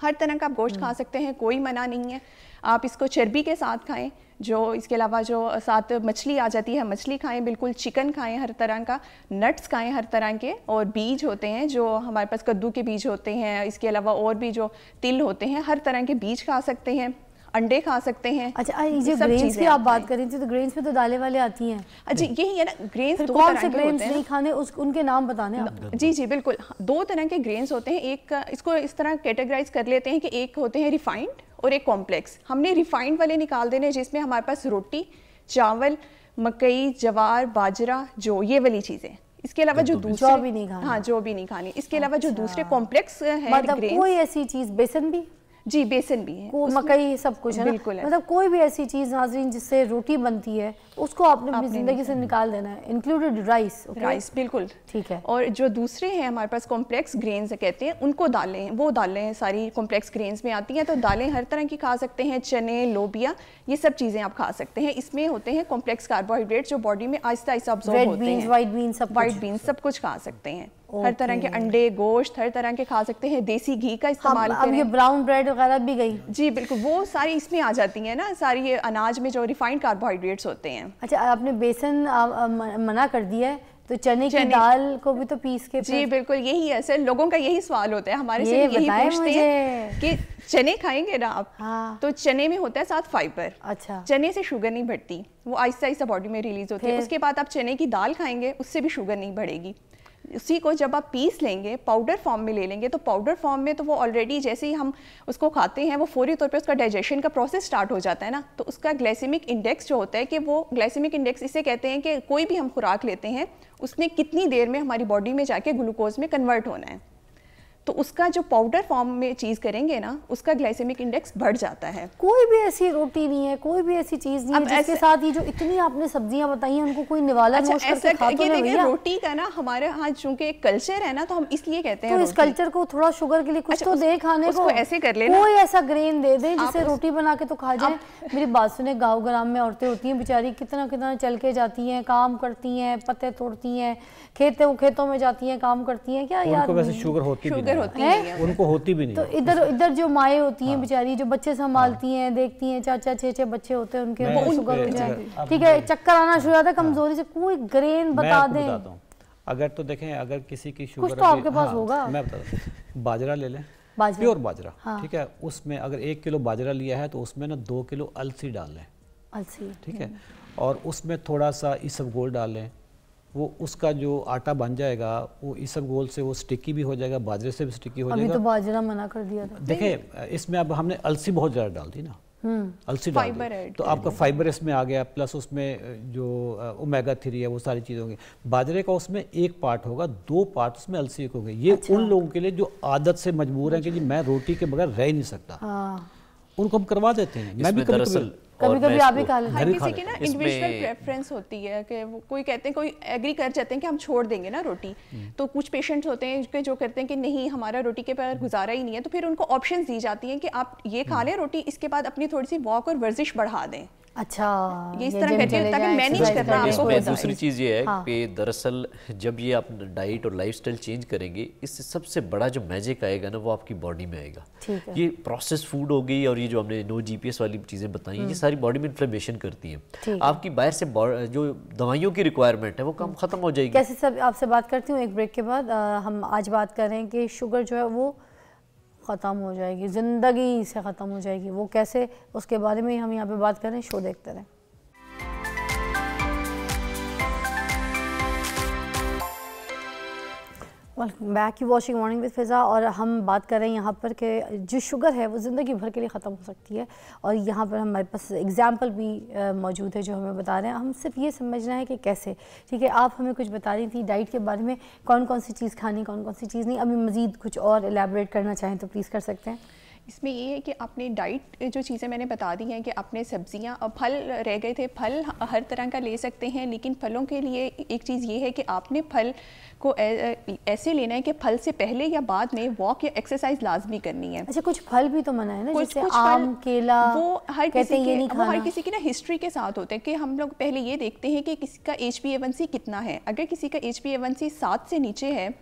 हर तरह का आप गोश्त खा सकते हैं, कोई मना नहीं है। आप इसको चर्बी के साथ खाएं। जो इसके अलावा जो साथ मछली आ जाती है, मछली खाएं, बिल्कुल चिकन खाएं, हर तरह का नट्स खाएं, हर तरह के। और बीज होते हैं जो हमारे पास, कद्दू के बीज होते हैं, इसके अलावा और भी जो तिल होते हैं, हर तरह के बीज खा सकते हैं। अंडे खा सकते हैं। अच्छा, ये ग्रेन्स की आप बात कर रही थी, तो ग्रेन्स में तो दालें वाले आती हैं। अच्छा, यही है ना, ग्रेन्स दो कौन तरह से के ग्रेन्स होते हैं। नहीं खाने, उनके नाम बताने आप? जी बिल्कुल, 2 तरह के ग्रेन्स होते हैं। एक, इसको इस तरह कैटेगराइज कर लेते हैं कि एक होते हैं रिफाइंड और एक कॉम्प्लेक्स। हमने रिफाइंड वाले निकाल देने, जिसमें हमारे पास रोटी, चावल, मकई, जवार, बाजरा, जो ये वाली चीज़ें। इसके अलावा जो दूसरे, जो भी नहीं खानी। हाँ, जो भी नहीं खानी। इसके अलावा जो दूसरे कॉम्प्लेक्स है, मतलब कोई ऐसी चीज़, बेसन भी? जी, बेसन भी है, मकई, सब कुछ है बिल्कुल है। मतलब कोई भी ऐसी चीज़ नाज़रीन जिससे रोटी बनती है, उसको आपने अपनी ज़िंदगी से निकाल देना है, इंक्लूडेड राइस। राइस, बिल्कुल ठीक है। और जो दूसरे हैं हमारे पास कॉम्प्लेक्स ग्रेन्स कहते हैं, उनको दालें, वो दालें सारी कॉम्प्लेक्स ग्रेन्स में आती हैं। तो दालें हर तरह की खा सकते हैं, चने, लोबिया, ये सब चीज़ें आप खा सकते हैं। इसमें होते हैं कॉम्प्लेक्स कार्बोहाइड्रेट जो बॉडी में आहिस्ता आहिस्ता अब्सॉर्ब होते हैं। वाइट बीन्स, सब कुछ खा सकते हैं। हर तरह के अंडे, गोश्त, हर तरह के खा सकते हैं। देसी घी का इस्तेमाल करें। अब ये ब्राउन ब्रेड वगैरह भी गई? जी बिल्कुल, वो सारी इसमें आ जाती हैं ना, सारी ये अनाज में जो रिफाइंड कार्बोहाइड्रेट्स होते हैं। अच्छा, आपने बेसन मना कर दिया है, तो चने की दाल को भी तो पीस के? जी बिल्कुल, यही है सर, लोगों का यही सवाल होता है, हमारे से यही पूछते हैं कि चने खाएंगे ना आप? हाँ। तो चने में होता है साथ फाइबर। अच्छा। चने से शुगर नहीं बढ़ती, वो आहिस्ता आहिस्ता बॉडी में रिलीज होती है। उसके बाद आप चने की दाल खाएंगे, उससे भी शुगर नहीं बढ़ेगी। उसी को जब आप पीस लेंगे, पाउडर फॉर्म में ले लेंगे, तो पाउडर फॉर्म में तो वो ऑलरेडी जैसे ही हम उसको खाते हैं, वो फौरी तौर पे उसका डाइजेशन का प्रोसेस स्टार्ट हो जाता है ना। तो उसका ग्लाइसेमिक इंडेक्स जो होता है, कि वो ग्लाइसेमिक इंडेक्स इसे कहते हैं कि कोई भी हम खुराक लेते हैं, उसने कितनी देर में हमारी बॉडी में जाके ग्लूकोज में कन्वर्ट होना है। तो उसका जो पाउडर फॉर्म में चीज़ करेंगे ना, उसका ग्लाइसेमिक इंडेक्स बढ़ जाता है। कोई भी ऐसी रोटी नहीं है, कोई भी ऐसी चीज़ नहीं है जिसके साथ ये जो इतनी आपने सब्जियां बताई हैं, उनको कोई निवाला नोश करके खा तो नहीं भैया? रोटी का ना हमारे यहाँ चूंकि एक कल्चर है ना, तो हम इसलिए कहते हैं। तो इस कल्चर को थोड़ा शुगर के लिए कुछ तो दे खाने को। ऐसे कर लेना, कोई ऐसा ग्रेन दे दे जिससे रोटी बना के तो खा जाए। मेरी बात सुने, गाँव ग्राम में औरतें होती हैं बेचारी, कितना कितना चल के जाती हैं, काम करती हैं, पत्ते तोड़ती हैं, खेतों में जाती हैं, काम करती हैं। क्या यार, वैसे शुगर होती है, उनको होती भी नहीं। तो इधर जो माएँ होती हैं बेचारी, जो बच्चे संभालती हैं, देखती हैं, 4-4, 6-6 बच्चे होते हैं उनके, वो शुगर हो जाए, ठीक है, चक्कर आना शुरू होता है, कमजोरी से। कोई ग्रेन बता दें अगर, तो देखें, अगर किसी की शुगर कुछ तो आपके पास होगा। मैं बता दूं, बाजरा ले लें, प्योर बाजरा, ठीक है। उसमें अगर 1 किलो बाजरा लिया है, तो उसमें ना 2 किलो अलसी डाल लें, अलसी, ठीक है। और उसमें थोड़ा सा इसबगोल डाल लें, वो उसका जो आटा बन जाएगा, वो इसबगोल से वो स्टिकी भी हो जाएगा, बाजरे से भी स्टिकी हो जाएगा। अभी तो बाजरा मना कर दिया था। देखिए, इसमें अब हमने अलसी बहुत ज़्यादा डाल दी ना, अलसी डाल दी, तो आपका फाइबर इसमें आ गया, प्लस उसमें जो ओमेगा 3 है, वो सारी चीज़ें होंगी। बाजरे का उसमें 1 पार्ट होगा, 2 पार्ट उसमें अलसी के होंगे। ये उन लोगों के लिए जो आदत से मजबूर हैं कि जी मैं रोटी के बगैर रह ही नहीं सकता, उनको हम करवा देते हैं। मैं भी कभी आप भी खा लेते हैं। किसी की ना इंडिविजुअल प्रेफरेंस होती है कि वो कोई कहते हैं, कोई एग्री कर जाते हैं कि हम छोड़ देंगे ना रोटी। तो कुछ पेशेंट्स होते हैं जो कहते हैं कि नहीं, हमारा रोटी के बगैर गुजारा ही नहीं है। तो फिर उनको ऑप्शंस दी जाती हैं कि आप ये खा लें रोटी, इसके बाद अपनी थोड़ी सी वॉक और वर्जिश बढ़ा दें। अच्छा, ये इस तरह करके ताकि मैनेज करना आपको इसमें होता है। दूसरी चीज़ ये है कि दरअसल जब ये आप डाइट और लाइफस्टाइल चेंज करेंगे, इससे सबसे बड़ा जो मैजिक आएगा ना वो आपकी बॉडी में आएगा। ये प्रोसेस फूड हो गई और ये जो हमने नो जीपीएस वाली चीज़ें बताई, ये सारी बॉडी में इन्फ्लेमेशन करती हैं। आपकी बाहर से जो दवाइयों की रिक्वायरमेंट है वो कम खत्म हो जाएगी। कैसे सब आपसे बात करती हूँ एक ब्रेक के बाद। हम आज बात कर रहे हैं कि शुगर जो है वो ख़त्म हो जाएगी, ज़िंदगी से ख़त्म हो जाएगी, वो कैसे, उसके बारे में हम यहाँ पे बात करें। शो देखते रहें। Welcome back, you watching morning with Fiza. और हम बात कर रहे हैं यहाँ पर कि जो शुगर है वो ज़िंदगी भर के लिए ख़त्म हो सकती है। और यहाँ पर हमारे पास एग्जाम्पल भी मौजूद है जो हमें बता रहे हैं। हम सिर्फ ये समझना है कि कैसे, ठीक है। आप हमें कुछ बता रही थी डाइट के बारे में, कौन कौन सी चीज़ खानी, कौन कौन सी चीज़ नहीं। अभी मज़ीद कुछ और एलैबोरेट करना चाहें तो प्लीज़ कर सकते हैं। इसमें ये है कि आपने डाइट जो चीज़ें मैंने बता दी हैं कि आपने सब्जियां और फल रह गए थे, फल हर तरह का ले सकते हैं, लेकिन फलों के लिए एक चीज़ ये है कि आपने फल को ऐसे लेना है कि फल से पहले या बाद में वॉक या एक्सरसाइज लाजमी करनी है। अच्छा, कुछ फल भी तो मना है ना, कुछ आम, केला, वो हर किसी ये नहीं खाना। वो हर किसी की ना हिस्ट्री के साथ होते हैं कि हम लोग पहले ये देखते हैं कि किसी का HbA1c कितना है। अगर किसी का HbA1c 7 से नीचे है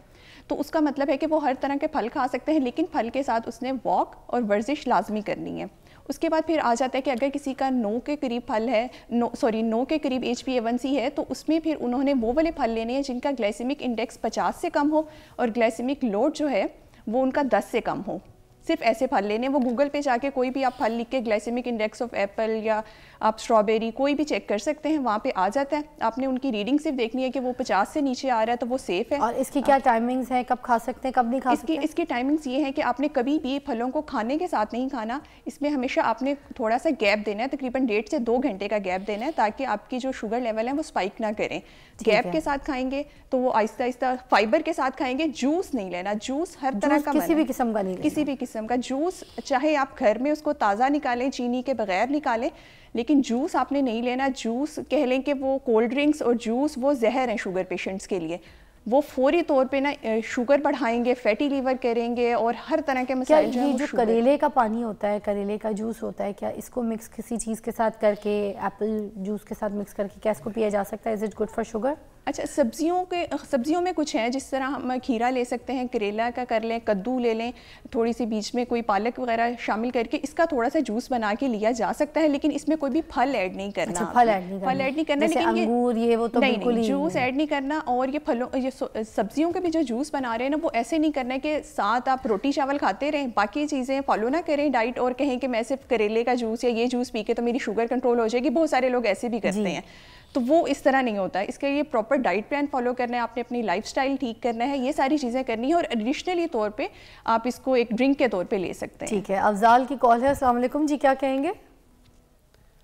तो उसका मतलब है कि वो हर तरह के फल खा सकते हैं, लेकिन फल के साथ उसने वॉक और वर्जिश लाजमी करनी है। उसके बाद फिर आ जाता है कि अगर किसी का 9 के करीब फल है, 9 के करीब HbA1c है, तो उसमें फिर उन्होंने वो वाले फल लेने हैं जिनका ग्लाइसेमिक इंडेक्स 50 से कम हो और ग्लाइसेमिक लोड जो है वो उनका 10 से कम हो। सिर्फ ऐसे फल लेने। वो गूगल पे जाके कोई भी आप फल लिख के ग्लाइसेमिक इंडेक्स ऑफ एप्पल या आप स्ट्रॉबेरी कोई भी चेक कर सकते हैं, वहाँ पे आ जाता है। आपने उनकी रीडिंग सिर्फ देखनी है कि वो 50 से नीचे आ रहा है तो वो सेफ़ है। और इसकी क्या टाइमिंग्स है, कब खा सकते हैं, कब नहीं खा सकते? इसकी टाइमिंग्स ये है कि आपने कभी भी फलों को खाने के साथ नहीं खाना। इसमें हमेशा आपने थोड़ा सा गैप देना है, तकरीबन 1.5 से 2 घंटे का गैप देना है, ताकि आपकी जो शुगर लेवल है वो स्पाइक ना करें। गैप के साथ खाएंगे तो वो आहिस्ता आहिस्ता, फाइबर के साथ खाएंगे। जूस नहीं लेना, जूस हर तरह का, किसी भी किस्म का नहीं, किसी भी किस्म का जूस, चाहे आप घर में उसको ताज़ा निकालें, चीनी के बगैर निकालें, लेकिन जूस आपने नहीं लेना। जूस कह लें कि वो कोल्ड ड्रिंक्स और जूस वो जहर हैं शुगर पेशेंट्स के लिए। वो फौरी तौर पे ना शुगर बढ़ाएंगे, फैटी लीवर करेंगे और हर तरह के मसाइल जो ये जो करेले का पानी होता है, करेले का जूस होता है, क्या इसको मिक्स किसी चीज़ के साथ करके, एप्पल जूस के साथ मिक्स करके क्या इसको पिया जा सकता है? Is it good for sugar? अच्छा, सब्जियों में कुछ है, जिस तरह हम खीरा ले सकते हैं, करेला का कर लें, कद्दू ले लें, थोड़ी सी बीच में कोई पालक वगैरह शामिल करके इसका थोड़ा सा जूस बना के लिया जा सकता है, लेकिन इसमें कोई भी फल ऐड नहीं करना। अच्छा, फल ऐड नहीं करना, लेकिन अंगूर ये वो तो बिल्कुल ही जूस ऐड नहीं करना। और ये फलों, ये सब्जियों के भी जो जूस बना रहे हैं ना, वो ऐसे नहीं करना है कि साथ आप रोटी चावल खाते रहें, बाकी चीज़ें फॉलो ना करें डाइट, और कहें कि मैं सिर्फ करेले का जूस या ये जूस पी के तो मेरी शुगर कंट्रोल हो जाएगी। बहुत सारे लोग ऐसे भी करते हैं, तो वो इस तरह नहीं होता है। इसके लिए प्रॉपर डाइट प्लान फॉलो करना है, आपने अपनी लाइफस्टाइल ठीक करना है, ये सारी चीज़ें करनी है। और एडिशनली तौर पे आप इसको एक ड्रिंक के तौर पे ले सकते हैं। ठीक है, अफजाल की कॉल है। अस्सलाम वालेकुम जी, क्या कहेंगे?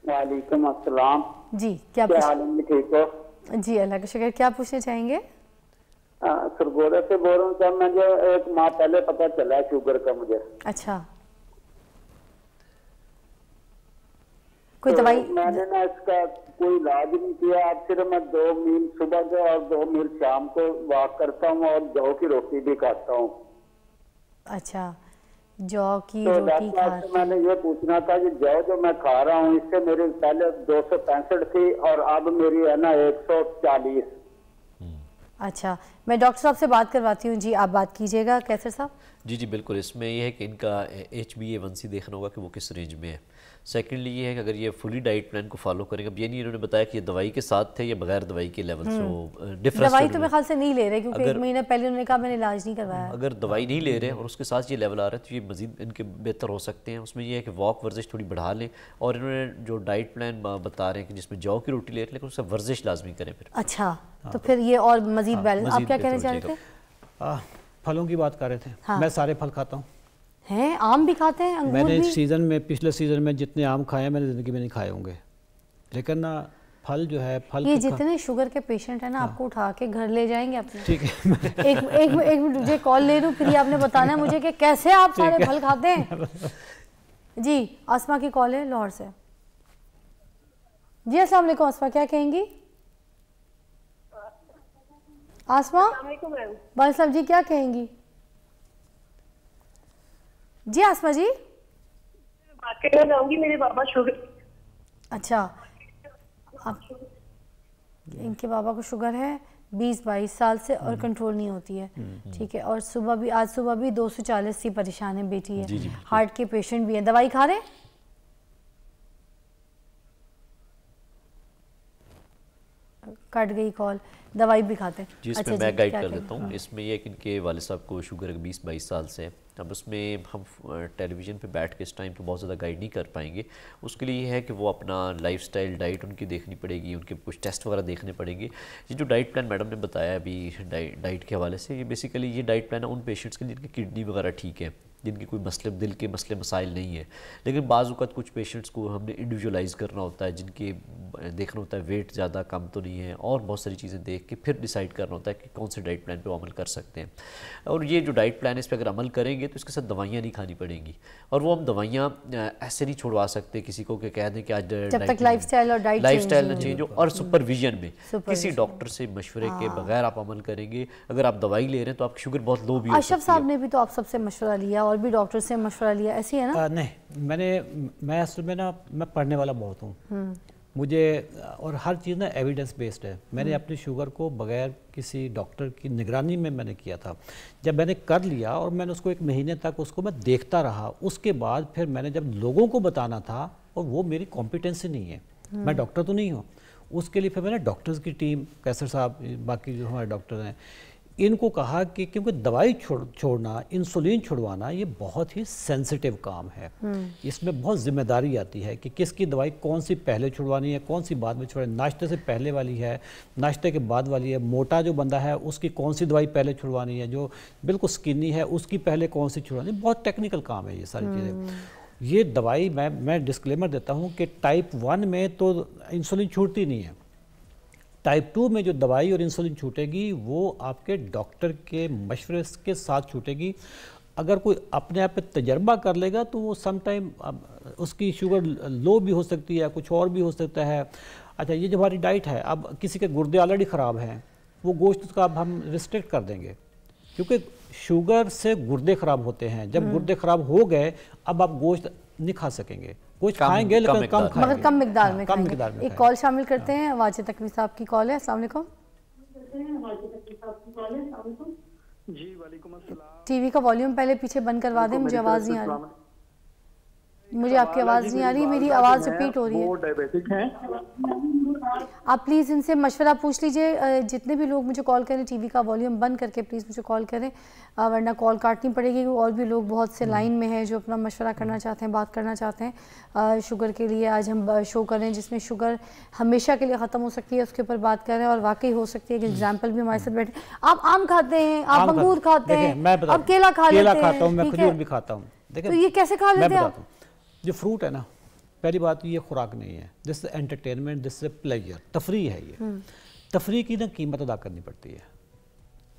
वालेकुम अस्सलाम जी, क्या हाल है? ठीक हो? जी अल्लाह का शुक्र। क्या पूछना चाहेंगे? सरगोदा से बोल रहा हूँ सर। मुझे 1 माह पहले पता चला शुगर का मुझे। अच्छा, कोई दवाई? मैंने ना इसका कोई इलाज नहीं किया। अब सिर्फ मैं 2 मील सुबह के और 2 मील शाम को वॉक करता हूँ और जौ की रोटी भी खाता हूँ। अच्छा, जौ की रोटी खाते? मैंने ये पूछना था कि जौ जो मैं खा रहा हूँ इससे मेरे पहले 265 थी और अब मेरी है ना 140। अच्छा, मैं डॉक्टर साहब से बात करवाती हूँ। जी आप बात कीजिएगा कैसर साहब। जी बिल्कुल। इसमें यह है कि इनका HbA1c देखना होगा कि वो किस रेंज में है। सेकेंडली ये है कि अगर ये फुली डाइट प्लान को फॉलो करेंगे, अब ये नहीं इन्होंने बताया कि ये दवाई के साथ थे या बगैर दवाई के लेवल से डिफरेंस। दवाई तो मेरे ख्याल से नहीं ले रहे, क्योंकि 1 महीना पहले उन्होंने कहा मैंने इलाज नहीं करवाया। अगर दवाई नहीं ले रहे और उसके साथ ये लेवल आ रहा है तो ये मजीद इनके बेहतर हो सकते हैं। उसमें ये है कि वॉक वर्जिश थोड़ी बढ़ा लें, और इन्होंने जो डाइट प्लान बता रहे हैं कि जिसमें जौ की रोटी ले रहे, लेकिन उससे वर्जिश लाजमी करें फिर। अच्छा, तो फिर ये और मजीद बैलेंस। आप क्या कहना चाह रहे थे? फलों की बात कर रहे थे। मैं सारे फल खाता हूँ। हैं, आम भी खाते हैं, अंगूर मैंने भी? सीज़न में, पिछले सीज़न में जितने आम खाए हैं मैंने ज़िंदगी में नहीं खाए होंगे, लेकिन ना फल जो है, फल ये जितने शुगर के पेशेंट हैं ना, आपको उठा के घर ले जाएंगे अपने। ठीक है। एक मिनट मुझे कॉल ले लूँ, फिर आपने बताना है मुझे कि कैसे आप सारे फल खाते हैं। जी, आसमा की कॉल है लाहौर से। जी अस्सलाम वालेकुम आसमा, क्या कहेंगी? आसमा वालेकुम जी, क्या कहेंगी? जी आसमा जी, बात करना चाहूंगी। मेरे पापा शुगर। अच्छा, आप इनके बाबा को शुगर है 20-22 साल से और कंट्रोल नहीं होती है, ठीक है। और सुबह भी, आज सुबह भी 240 थी, परेशान है बेटी है, हार्ट के पेशेंट भी है, दवाई खा रहे? कट गई कॉल, दवाई भी खाते हैं। जी, इसमें मैं गाइड कर देता हूँ। इसमें ये कि इनके वाले साहब को शुगर 20-22 साल से है। अब उसमें हम टेलीविज़न पे बैठ के इस टाइम पे बहुत ज़्यादा गाइड नहीं कर पाएंगे। उसके लिए ये है कि वो अपना लाइफस्टाइल, डाइट उनकी देखनी पड़ेगी, उनके कुछ टेस्ट वगैरह देखने पड़ेंगे। ये जो डाइट प्लान मैडम ने बताया अभी डाइट के हवाले से, ये बेसिकली ये डाइट प्लान है उन पेशेंट्स के जिनकी किडनी वगैरह ठीक है, जिनके कोई मसले, दिल के मसले मसाइल नहीं है। लेकिन बाज़ औक़ात कुछ पेशेंट्स को हमने इंडिविजुअलाइज़ करना होता है, जिनके देखना होता है वेट ज़्यादा कम तो नहीं है, और बहुत सारी चीज़ें देख के फिर डिसाइड करना होता है कि कौन से डाइट प्लान पे अमल कर सकते हैं। और ये जो डाइट प्लान है, इस पर अगर अमल करेंगे तो इसके साथ दवाइयाँ नहीं खानी पड़ेंगी। और वो हम दवाइयाँ ऐसे नहीं छुड़वा सकते किसी को कि कह दें कि आज जब तक लाइफस्टाइल और डाइट ना चेंज हो, और सुपरविजन में किसी डॉक्टर से मशवरे के बगैर आप अमल करेंगे। अगर आप दवाई ले रहे हैं तो आपकी शुगर बहुत लो भी हो सकती है। अशरफ साहब ने भी तो आप सबसे मशवरा लिया और भी डॉक्टर से मशवरा लिया, ऐसी है ना? नहीं, मैं असल में ना, मैं पढ़ने वाला बहुत हूँ मुझे, और हर चीज़ ना एविडेंस बेस्ड है। मैंने अपनी शुगर को बगैर किसी डॉक्टर की निगरानी में मैंने किया था। जब मैंने कर लिया और मैंने उसको 1 महीने तक उसको मैं देखता रहा, उसके बाद फिर मैंने जब लोगों को बताना था, और वो मेरी कॉम्पिटेंसी नहीं है, मैं डॉक्टर तो नहीं हूँ, उसके लिए फिर मैंने डॉक्टर्स की टीम, कैसर साहब, बाकी जो हमारे डॉक्टर हैं, इनको कहा कि क्योंकि दवाई छोड़ना, इंसुलिन छुड़वाना, ये बहुत ही सेंसिटिव काम है। इसमें बहुत जिम्मेदारी आती है कि किसकी दवाई कौन सी पहले छुड़वानी है, कौन सी बाद में छुड़वानी, नाश्ते से पहले वाली है, नाश्ते के बाद वाली है, मोटा जो बंदा है उसकी कौन सी दवाई पहले छुड़वानी है, जो बिल्कुल स्किनी है उसकी पहले कौन सी छुड़वानी। बहुत टेक्निकल काम है ये सारी चीज़ें। ये दवाई मैं डिस्क्लेमर देता हूँ कि टाइप 1 में तो इंसुलिन छूटती नहीं है। टाइप 2 में जो दवाई और इंसुलिन छूटेगी वो आपके डॉक्टर के मशवरे के साथ छूटेगी। अगर कोई अपने आप पे तजर्बा कर लेगा तो वो सम टाइम उसकी शुगर लो भी हो सकती है, कुछ और भी हो सकता है। अच्छा, ये जो हमारी डाइट है, अब किसी के गुर्दे ऑलरेडी ख़राब हैं, वो गोश्त का अब हम रिस्ट्रिक्ट कर देंगे, क्योंकि शुगर से गुर्दे ख़राब होते हैं। जब गुर्दे ख़राब हो गए, अब आप गोश्त नहीं खा सकेंगे, कुछ खाएंगे लेकिन मगर कम मिकदार में खाएंगे। एक कॉल शामिल करते हैं, वाजिद तकवी साहब की कॉल है। अस्सलाम वालेकुम। जी वालेकुम अस्सलाम। टीवी का वॉल्यूम पहले पीछे बंद करवा दें, मुझे आवाज़ नहीं आ रही, मुझे आपकी आवाज़ नहीं आ रही, मेरी आवाज़ रिपीट हो रही है। वो डायबिटिक हैं। आप प्लीज़ इनसे मशवरा पूछ लीजिए। जितने भी लोग मुझे कॉल करें, टीवी का वॉल्यूम बंद करके प्लीज़ मुझे कॉल करें, वरना कॉल काटनी पड़ेगी। और भी लोग बहुत से लाइन में हैं जो अपना मशवरा करना चाहते हैं, बात करना चाहते हैं शुगर के लिए। आज हम शो कर रहे हैं जिसमें शुगर हमेशा के लिए ख़त्म हो सकती है, उसके ऊपर बात कर रहे हैं। और वाकई हो सकती है कि एग्जाम्पल भी हमारे साथ बैठे। आप आम खाते हैं, आप अंगूर खाते हैं, आप केला खा लेते हैं, खाता हूँ, मैं खजूर भी खाता हूँ, तो ये कैसे खा लेते हैं आप? जो फ्रूट है ना, पहली बात ये खुराक नहीं है, दिस एंटरटेनमेंट, दिस प्लेजर, तफरी है ये। तफरी की ना कीमत अदा करनी पड़ती है।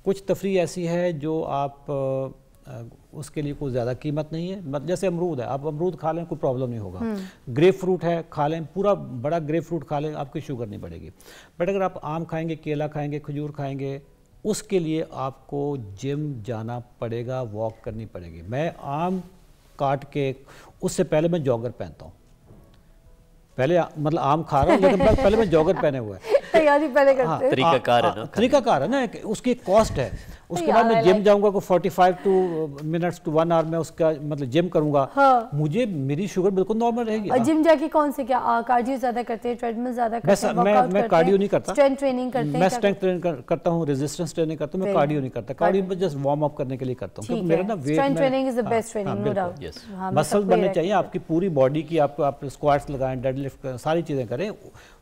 कुछ तफरी ऐसी है जो आप उसके लिए कोई ज़्यादा कीमत नहीं है। मतलब जैसे अमरूद है, आप अमरूद खा लें कोई प्रॉब्लम नहीं होगा। ग्रेप फ्रूट है, खा लें, पूरा बड़ा ग्रेप फ्रूट खा लें, आपकी शुगर नहीं बढ़ेगी। बट अगर आप आम खाएंगे, केला खाएंगे, खजूर खाएंगे, उसके लिए आपको जिम जाना पड़ेगा, वॉक करनी पड़ेगी। मैं आम काट के, उससे पहले मैं जॉगर पहनता हूँ। पहले मतलब आम खा रहा हूँ लेकिन पहले मैं जॉगर पहने हुए हैं। तैयारी पहले करते हैं। तरीकाकार है ना, उसकी एक कॉस्ट है। उसके बाद मैं जिम जाऊंगा को 45 मिनट्स टू 1 आवर में उसका मतलब जिम करूंगा। हाँ। मुझे मेरी शुगर बिल्कुल नॉर्मल रहेगी। और जिम जाके कौन से क्या कार्डियो ज्यादा करते हैं, ट्रेडमिल ज्यादा करते हैं? मैं कार्डियो नहीं करता, स्ट्रेंथ ट्रेनिंग करते हैं। मैं स्ट्रेंथ ट्रेनिंग करता हूँ, रेजिस्टेंस ट्रेनिंग करता हूँ, मैं कार्डियो नहीं करता। कार्डियो में जस्ट वार्म अप करने के लिए करता हूँ, क्योंकि मेरा ना weight, strength training is the best training, no doubt. Muscles बनने चाहिए आपकी पूरी बॉडी की। आप स्क्वाट्स लगाएं, डेडलिफ्ट करें, सारी चीजें करें।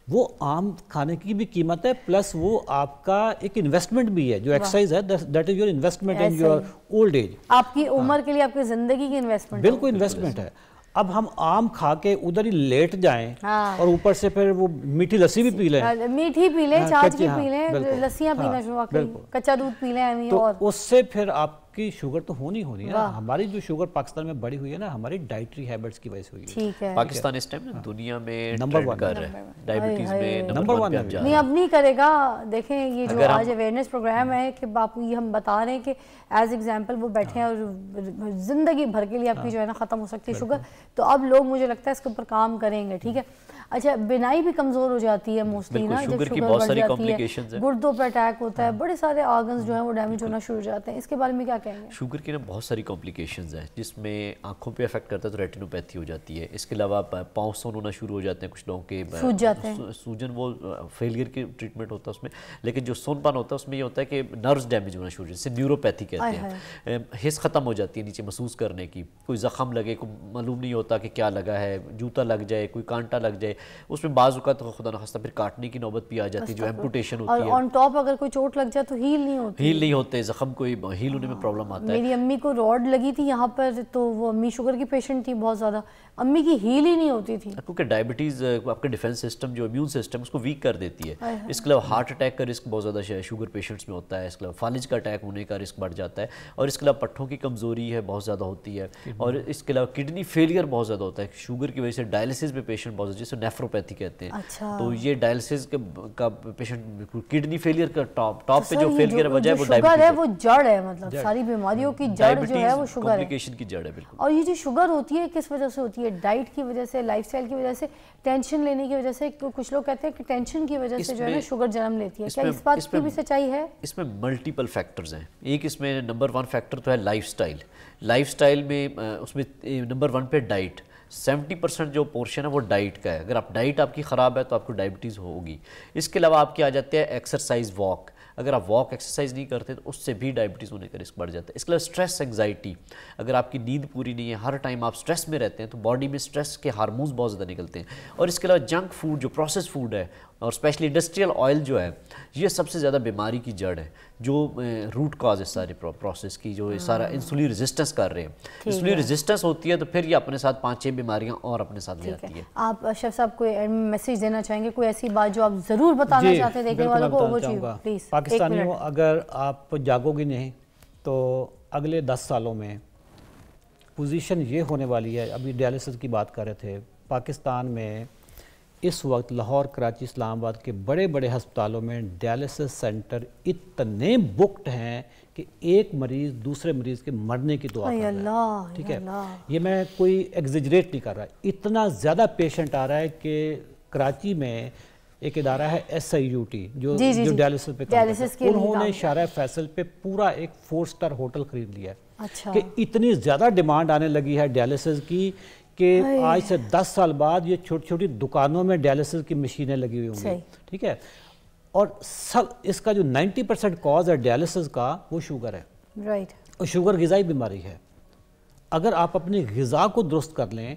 वो आम खाने की भी कीमत है, प्लस वो आपका एक इन्वेस्टमेंट भी है। जो एक्सरसाइज है, that is your investment in your old age. आपकी उम्र के लिए, आपकी जिंदगी की इन्वेस्टमेंट, बिल्कुल इन्वेस्टमेंट है। अब हम आम खा के उधर ही लेट जाएं, और ऊपर से फिर वो मीठी लस्सी भी पी लें, मीठी पी लें, छाछ भी पी लें, लस्सियां पीना शुरू करें, कच्चा दूध पी लें, तो उससे फिर आपकी शुगर तो होनी है ना। हमारी जो शुगर पाकिस्तान में बढ़ी हुई है ना, हमारी डाइटरी हैबिट्स की वजह से हुई है। ठीक है, पाकिस्तान इस टाइम ना दुनिया में नंबर 1 कर रहा है, डायबिटीज में नंबर 1 पे। नहीं, अब नहीं करेगा। देखें, ये जो आज अवेयरनेस प्रोग्राम है कि बापू, ये हम बता रहे हैं कि एज एग्जाम्पल वो बैठे हैं और जिंदगी भर के लिए आपकी जो है ना ख़त्म हो सकती है शुगर। तो अब लोग, मुझे लगता है, इसके ऊपर काम करेंगे। ठीक है, अच्छा, बिनाई भी कमज़ोर हो जाती है मोस्टली ना, जब शुगर बढ़ जाती है, गुर्दों पर अटैक होता है, बड़े सारे ऑर्गन्स जो हैं वो डैमेज होना शुरू हो जाते हैं, इसके बारे में क्या कहेंगे? शुगर की ना बहुत सारी कॉम्प्लिकेशंस हैं, जिसमें आंखों पे अफेक्ट करता है तो रेटिनोपैथी हो जाती है। इसके अलावा पाँव सून होना शुरू हो जाते हैं, कुछ लोगों के सूज जाते हैं, सूजन वो फेलियर की ट्रीटमेंट होता है उसमें, लेकिन जो सोनपान होता है उसमें ये होता है कि नर्व्स डैमेज होना शुरू हो जाते हैं, न्यूरोपैथी कहते हैं, हिस्स ख़त्म हो जाती है नीचे महसूस करने की, कोई ज़ख़म लगे, कोई मालूम नहीं होता कि क्या लगा है, जूता लग जाए, कोई कांटा लग जाए, उसमें बाज़ औक़ात तो खुदा न खास्ता फिर काटने की नौबत भी आ जाती है, जो एम्पुटेशन होती है। ऑन टॉप अगर कोई चोट लग जाए तो हील नहीं होती, हील नहीं होते, ज़ख़म कोई हील होने में प्रॉब्लम आता है। मेरी अम्मी को रॉड लगी थी यहाँ पर, तो वो अम्मी शुगर की पेशेंट थी बहुत ज़्यादा, अम्मी की हील ही नहीं होती थी, क्योंकि डायबिटीज़ आपका डिफेंस सिस्टम जो इम्यून सिस्टम उसको वीक कर देती है। इसके अलावा हार्ट अटैक का रिस्क बहुत ज़्यादा शुगर पेशेंट्स में होता है, इसके अलावा फालिज का अटैक होने का रिस्क बढ़ जाता है, और इसके अलावा पट्ठों की कमज़ोरी है बहुत ज़्यादा होती है, और इसके अलावा किडनी फेलियर बहुत ज़्यादा होता है शुगर की वजह से। डायलिसिस में पेशेंट बहुत ज़्यादा, जिसे नेफ्रोपैथी कहते हैं। अच्छा। तो ये डायलिसिस का पेशेंट किडनी फेलियर का टॉप पे जो फेलियर है वजह है वो शुगर है, वो जड़ है, मतलब सारी बीमारियों की जड़ जो है वो शुगर है, कॉम्प्लिकेशन की जड़ है बिल्कुल। और ये जो शुगर होती है किस वजह से होती है? डाइट की वजह से, लाइफस्टाइल की वजह से, टेंशन लेने की वजह से? कुछ लोग कहते हैं कि टेंशन की वजह से जो है ना शुगर जन्म लेती है, क्या इस बात की भी सच्चाई है? इसमें मल्टीपल फैक्टर्स हैं। एक इसमें नंबर 1 फैक्टर तो है लाइफस्टाइल। लाइफस्टाइल में उसमें नंबर 1 पे डाइट, 70% जो पोर्शन है वो डाइट का है। अगर आप डाइट आपकी ख़राब है तो आपको डायबिटीज़ होगी। इसके अलावा आपके आ जाते हैं एक्सरसाइज, वॉक। अगर आप वॉक एक्सरसाइज नहीं करते तो उससे भी डायबिटीज़ होने का रिस्क बढ़ जाता है। इसके अलावा स्ट्रेस, एंग्जाइटी, अगर आपकी नींद पूरी नहीं है, हर टाइम आप स्ट्रेस में रहते हैं तो बॉडी में स्ट्रेस के हार्मोन्स बहुत ज़्यादा निकलते हैं। और इसके अलावा जंक फूड, जो प्रोसेस फूड है, और स्पेशली इंडस्ट्रियल ऑयल जो है, ये सबसे ज़्यादा बीमारी की जड़ है, जो रूट कॉज है सारे प्रोसेस की, जो ये सारा इंसुलिन रेजिस्टेंस कर रहे हैं। इंसुलिन रेजिस्टेंस होती है तो फिर ये अपने साथ 5-6 बीमारियां और अपने साथ ले आती है। आप शेफ साहब कोई मैसेज देना चाहेंगे, कोई ऐसी बात जो आप ज़रूर बताना चाहते हैं देखने वालों को? वो प्लीज़। पाकिस्तानियों, अगर आप जागोगे नहीं तो अगले 10 सालों में पोजीशन ये होने वाली है। अभी डायलिसिस की बात कर रहे थे, पाकिस्तान में इस वक्त लाहौर, कराची, इस्लामाबाद के बड़े बड़े हस्पतालों में डायलिसिस सेंटर इतने बुक्ड हैं कि एक मरीज़ दूसरे मरीज़ के मरने की दुआ कर रहा है। ठीक है, ये मैं कोई एग्जेजरेट नहीं कर रहा, इतना ज़्यादा पेशेंट आ रहा है कि कराची में एक इदारा है SIUT जो डायलिसिस पे काम करता है, उन्होंने शारा फैसल पे पूरा एक 4 स्टार होटल खरीद लिया है। अच्छा। कि इतनी ज़्यादा डिमांड आने लगी है डायलिसिस की कि आज से 10 साल बाद ये छोटी छोटी दुकानों में डायलिसिस की मशीनें लगी हुई होंगी। ठीक है, और सब इसका जो 90% कॉज है डायलिसिस का वो शुगर है। राइट। और शुगर ग़िज़ाई बीमारी है। अगर आप अपनी ग़िज़ा को दुरुस्त कर लें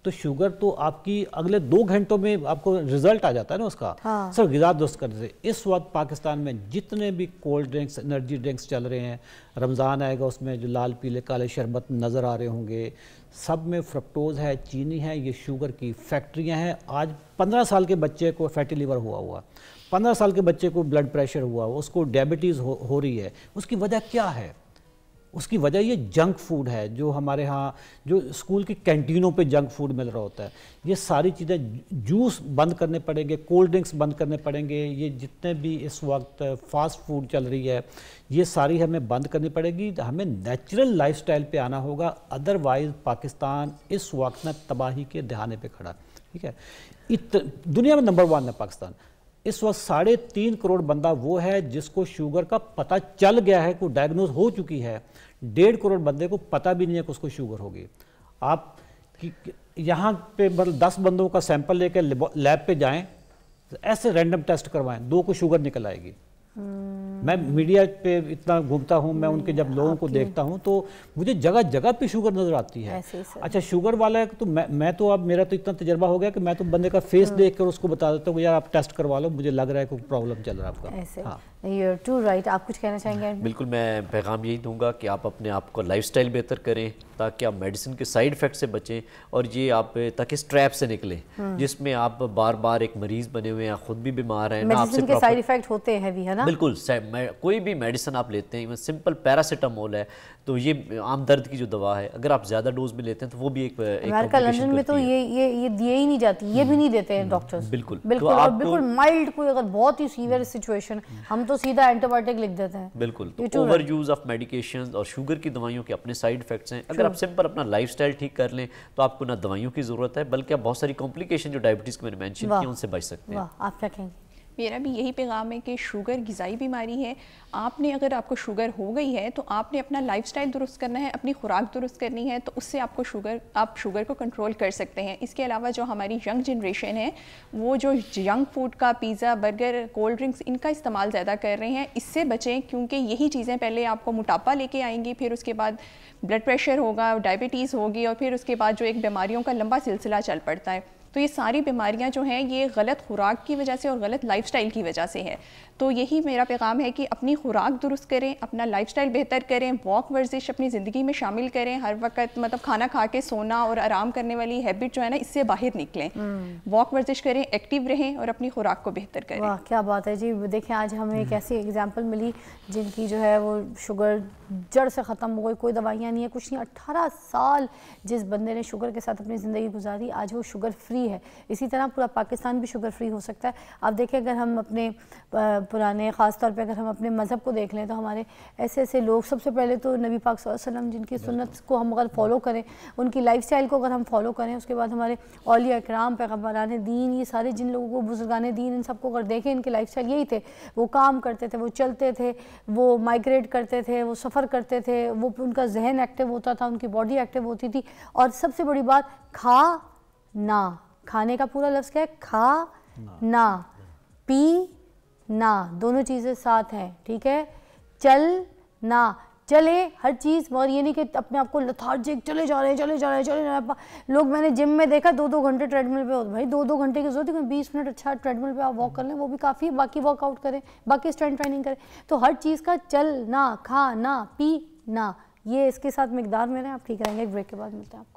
तो शुगर तो आपकी अगले 2 घंटों में आपको रिजल्ट आ जाता है ना उसका। हाँ। सर ग़िज़ा दुरुस्त करने से इस वक्त पाकिस्तान में जितने भी कोल्ड ड्रिंक्स, एनर्जी ड्रिंक्स चल रहे हैं, रमज़ान आएगा उसमें जो लाल पीले काले शरबत नज़र आ रहे होंगे, सब में फ्रक्टोज़ है, चीनी है, ये शुगर की फैक्ट्रियाँ हैं। आज 15 साल के बच्चे को फैटी लिवर हुआ, 15 साल के बच्चे को ब्लड प्रेशर हुआ, उसको डायबिटीज़ हो रही है। उसकी वजह क्या है? उसकी वजह ये जंक फूड है, जो हमारे यहाँ जो स्कूल की कैंटीनों पे जंक फूड मिल रहा होता है। ये सारी चीज़ें, जूस बंद करने पड़ेंगे, कोल्ड ड्रिंक्स बंद करने पड़ेंगे, ये जितने भी इस वक्त फास्ट फूड चल रही है ये सारी हमें बंद करनी पड़ेगी। हमें नेचुरल लाइफस्टाइल पे आना होगा, अदरवाइज़ पाकिस्तान इस वक्त में तबाही के दहाने पे खड़ा। ठीक है, दुनिया में नंबर 1 है पाकिस्तान। इस वक्त 3.5 करोड़ बंदा वो है जिसको शुगर का पता चल गया है, को डायग्नोज हो चुकी है। 1.5 करोड़ बंदे को पता भी नहीं है कि उसको शुगर होगी। आप यहाँ पे मतलब 10 बंदों का सैंपल लेकर लैब पे जाएं, ऐसे रैंडम टेस्ट करवाएं, 2 को शुगर निकल आएगी। मैं मीडिया पे इतना घूमता हूँ, मैं उनके जब लोगों को देखता हूँ तो मुझे जगह जगह पे शुगर नज़र आती है। अच्छा, शुगर वाला है तो मैं तो अब मेरा तो इतना तजर्बा हो गया कि मैं तो बंदे का फेस देख कर उसको बता देता हूँ यार आप टेस्ट करवा लो, मुझे लग रहा है कोई प्रॉब्लम चल रहा है आपका। हाँ, You're too right। आप कुछ कहना चाहेंगे? बिल्कुल, मैं पैगाम यही दूंगा कि आप अपने आप को लाइफस्टाइल बेहतर करें ताकि आप मेडिसिन के साइड इफेक्ट से बचें, और ये आप ताकि इस ट्रैप से निकलें जिसमें आप बार बार एक मरीज बने हुए हैं, खुद भी बीमार हैं। मेडिसिन के साइड इफेक्ट होते हैं हैवी, है ना? बिल्कुल, कोई भी मेडिसिन आप लेते हैं, सिंपल पैरासीटामोल है तो ये आम दर्द की जो दवा है, अगर आप ज़्यादा डोज में लेते हैं तो वो भी एक लंदन में तो ये दिए ही नहीं जाती, ये भी नहीं देते हैं डॉक्टर्स। बिल्कुल बिल्कुल, और बिल्कुल माइल्ड कोई अगर बहुत ही सीवियर सिचुएशन, हम तो सीधा एंटीबायोटिक लिख देते हैं। बिल्कुल, तो ओवर यूज ऑफ मेडिकेशन और शुगर की दवाइयों के अपने साइड इफेक्ट्स हैं। अगर आप सिंपल अपना लाइफस्टाइल ठीक कर लें तो आपको ना दवाइयों की जरूरत है, बल्कि आप बहुत सारी कॉम्प्लिकेशन जो डायबिटीज की मैंने मेंशन की उनसे बच सकते हैं। आप क्या कहेंगे? मेरा भी यही पैगाम है कि शुगर ग़िज़ाई बीमारी है। आपने अगर आपको शुगर हो गई है तो आपने अपना लाइफस्टाइल दुरुस्त करना है, अपनी खुराक दुरुस्त करनी है, तो उससे आप शुगर को कंट्रोल कर सकते हैं। इसके अलावा जो हमारी यंग जनरेशन है वो जो जंक फूड का पिज़्ज़ा, बर्गर, कोल्ड ड्रिंक्स इनका इस्तेमाल ज़्यादा कर रहे हैं, इससे बचें, क्योंकि यही चीज़ें पहले आपको मोटापा लेके आएंगी, फिर उसके बाद ब्लड प्रेशर होगा, डायबिटीज़ होगी, और फिर उसके बाद जो एक बीमारियों का लंबा सिलसिला चल पड़ता है। तो ये सारी बीमारियां जो हैं ये गलत खुराक की वजह से और गलत लाइफस्टाइल की वजह से है। तो यही मेरा पैगाम है कि अपनी खुराक दुरुस्त करें, अपना लाइफस्टाइल बेहतर करें, वॉक वर्जिश अपनी ज़िंदगी में शामिल करें, हर वक्त मतलब खाना खा के सोना और आराम करने वाली हैबिट जो है ना इससे बाहर निकलें, वॉक वर्जिश करें, एक्टिव रहें और अपनी खुराक को बेहतर करें। वाह क्या बात है जी। देखें आज हमें एक ऐसी एग्जाम्पल मिली जिनकी जो है वो शुगर जड़ से ख़त्म हो गई, कोई दवाइयाँ नहीं है, कुछ नहीं। 18 साल जिस बंदे ने शुगर के साथ अपनी ज़िंदगी गुजारी, आज वो शुगर फ्री है। इसी तरह पूरा पाकिस्तान भी शुगर फ्री हो सकता है। आप देखें अगर हम अपने पुराने ख़ास तौर पे अगर हम अपने मज़हब को देख लें तो हमारे ऐसे ऐसे लोग, सबसे पहले तो नबी पाक सल्लल्लाहु अलैहि वसल्लम जिनकी सुन्नत को हम अगर फॉलो करें, उनकी लाइफस्टाइल को अगर हम फॉलो करें, उसके बाद हमारे औलिया इकराम, पैगम्बरान दीन, ये सारे जिन लोगों को बुजुर्गान दीन, इन सबको अगर देखें इनकी लाइफस्टाइल यही थे। वो काम करते थे, वो चलते थे, वो माइग्रेट करते थे, वो सफ़र करते थे, वो उनका जहन एक्टिव होता था, उनकी बॉडी एक्टिव होती थी। और सबसे बड़ी बात, खा ना, खाने का पूरा लफ्ज़ क्या है? खा ना, पी ना, दोनों चीज़ें साथ हैं, ठीक है। चल ना, चले हर चीज़, और ये नहीं कि अपने आप को लथार्जिक चले जा रहे हैं। लोग मैंने जिम में देखा 2-2 घंटे ट्रेडमिल पे होते। भाई 2-2 घंटे की जरूरत है, 20 मिनट अच्छा ट्रेडमिल पे आप वॉक कर लें, वो भी काफ़ी है। बाकी वर्कआउट करें, बाकी स्ट्रेंथ ट्रेनिंग करें। तो हर चीज़ का चल ना, खा ना, पी ना, ये इसके साथ मिकदार में रहें, आप ठीक रहेंगे। एक ब्रेक के बाद मिलते हैं आपको।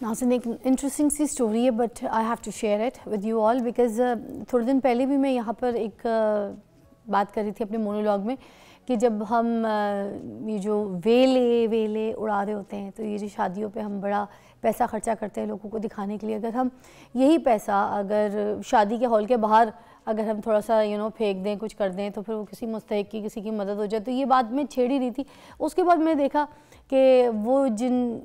नाज़रीन एक इंटरेस्टिंग सी स्टोरी है, but I have to share it with you all because थोड़े दिन पहले भी मैं यहाँ पर एक बात कर रही थी अपने मोनोलॉग में कि जब हम ये जो वेले उड़ा रहे होते हैं, तो ये जो शादियों पे हम बड़ा पैसा खर्चा करते हैं लोगों को दिखाने के लिए, अगर हम यही पैसा अगर शादी के हॉल के बाहर अगर हम थोड़ा सा फेंक दें, कुछ कर दें, तो फिर वो किसी मुस्तहिक की, किसी की मदद हो जाए। तो ये बात मैं छेड़ ही रही थी। उसके बाद मैंने देखा कि वो जिन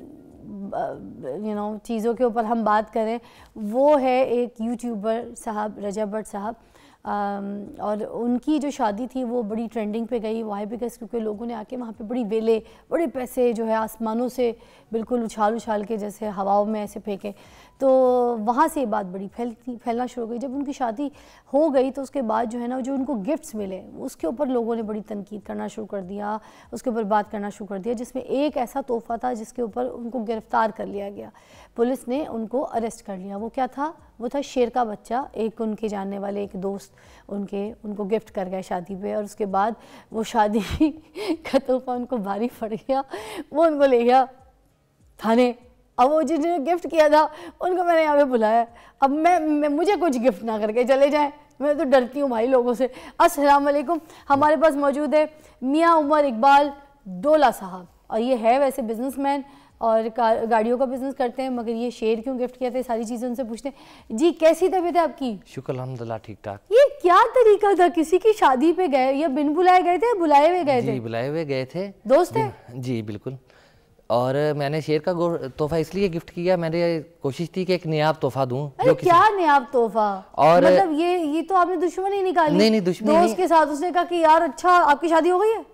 चीज़ों के ऊपर हम बात करें, वो है एक यूट्यूबर साहब, रजब भट्ट साहब, और उनकी जो शादी थी वो बड़ी ट्रेंडिंग पे गई। वाई बिकॉज क्योंकि लोगों ने आके वहाँ पे बड़े पैसे जो है आसमानों से बिल्कुल उछाल के जैसे हवाओं में ऐसे फेंके, तो वहाँ से ये बात बड़ी फैलना शुरू हो गई। जब उनकी शादी हो गई तो उसके बाद जो है ना, जो उनको गिफ्ट्स मिले उसके ऊपर लोगों ने बड़ी तनकीद करना शुरू कर दिया, उसके ऊपर बात करना शुरू कर दिया, जिसमें एक ऐसा तोहफ़ा था जिसके ऊपर उनको गिरफ़्तार कर लिया गया। पुलिस ने उनको अरेस्ट कर लिया। वो क्या था? वो था शेर का बच्चा। एक उनके जानने वाले एक दोस्त उनको गिफ्ट कर गए शादी पे, और उसके बाद वो शादी का तोहफ़ा उनको भारी पड़ गया। वो उनको ले गया थाने। अब वो जिन्होंने गिफ्ट किया था उनको मैंने यहाँ पे बुलाया। अब मैं मुझे कुछ गिफ्ट ना करके चले जाएं, मैं तो डरती हूँ भाई लोगों से। अस्सलाम वालेकुम। हमारे पास मौजूद है मियाँ उमर इकबाल डोला साहब, और ये है वैसे बिजनेसमैन और गाड़ियों का बिजनेस करते हैं, मगर ये शेर क्यों गिफ्ट किया था, सारी चीज़ें उनसे पूछते हैं। जी कैसी तबीयत है आपकी? शुक्र अल्हम्दुलिल्लाह ठीक ठाक। ये क्या तरीका था? किसी की शादी पे गए या बिन बुलाए गए थे, बुलाए हुए गए थे? जी बुलाए हुए गए थे। दोस्त है? जी बिल्कुल। और मैंने शेर का तोहफा इसलिए गिफ्ट किया, मैंने कोशिश थी कि एक नयाब तोहफा दूं। अरे क्या नयाब तोहफा? और मतलब ये तो आपने दुश्मनी निकाली। नहीं दुश्मनी दोस्त के साथ। उसने कहा कि यार अच्छा आपकी शादी हो गई है?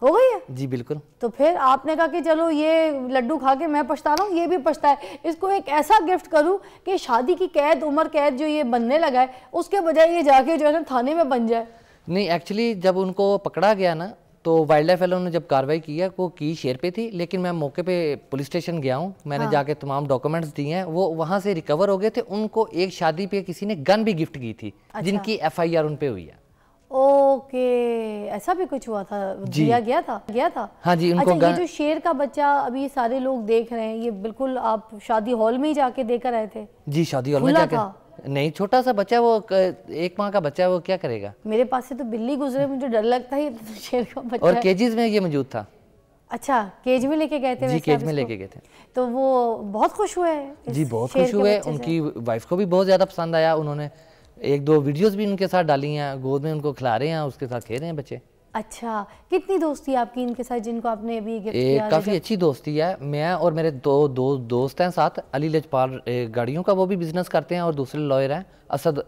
हो गई है? जी बिल्कुल। तो फिर आपने कहा कि चलो ये लड्डू खा के मैं पछता रहा हूँ, ये भी पछता है, इसको एक ऐसा गिफ्ट करूँ कि शादी की कैद, उम्र कैद जो ये बनने लगा है, उसके बजाय ये जाके जो है ना थाने में बन जाए। नहीं एक्चुअली जब उनको पकड़ा गया ना, तो वाइल्ड लाइफ वालों ने जब कार्रवाई किया, वो की शेर पे थी, लेकिन मैं मौके पे पुलिस स्टेशन गया हूँ, मैंने जाके तमाम डॉक्यूमेंट्स दिए हैं, वो वहाँ से रिकवर हो गए थे। उनको एक शादी पे किसी ने गन भी गिफ्ट की थी। अच्छा। जिनकी FIR उन पे हुई है। ओके, ऐसा भी कुछ हुआ था? दिया गया था। हाँ जी उनको। अच्छा, ये जो शेर का बच्चा अभी सारे लोग देख रहे हैं, ये बिल्कुल आप शादी हॉल में ही जाके देकर आए थे? जी शादी हॉल में जाके। नहीं छोटा सा बच्चा, वो 1 माह का बच्चा है, वो क्या करेगा? मेरे पास से तो बिल्ली गुजरे, मुझे डर लगता है। शेर का बच्चा और केजीज में ये मौजूद था। अच्छा, केज में लेके गए थे? जी, केज में लेके गए थे। तो वो बहुत खुश हुए? जी बहुत खुश हुए, उनकी वाइफ को भी बहुत ज़्यादा पसंद आया। उन्होंने 1-2 वीडियोस भी उनके साथ डाली हैं, गोद में उनको खिला रहे हैं, उसके साथ खेल रहे हैं बच्चे। अच्छा, कितनी दोस्ती आपकी इनके साथ जिनको आपने अभी गिफ्ट किया? काफ़ी अच्छी दोस्ती है। मैं और मेरे दो दोस्त हैं साथ, अली लजपाल गाड़ियों का वो भी बिजनेस करते हैं, और दूसरे लॉयर हैं असद।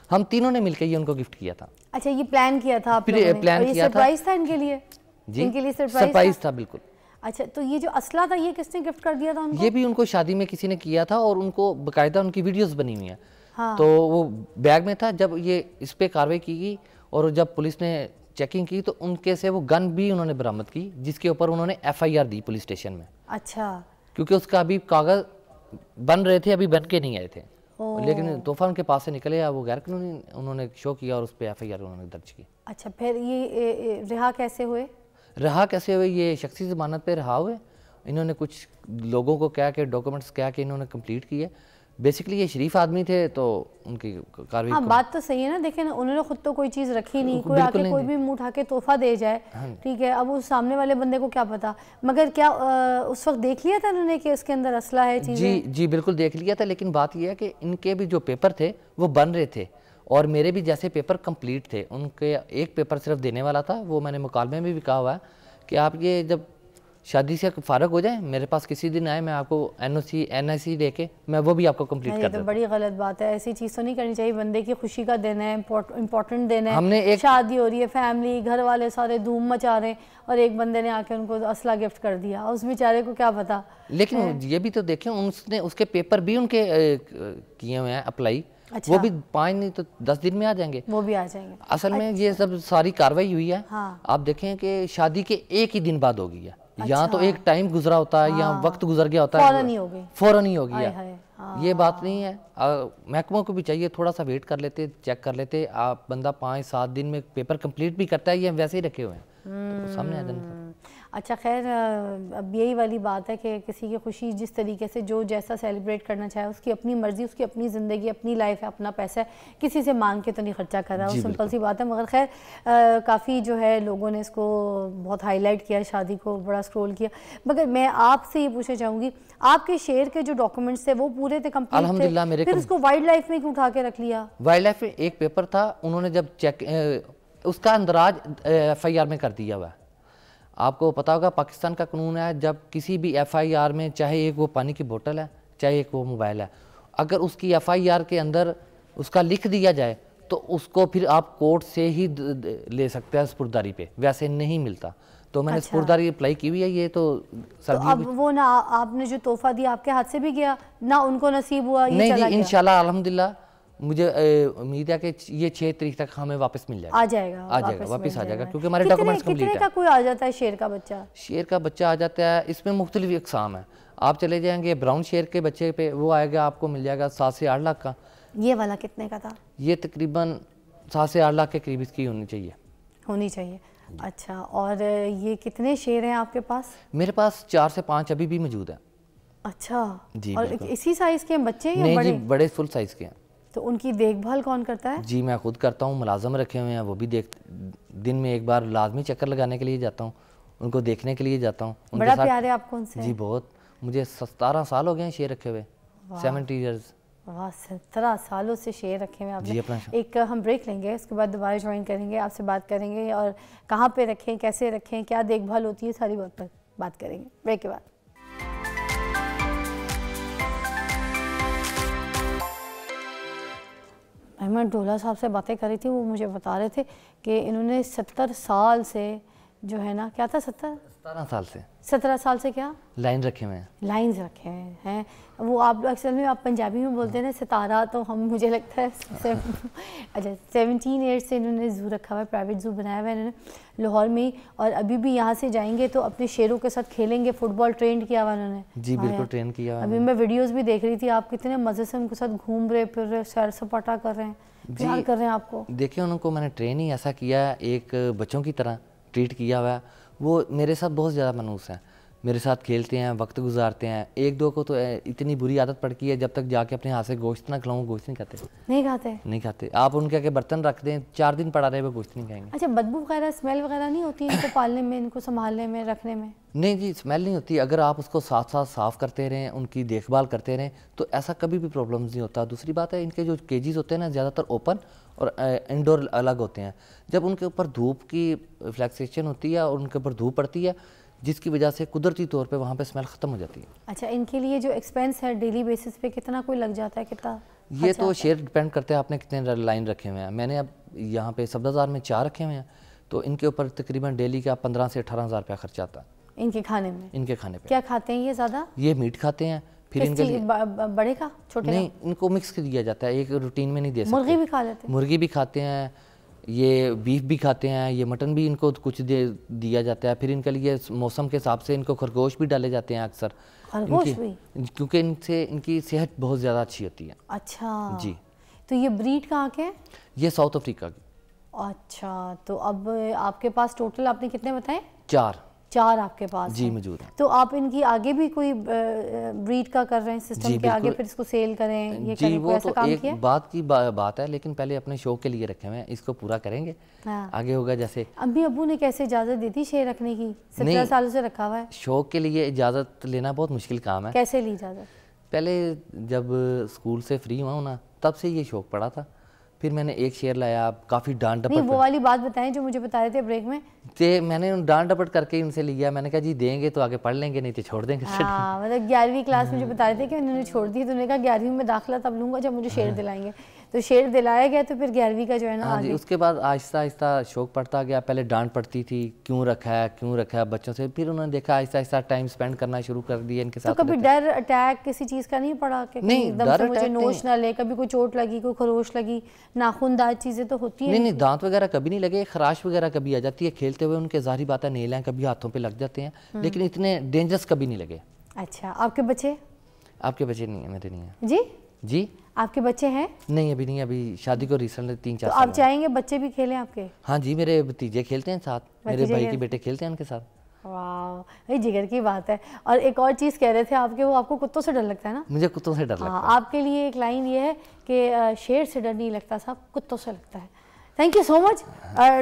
हम तीनों ने मिलकर ये उनको गिफ्ट किया था। अच्छा, ये प्लान किया था आप लोगों ने? प्लान किया था। सरप्राइज था इनके लिए? जी, इनके लिए सरप्राइज था बिल्कुल। अच्छा, तो ये जो असला था ये किसने गिफ्ट कर दिया था उनको? ये भी उनको शादी में किसी ने किया था, और उनको बाकायदा उनकी वीडियोस बनी हुई हैं। हाँ। तो वो बैग में था। जब ये इस पे कार्रवाई की गई और जब पुलिस ने चेकिंग की तो उनके से वो गन भी उन्होंने बरामद की, जिसके ऊपर उन्होंने FIR दी पुलिस स्टेशन में। अच्छा। क्योंकि उसका अभी कागज बन रहे थे, अभी बन के नहीं आए थे, लेकिन तोहफा उनके पास से निकले, वो गैर कानूनी उन्होंने शो किया और उस पर FIR उन्होंने दर्ज की। अच्छा, फिर ये रिहा कैसे हुए? रहा कैसे हुए? ये शख्सी ज़मानत पे रहा हुए। इन्होंने कुछ लोगों को क्या के डॉक्यूमेंट्स क्या के इन्होंने कंप्लीट किए। बेसिकली ये शरीफ आदमी थे तो उनकी कार्रवाई। हाँ, बात तो सही है ना। देखें ना, उन्होंने खुद तो कोई चीज़ रखी नहीं, कोई आके कोई भी मुंह उठा के तोहफा दे जाए, ठीक है, अब उस सामने वाले बंदे को क्या पता। मगर क्या उस वक्त देख लिया था उन्होंने कि उसके अंदर असला है चीज़ें? जी बिल्कुल देख लिया था, लेकिन बात यह है कि इनके भी जो पेपर थे वो बन रहे थे, और मेरे भी जैसे पेपर कंप्लीट थे। उनके एक पेपर सिर्फ देने वाला था, वो मैंने मुकालमे में भी कहा हुआ है कि आप ये जब शादी से फारग हो जाए मेरे पास किसी दिन आए, मैं आपको NIC देके मैं वो भी आपको कंप्लीट कर दूंगा। तो बड़ी गलत बात है, ऐसी चीज़ तो नहीं करनी चाहिए। बंदे की खुशी का दिन है, इम्पोर्टेंट दिन है। हमने एक शादी हो रही है, फैमिली घर वाले सारे धूम मचा रहे हैं, और एक बंदे ने आके उनको असला गिफ्ट कर दिया, उस बेचारे को क्या पता। लेकिन ये भी तो देखें, उसने उसके पेपर भी उनके किए हुए हैं अप्लाई। अच्छा। वो भी 5 नहीं तो 10 दिन में आ जाएंगे, वो भी आ जाएंगे। असल में ये सब सारी कार्रवाई हुई है। हाँ। आप देखें कि शादी के एक ही दिन बाद हो गई है। अच्छा। यहाँ तो एक टाइम गुजरा होता है, यहाँ वक्त गुजर गया होता है, फौरन ही हो गई, फौरन ही हो गई है। ये बात नहीं है। महकमों को भी चाहिए थोड़ा सा वेट कर लेते, चेक कर लेते। आप बंदा 5-7 दिन में पेपर कंप्लीट भी करता है, ये वैसे ही रखे हुए हैं तो सामने आ जाना। अच्छा, खैर, अब यही वाली बात है कि किसी की खुशी जिस तरीके से जो जैसा सेलिब्रेट करना चाहे, उसकी अपनी मर्ज़ी, उसकी अपनी ज़िंदगी, अपनी लाइफ है, अपना पैसा है, किसी से मांग के तो नहीं खर्चा कर रहा, वो सिंपल सी बात है। मगर खैर काफ़ी जो है लोगों ने इसको बहुत हाईलाइट किया, शादी को बड़ा स्क्रोल किया। मगर मैं आपसे ये पूछना चाहूँगी, आपके शेयर के जो डॉक्यूमेंट्स थे वो पूरे थे, कंप्लीट थे? अल्हम्दुलिल्लाह मेरे। फिर उसको वाइल्ड लाइफ में क्यों उठा के रख लिया? वाइल्ड लाइफ में एक पेपर था, उन्होंने जब चेक उसका अंदराज FIR में कर दिया हुआ है। आपको पता होगा पाकिस्तान का कानून है, जब किसी भी FIR में, चाहे एक वो पानी की बोतल है, चाहे एक वो मोबाइल है, अगर उसकी FIR के अंदर उसका लिख दिया जाए तो उसको फिर आप कोर्ट से ही ले सकते हैं स्पुर्दारी पे, वैसे नहीं मिलता। तो मैंने स्पुर्दारी अप्लाई की हुई है। ये तो अब वो ना आपने जो तोहफा दिया आपके हाथ से भी गया ना, उनको नसीब हुआ? ये नहीं, इंशाल्लाह अल्हम्दुलिल्लाह मुझे उम्मीद है कि ये 6 तारीख तक हमें वापस मिल जाएगा। आ जाएगा वापस आ जाएगा, क्योंकि हमारे डॉक्यूमेंट्स कंप्लीट है। कितने का कोई आ जाता है शेर का बच्चा? शेर का बच्चा आ जाता है, इसमें मुख्तलिफ इकसाम है। आप चले जाएंगे ब्राउन शेर के बच्चे पे, वो आएगा आपको मिल जाएगा 7 से 8 लाख का। ये वाला कितने का था? ये तकरीबन 7 से 8 लाख के करीब इसकी होनी चाहिए। अच्छा, और ये कितने शेर हैं आपके पास? मेरे पास 4 से 5 अभी भी मौजूद है। अच्छा जी, और इसी साइज के बच्चे हैं या बड़े? जी, बड़े फुल साइज के हैं। तो उनकी देखभाल कौन करता है? जी मैं खुद करता हूँ, मुलाजम रखे हुए हैं, वो भी दिन में एक बार लाजमी चक्कर लगाने के लिए जाता हूँ, उनको देखने के लिए जाता हूँ। बड़ा प्यार है आपको उनसे? जी बहुत। मुझे 17 साल हो गए हैं शेर रखे हुए, 70 ईयर्स। वाह, 17 सालों से शेर रखे हुए आपने। एक हम ब्रेक लेंगे, उसके बाद दोबारा ज्वाइन करेंगे, आपसे बात करेंगे और कहाँ पे रखें, कैसे रखें, क्या देखभाल होती है, सारी बात पर बात करेंगे ब्रेक के बाद। अहमद डोला साहब से बातें कर रही थी, वो मुझे बता रहे थे कि इन्होंने 70 साल से जो है ना, क्या था, 17 साल से क्या लाइन रखे हुए हैं, लाइन्स रखे हुए हैं। वो आप अक्सर में आप पंजाबी में बोलते हैं ना सितारा, तो हम मुझे लगता है अच्छा 17 ईयर्स से इन्होंने ज़ू रखा हुआ है, प्राइवेट ज़ू बनाया हुआ है इन्होंने लाहौर में ही, और अभी भी यहाँ से जाएंगे तो अपने शेरों के साथ खेलेंगे। फुटबॉल ट्रेन किया हुआ उन्होंने। जी बिल्कुल ट्रेन किया। अभी मैं वीडियोज़ भी देख रही थी, आप कितने मज़े से उनके साथ घूम रहे, फिर रहे, सैर सपाटा कर रहे हैं, प्यार कर रहे हैं आपको। देखिए उनको मैंने ट्रेन ही ऐसा किया, एक बच्चों की तरह ट्रीट किया हुआ है। वो मेरे साथ बहुत ज़्यादा मनूस है। मेरे साथ खेलते हैं, वक्त गुजारते हैं। एक दो को तो इतनी बुरी आदत पड़ गई है, जब तक जाके अपने हाथ से गोश्त ना खिलाऊं गोश्त नहीं खाते। नहीं खाते। आप उनके आगे बर्तन रख दें, 4 दिन पड़ा रहे वो गोश्त नहीं खाएंगे। अच्छा, बदबू वगैरह, स्मेल वगैरह नहीं होती इनको पालने में, इनको संभालने में, रखने में? नहीं जी, स्मेल नहीं होती। अगर आप उसको साथ साथ साफ़ करते रहें, उनकी देखभाल करते रहें, तो ऐसा कभी भी प्रॉब्लम्स नहीं होता। दूसरी बात है, इनके जो केजीज होते हैं ना, ज़्यादातर ओपन और इंडोर अलग होते हैं। जब उनके ऊपर धूप की फ्लैक्सेशन होती है और उनके ऊपर धूप पड़ती है, जिसकी वजह से कुदरती तौर पे वहाँ पे स्मेल ख़त्म हो जाती है। अच्छा, इनके लिए जो एक्सपेंस है डेली बेसिस पे कितना कोई लग जाता है, कितना? ये तो शेयर डिपेंड करते हैं आपने कितने लाइन रखे हुए हैं। मैंने अब यहाँ पे सब्ज़ाजार में 4 रखे हुए हैं, तो इनके ऊपर तकरीबन डेली का 15 से 18 हज़ार रुपया खर्चा आता है। इनके खाने में? इनके खाने पे। क्या खाते हैं ये ज़्यादा? ये मीट खाते हैं। फिर इनके लिए बड़े का, छोटे नहीं, इनको मिक्स कर दिया जाता है, एक रूटीन में नहीं दे सकते। मुर्गी भी खा लेते हैं? मुर्गी भी खाते हैं, ये बीफ भी खाते हैं, ये मटन भी इनको कुछ दिया जाता है। फिर इनके लिए मौसम के हिसाब से इनको खरगोश भी डाले जाते हैं अक्सर, खरगोश भी, क्योंकि इनसे इनकी सेहत बहुत ज़्यादा अच्छी होती है। अच्छा जी। तो ये ब्रीड कहाँ के हैं? ये साउथ अफ्रीका की। अच्छा, तो अब आपके पास टोटल आपने कितने बताए? 4 आपके पास जी मौजूद है। तो आप इनकी आगे भी कोई ब्रीड का कर रहे हैं सिस्टम के आगे, फिर इसको सेल करें, ये करें, कोई ऐसा काम किया? एक बात की बात है, लेकिन पहले अपने शौक के लिए रखे हुए हैं, इसको पूरा करेंगे। हाँ। आगे होगा। जैसे अम्मी अब्बू ने कैसे इजाज़त दी थी शेर रखने की? 17 सालों से रखा हुआ है। शौक के लिए इजाज़त लेना बहुत मुश्किल काम है। कैसे ली इजाज़त? पहले जब स्कूल से फ्री हुआ ना, तब से ये शौक पड़ा था। फिर मैंने एक शेर लाया, काफ़ी डांट डपट। नहीं, वो वाली बात बताएं जो मुझे बता रहे थे ब्रेक में। तो मैंने डांट डपट करके उनसे लिया। मैंने कहा जी देंगे तो आगे पढ़ लेंगे, नहीं तो छोड़ देंगे। हाँ, मतलब 11वीं क्लास में जो बता रहे थे कि उन्होंने छोड़ दी, तो उन्होंने कहा 11वीं में दाखिला तब लूँगा जब मुझे शेर दिलाएंगे। तो शेर दिलाया गया, तो फिर 11वीं का जो है ना आगे। उसके बाद आहिस्ता आहिस्ता शौक पड़ता गया। पहले डांट पड़ती थी, क्यों रखा है बच्चों से। फिर उन्होंने देखा आहिस्ता आहिस्ता टाइम स्पेंड करना शुरू कर दिया इनके साथ। तो कभी डर, अटैक किसी चीज़ का नहीं पड़ा कि एकदम से मुझे नोच ना ले? कभी कोई चोट लगी, कोई खरोश लगी, नाखूनदार चीज़ें तो होती है? नहीं, दांत वगैरह कभी नहीं लगे। खराश वगैरह कभी आ जाती है खेलते हुए, उनके ज़ाहिर बात है नेल हैं, कभी हाथों पे लग जाते हैं, लेकिन इतने डेंजरस कभी नहीं लगे। अच्छा, आपके बच्चे? आपके बच्चे नहीं है, मेरे नहीं है। जी, आपके बच्चे हैं? नहीं, अभी नहीं, अभी शादी को रिसेंटली 3-4 साल। तो आप चाहेंगे बच्चे भी खेलें आपके? हाँ जी, मेरे भतीजे खेलते हैं साथ, मेरे भाई के बेटे खेलते हैं उनके साथ। वाह, भाई जिगर की बात है। और एक और चीज़ कह रहे थे आपके, वो आपको कुत्तों से डर लगता है ना? मुझे कुत्तों से डर लगता है। आपके लिए एक लाइन ये है कि शेर से डर नहीं लगता साहब, कुत्तों से लगता है। थैंक यू सो मच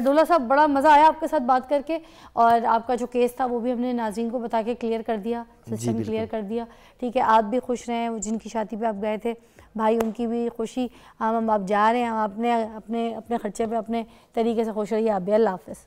डोला साहब, बड़ा मज़ा आया आपके साथ बात करके। और आपका जो केस था वो भी हमने नाज़रीन को बता के क्लियर कर दिया, सिस्टम क्लियर कर दिया। ठीक है, आप भी खुश रहें। जिनकी शादी पे आप गए थे भाई, उनकी भी खुशी। हम आप जा रहे हैं, हम अपने खर्चे पे अपने तरीके से खुश रहिए आप भी। अल्लाह हाफ़िज़।